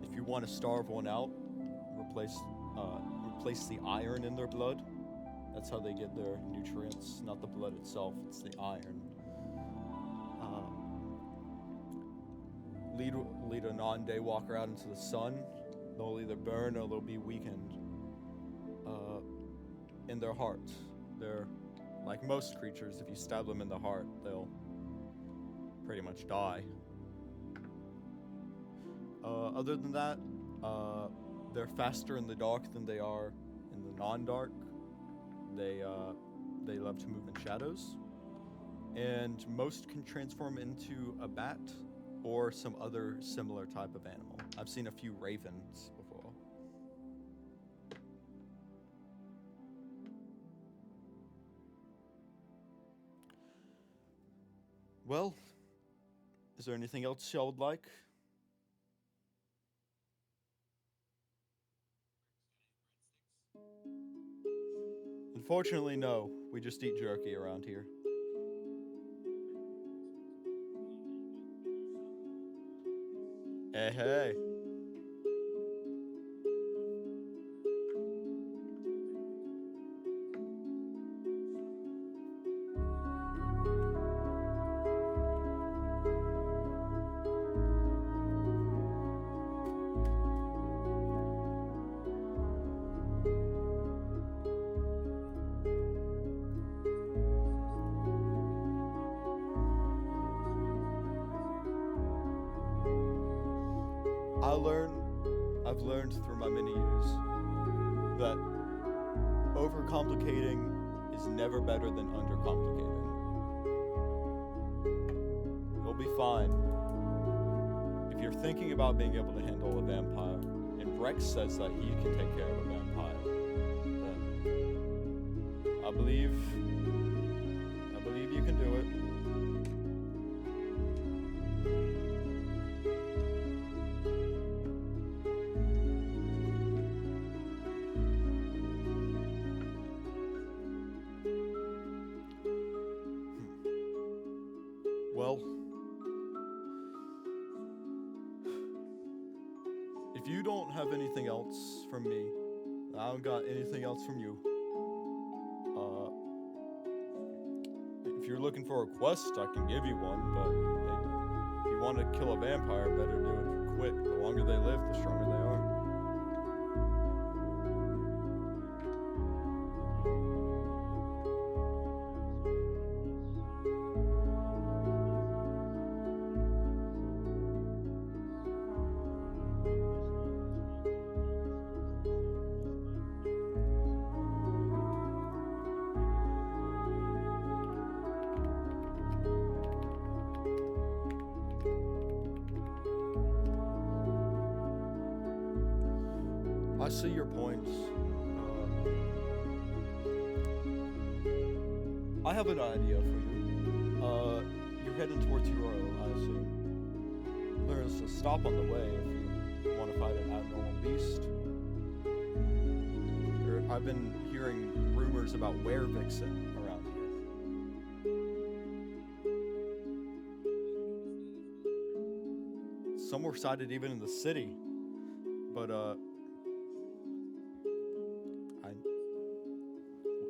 If you want to starve one out, replace the iron in their blood. That's how they get their nutrients, not the blood itself, it's the iron. Lead a non-daywalker out into the sun, they'll either burn or they'll be weakened in their heart. They're like most creatures. If you stab them in the heart, they'll pretty much die. Other than that, they're faster in the dark than they are in the non-dark. They love to move in shadows, and most can transform into a bat or some other similar type of animal. I've seen a few ravens before. Well, is there anything else y'all would like? Unfortunately, no. We just eat jerky around here. Hey, hey. I've learned through my many years that overcomplicating is never better than undercomplicating. You'll be fine. If you're thinking about being able to handle a vampire, and Rex says that he can take care of a vampire, then I believe you can do it. Well, if you don't have anything else from me, I don't got anything else from you. If you're looking for a quest, I can give you one, but if you want to kill a vampire, better do it quick. The longer they live, the stronger they are. I see your points. I have an idea for you. You're heading towards Euro, I assume. There's a stop on the way if you want to fight an abnormal beast. I've been hearing rumors about were-vixen around here. Some were sighted even in the city, but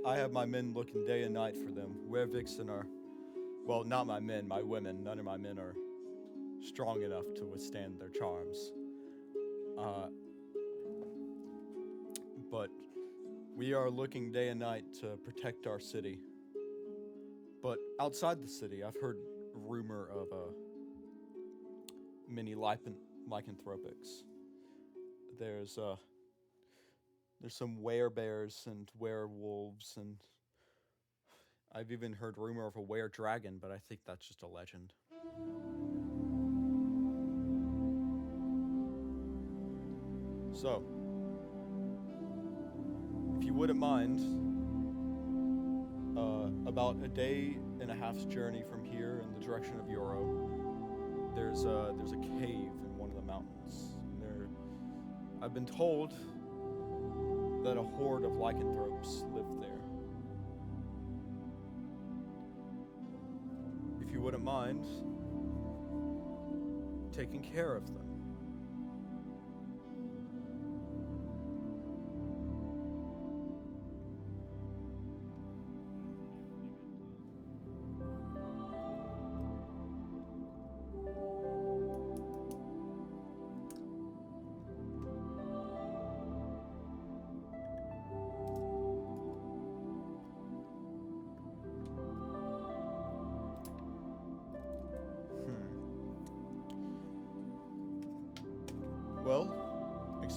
I have my men looking day and night for them. Were-vixen are, well, not my men, my women. None of my men are strong enough to withstand their charms. But we are looking day and night to protect our city. But outside the city, I've heard rumor of many lycanthropics. There's some werebears and werewolves, and I've even heard rumor of a were-dragon, but I think that's just a legend. So, if you wouldn't mind, about a day and a half's journey from here in the direction of Euro, there's a cave in one of the mountains. I've been told that a horde of lycanthropes lived there. If you wouldn't mind taking care of them.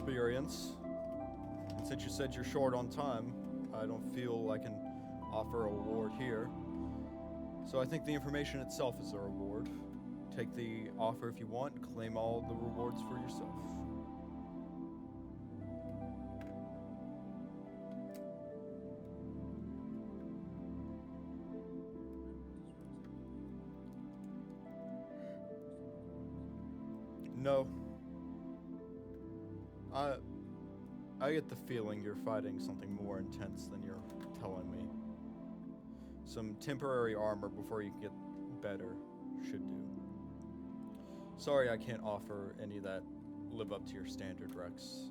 experience. And since you said you're short on time, I don't feel I can offer a reward here. So I think the information itself is a reward. Take the offer if you want, claim all the rewards for yourself. No. I get the feeling you're fighting something more intense than you're telling me. Some temporary armor before you get better should do. Sorry I can't offer any that live up to your standard, Rex.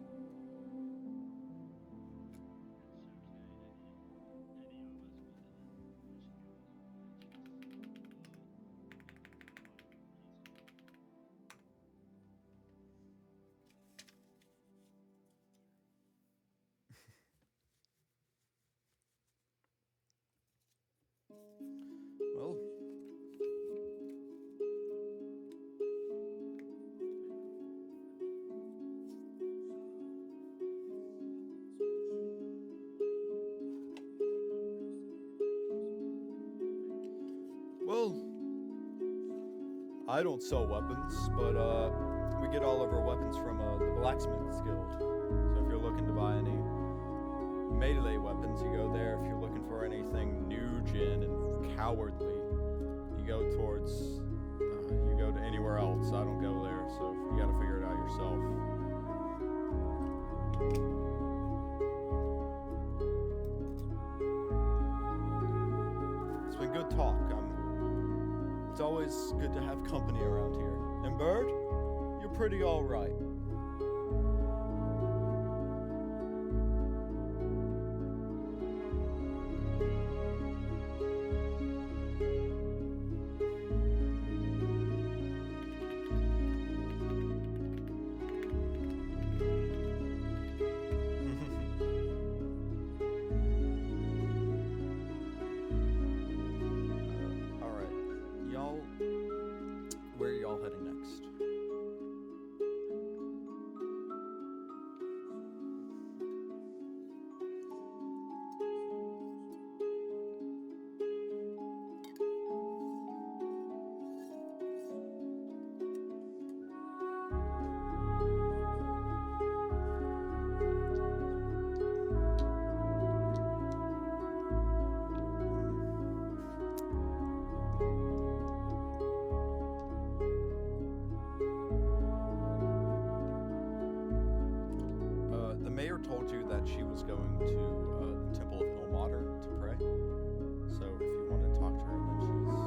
Well, I don't sell weapons, but we get all of our weapons from the Blacksmiths Guild. So if you're looking to buy any melee weapons, you go there. If you're looking for anything new gen and cowardly, you go towards, you go to anywhere else. I don't go there, so you gotta figure it out yourself. It's been good talk. It's always good to have company around here. And Bird, you're pretty all right. Where are y'all heading next? The mayor told you that she was going to the Temple of Ilmater to pray. So if you want to talk to her, then she's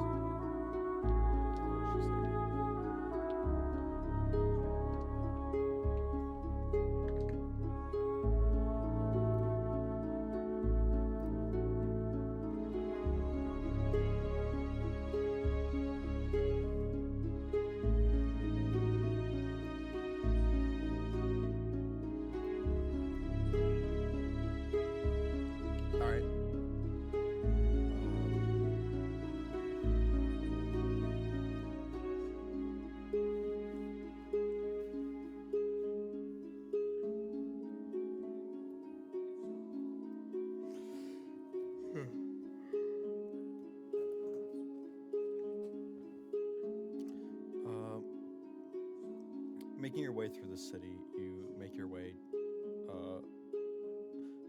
making your way through the city, you make your way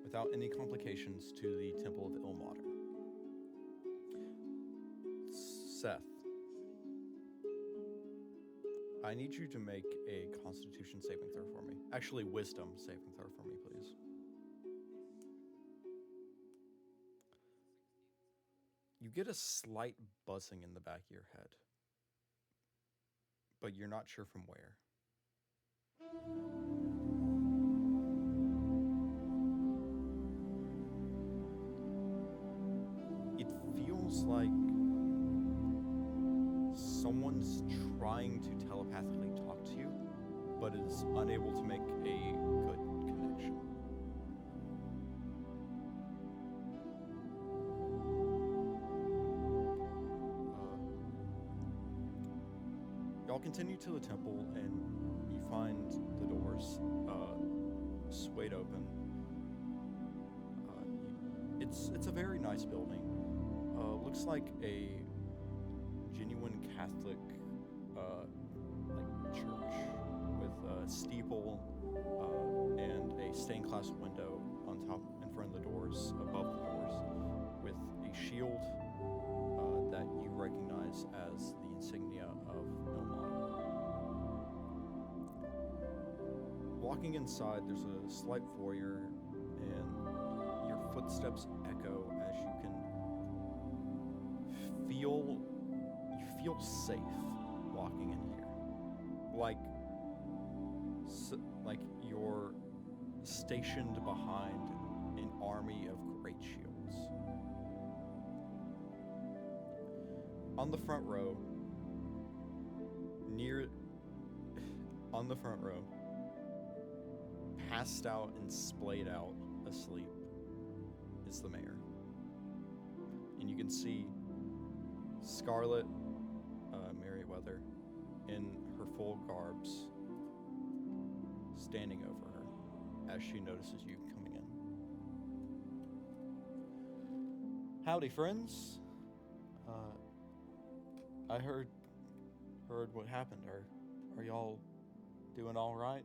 without any complications to the Temple of Ilmater. Seth, I need you to make a Constitution saving throw for me. Actually, Wisdom saving throw for me, please. You get a slight buzzing in the back of your head, but you're not sure from where. It feels like someone's trying to telepathically talk to you, but is unable to make a good connection. Y'all continue to the temple, and you find the doors swayed open. It's a very nice building. Looks like a genuine Catholic like church with a steeple and a stained glass window on top in front of the doors, above the doors, with a shield that you recognize as the insignia of Ilmater. Walking inside, there's a slight foyer, and your footsteps echo as you can feel safe walking in here, like you're stationed behind an army of great shields. On the front row, passed out and splayed out asleep, is the mayor. And you can see Scarlet Merriweather in her full garbs standing over her as she notices you coming in. Howdy, friends. I heard what happened. Are y'all doing all right?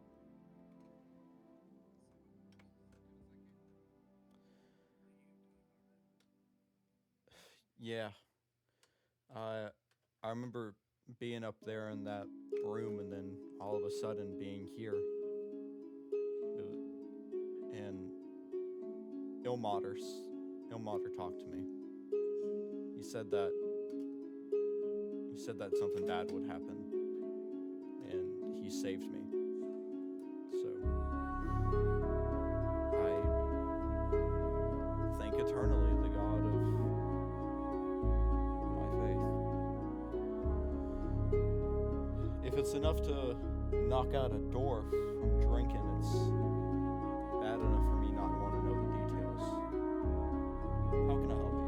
Yeah. I remember being up there in that room and then all of a sudden being here. And Ilmater talked to me. He said that something bad would happen, and he saved me. So I thank eternally the God of my faith. If it's enough to knock out a dwarf from drinking, it's bad enough for me not to want to know the details. How can I help you?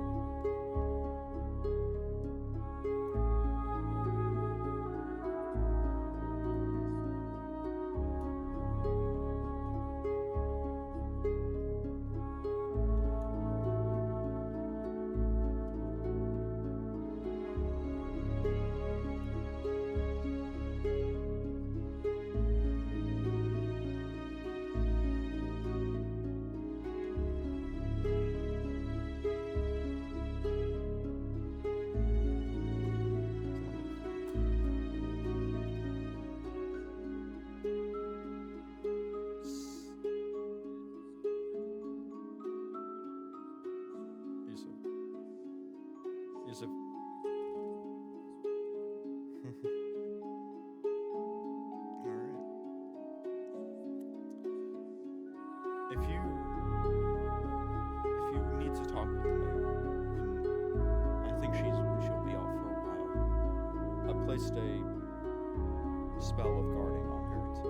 Yusuf. Alright. If you need to talk with the mayor, I think she'll be out for a while. I placed a spell of guarding on her to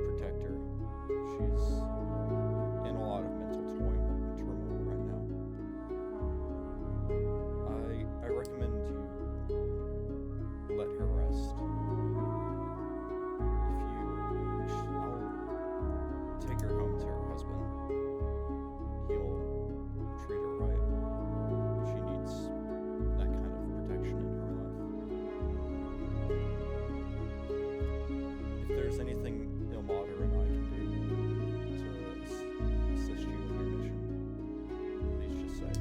protect her. She's in a lot of mental turmoil right now. I recommend you let her rest. I'll take her home to her husband. He'll treat her right. She needs that kind of protection in her life. If there's anything Ilmater and I can do to assist you in your mission, please just say.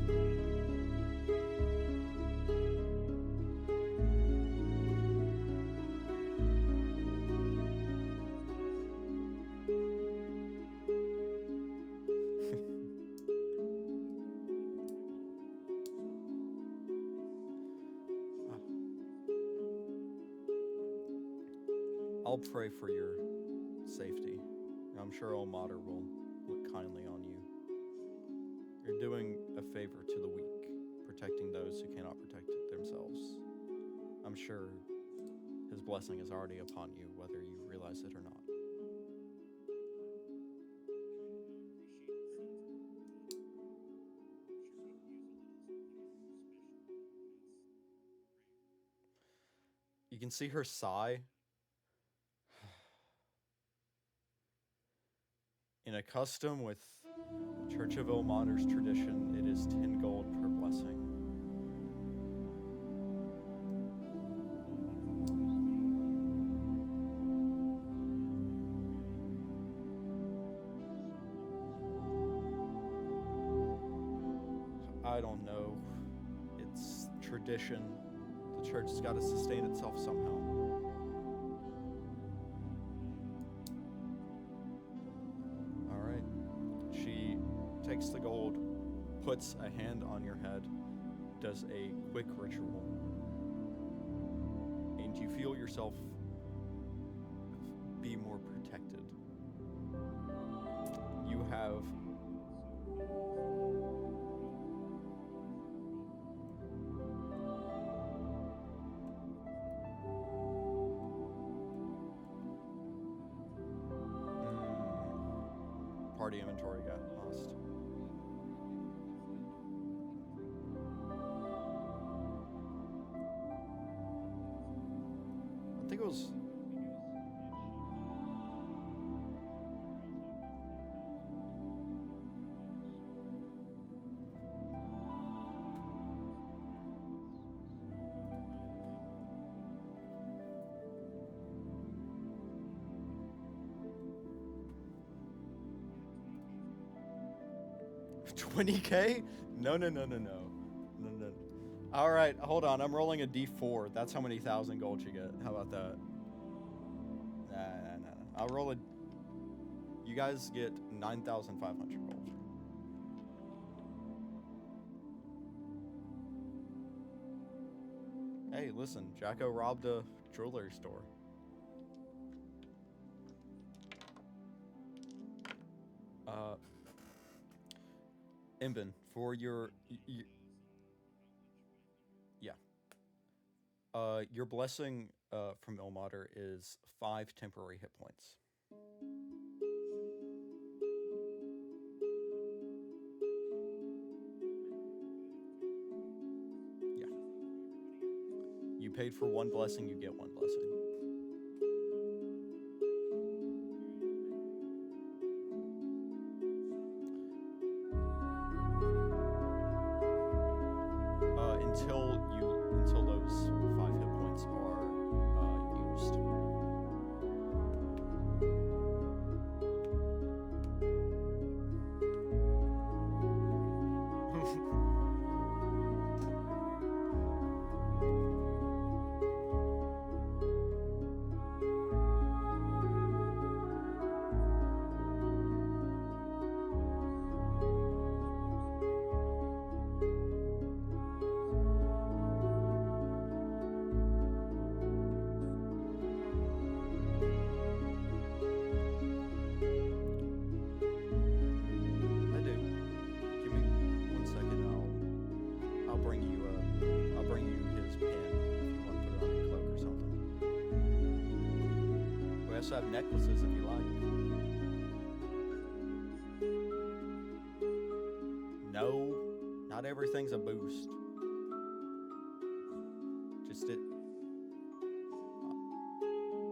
I'll pray for your safety. I'm sure Ilmater will look kindly on you. You're doing a favor to the weak, protecting those who cannot protect themselves. I'm sure his blessing is already upon you, whether you realize it or not. You can see her sigh. In a custom with Church of Ilmater's tradition, it is 10 gold per blessing. I don't know. It's tradition. The church has got to sustain itself somehow. All right. She takes the gold, puts a hand on your head, does a quick ritual, and you feel yourself be more protected. You have party inventory got lost. I think it was $20K? No. All right, hold on. I'm rolling a D4. That's how many thousand gold you get. How about that? Nah. I'll roll a... You guys get 9,500 gold. Hey, listen. Jacko robbed a jewelry store. Imbin, for your your blessing from Ilmater is 5 temporary hit points. Yeah. You paid for 1 blessing, you get 1 blessing. Until those 5 hit points are used. Have necklaces if you like. No, not everything's a boost. Just it.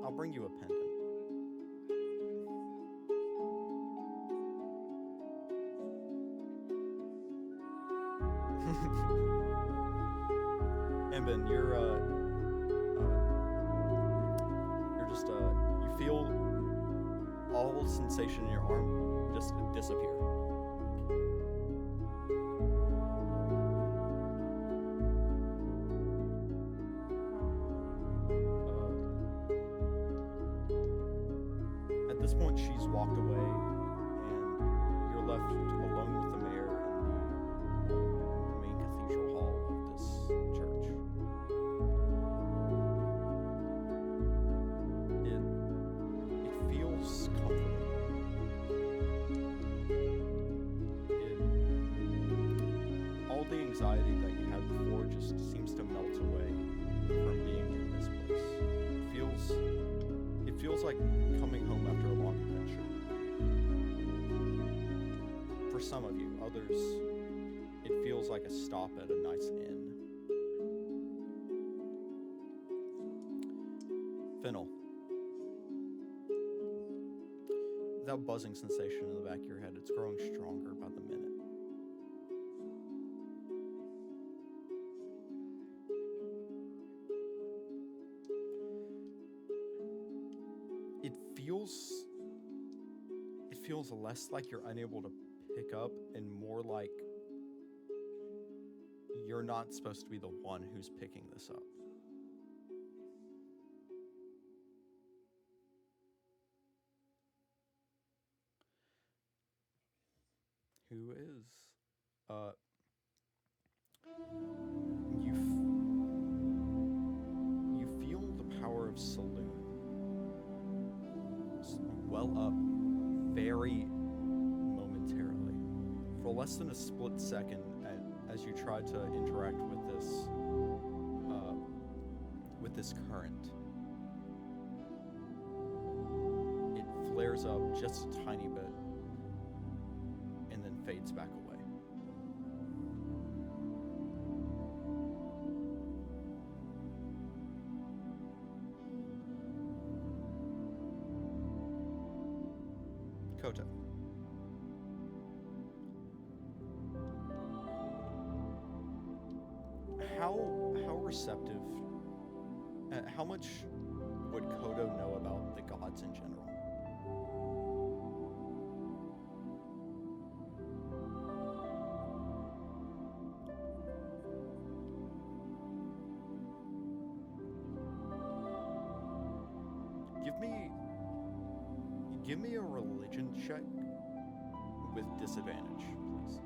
I'll bring you a pendant. Imbin, you're just you feel all sensation in your arm just disappear. At this point, she's walked away, and you're left alone with the mayor in the main cathedral hall of this church. It feels comforting. All the anxiety that you had before just seems to melt away from being in this place. It feels like coming home after a long adventure. For some of you, others, it feels like a stop at a nice inn. Fennel. that buzzing sensation in the back of your head, it's growing stronger by the minute. It feels less like you're unable to pick up and more like you're not supposed to be the one who's picking this up. Who is? You feel the power of Saloon well up very momentarily. For less than a split second, as you try to interact with this current, it flares up just a tiny bit and then fades back away. Koto. How receptive, how much would Koto know about the gods in general? Give me a religion check with disadvantage, please.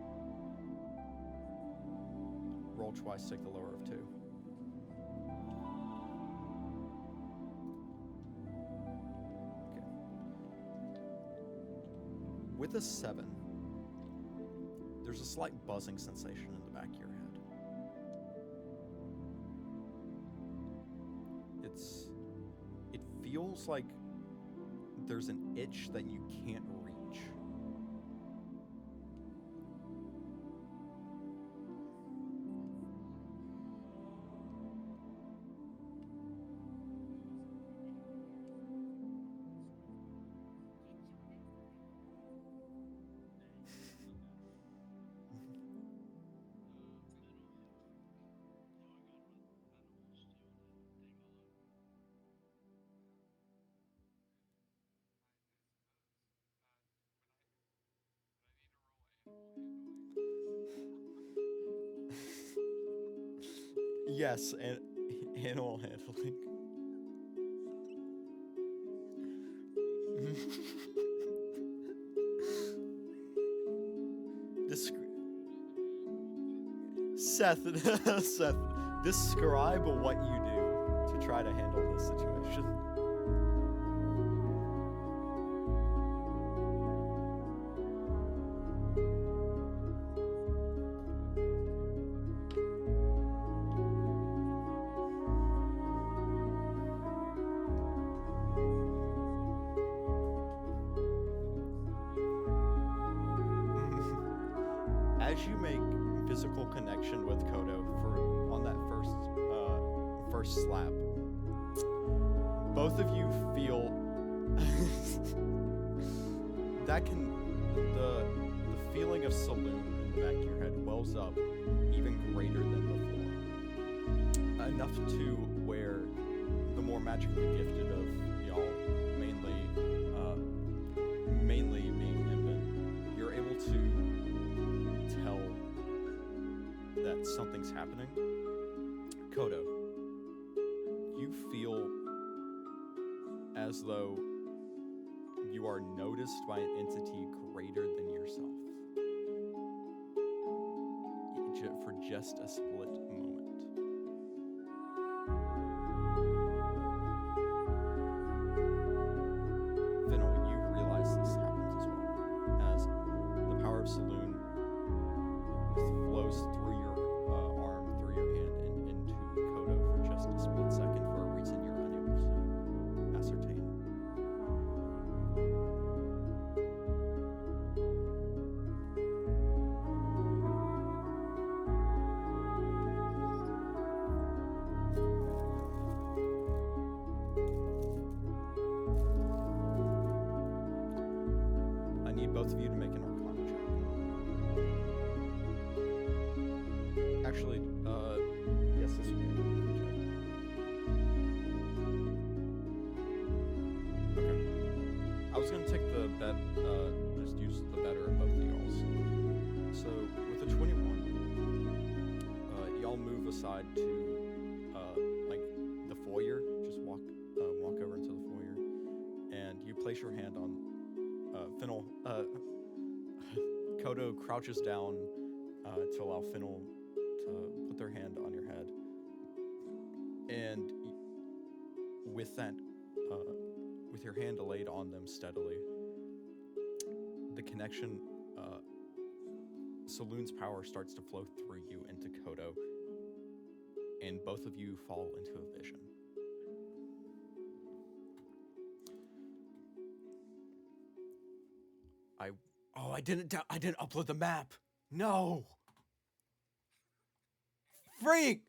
Roll twice, take the lower of 2. Okay. With a 7, there's a slight buzzing sensation in the back of your head. It feels like there's an itch that you can't reach. Yes, and animal handling. Seth, describe what you do to try to handle this situation. As you make physical connection with Koto on that first slap, both of you feel the feeling of Saloon in the back of your head wells up even greater than before. Enough to where the more magically gifted of y'all, mainly being Nimbin, you're able to tell that something's happening. Koto, you feel as though you are noticed by an entity greater than yourself. For just a split moment. Fennel, you realize this happens as well, as the power of Saloon flows through your arm, through your hand, and into Koto for just a split second for a reason you're unable to ascertain. you to make an Arcana check. Actually, yes, this would be an Arcana check. Okay. I was going to take the bet, just use the better of both of y'all's. So, with a 21, y'all move aside to, like, the foyer. Just walk over into the foyer, and you place your hand on Fennel. Koto crouches down to allow Fennel to put their hand on your head, and with that, with your hand laid on them steadily, the connection, Saloon's power starts to flow through you into Koto, and both of you fall into a vision. I didn't upload the map. No. Freak.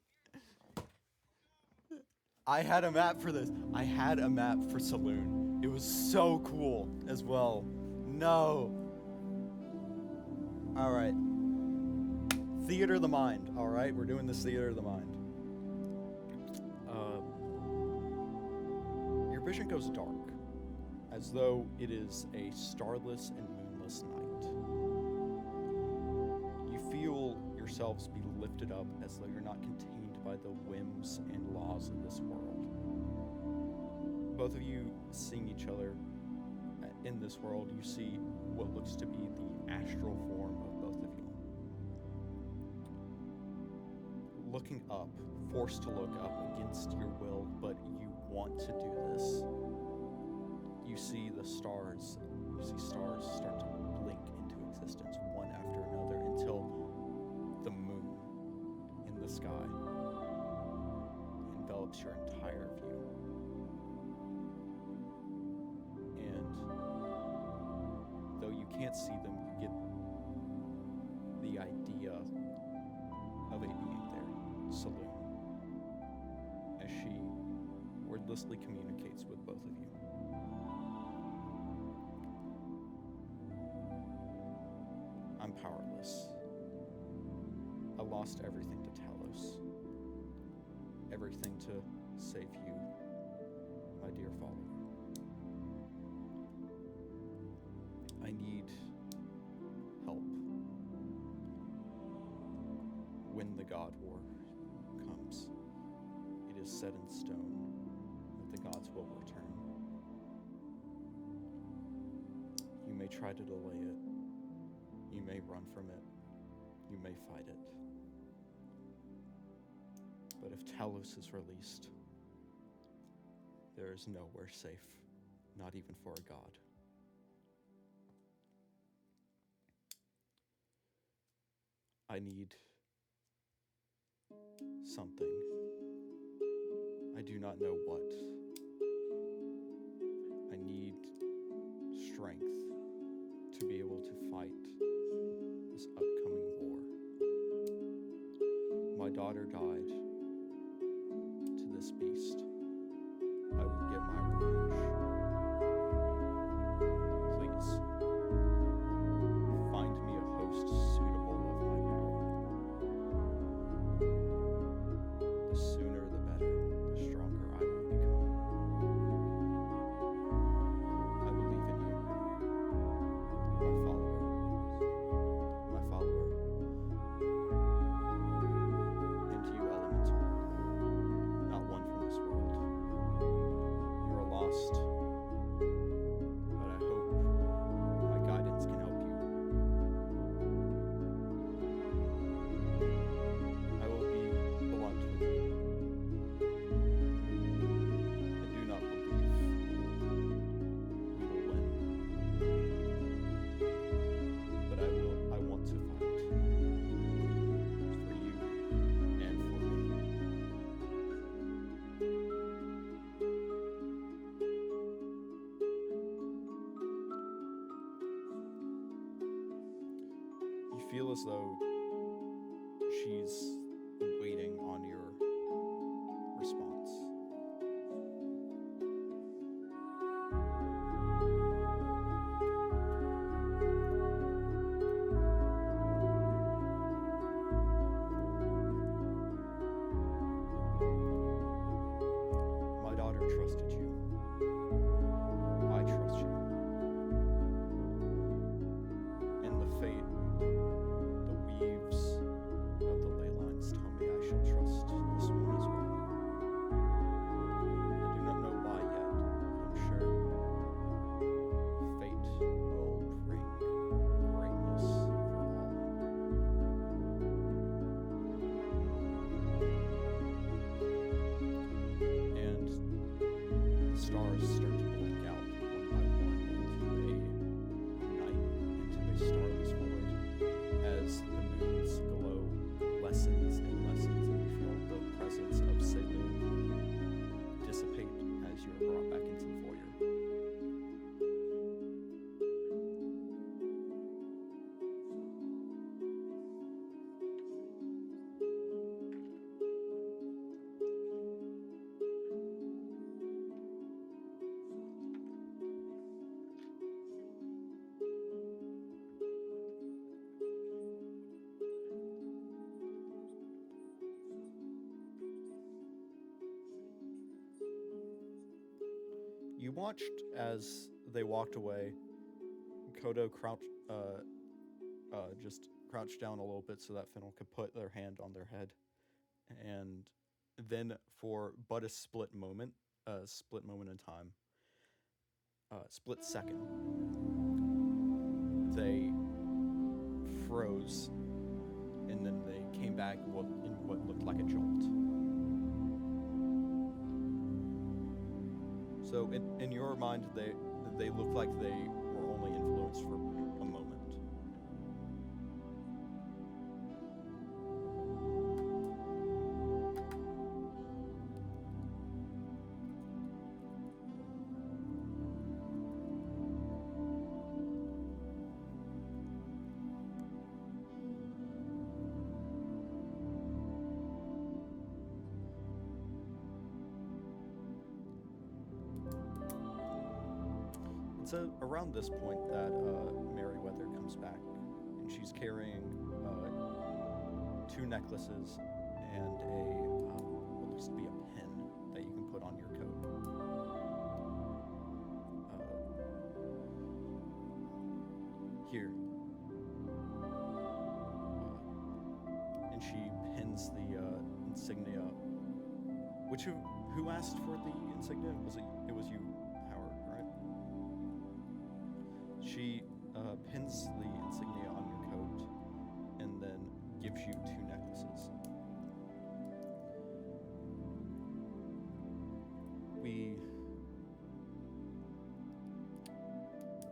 I had a map for this. I had a map for Saloon. It was so cool as well. No. All right. Theater of the mind. All right, we're doing this theater of the mind. Your vision goes dark, as though it is a starless and moonless night. You feel yourselves be lifted up as though you're not contained by the whims and laws of this world. Both of you seeing each other in this world, you see what looks to be the astral form of both of you. Looking up, forced to look up against your will, but you want to do this. You see the stars, start to blink into existence one after another until the moon in the sky envelops your entire view. And though you can't see them, you get the idea of a being there, Saloon, as she wordlessly communicates with both of you. I'm powerless. I lost everything to Talos. Everything to save you, my dear follower. I need help. When the God War comes, it is set in stone that the gods will return. You may try to delay it. You may run from it. You may fight it. But if Talos is released, there is nowhere safe, not even for a god. I need something. I do not know what. I need strength to be able to fight this upcoming war. My daughter died to this beast. I will get my revenge. Please, find me a host suitable of my power. The sooner the better, the stronger I will become. I believe in you, my follower. And you, Elemental, not one from this world. You are lost, but I hope my guidance can help you. I will be blunt with you. I do not believe we will win. But I want to fight. For you and for me. You feel as though she's waiting on your response. shall trust this one as well. I do not know why yet, but I'm sure fate will bring greatness for all. And the stars start to blink out one by one into a starless void as the moon's glow lessens and lessens, and you feel the presence of Selu dissipate as you are brought back into the foyer. You watched as they walked away. Koto just crouched down a little bit so that Fennel could put their hand on their head. And then for but a split moment in time, split second, they froze, and then they came back in what looked like a jolt. So in your mind, they look like they were only influenced for a moment. It's around this point that Merryweather comes back, and she's carrying two necklaces and what looks to be a pin that you can put on your coat. Here. And she pins the insignia. Who asked for the insignia? It was you, Howard, right? She pins the insignia on your coat and then gives you two necklaces.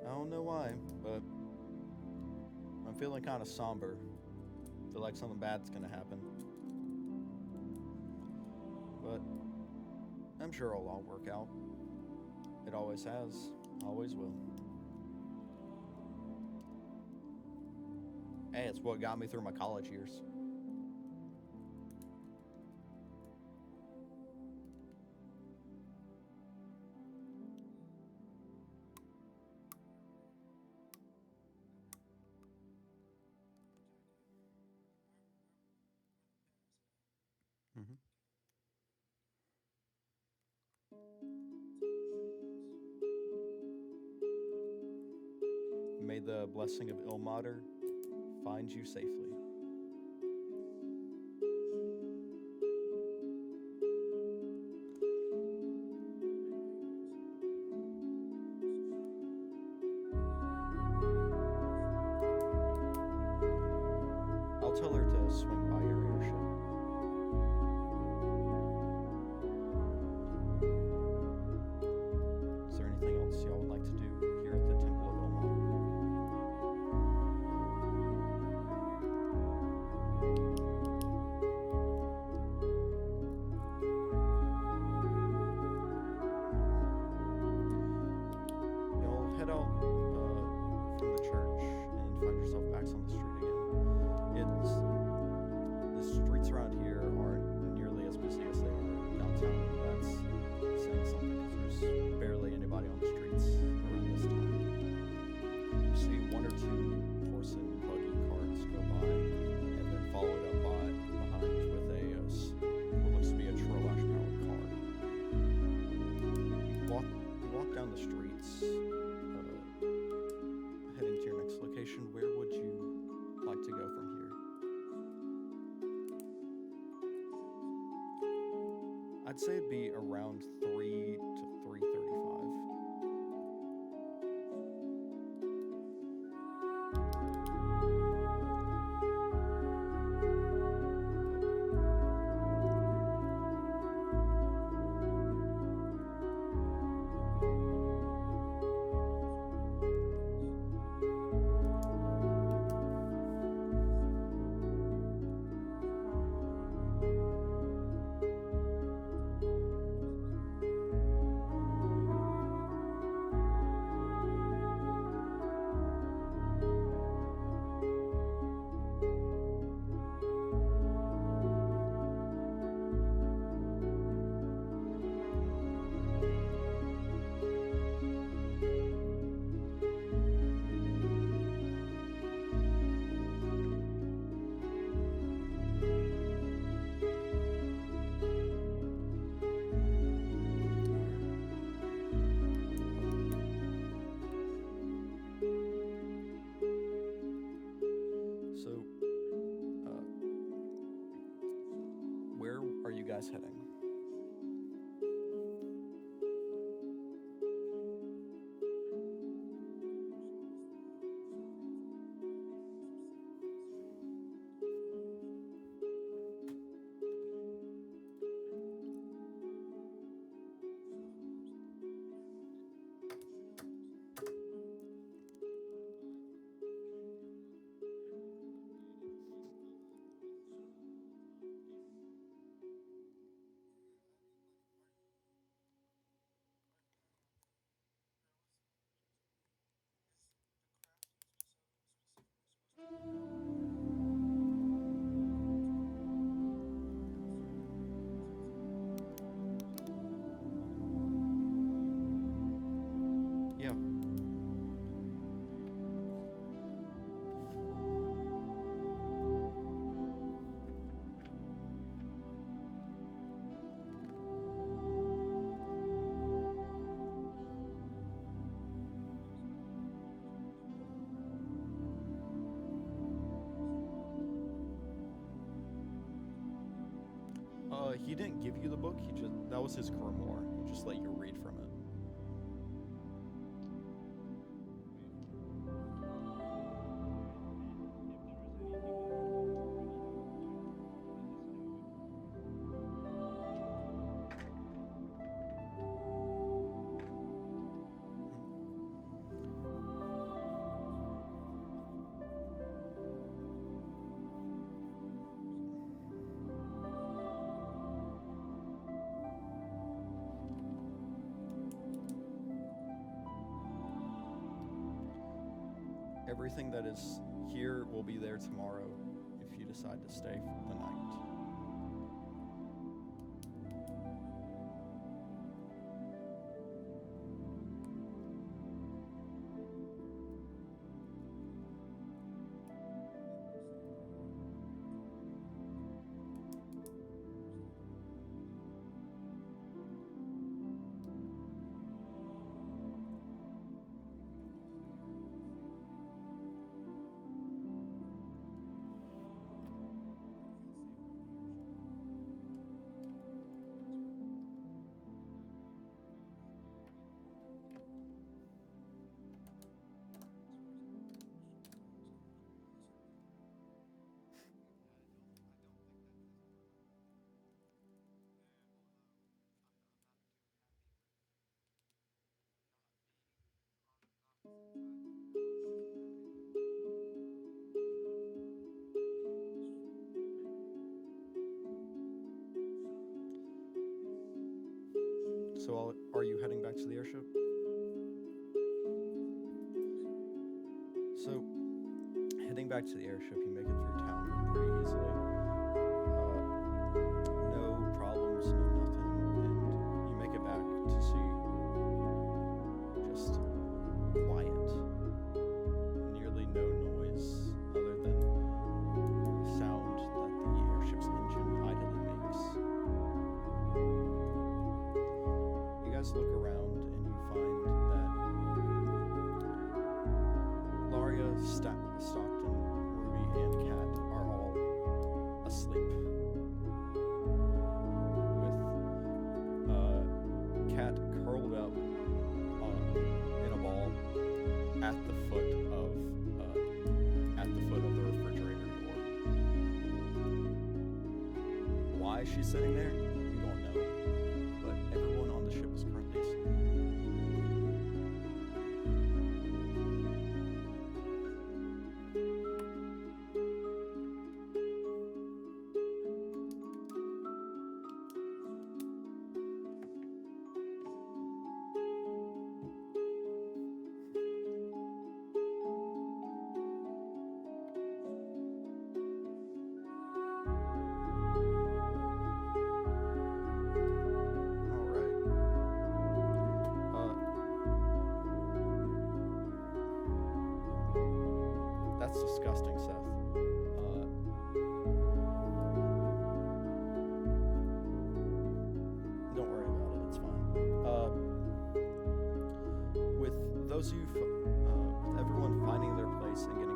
I don't know why, but I'm feeling kind of somber. Feel like something bad's gonna happen. But I'm sure it'll all work out. It always has, always will. Hey, it's what got me through my college years. Mm-hmm. May the blessing of Ilmater find you safely. I'll tell her to swing by your airship. Is there anything else y'all would like to do here at the Temple of Ilmater? You'll head out from the church and find yourself back on the street again. The streets around here aren't nearly as busy as they are downtown. That's saying something because there's barely anybody on the streets around this time. You see one or two horse and buggy carts go by, and then followed up behind with what looks to be a Troash-powered car. You walk down the streets, heading to your next location. Where would you like to go from here? I'd say it'd be around 3 to 3:35. So, where are you guys heading? Yeah. He didn't give you the book. That was his grimoire. He just let you read from it. Everything that is here will be there tomorrow if you decide to stay for the night. So are you heading back to the airship? So, heading back to the airship, you make it through town pretty easily. No problems, no nothing, and you make it back to see just quiet. Nearly no noise other than the sound that the airship's engine idly makes. You guys look around and you find that Laria, Stockton, Ruby, and Kat are all why she's sitting there, you don't know. But everyone on the ship is currently asleep. That's disgusting, Seth. Don't worry about it, it's fine. With those of you, with everyone finding their place and getting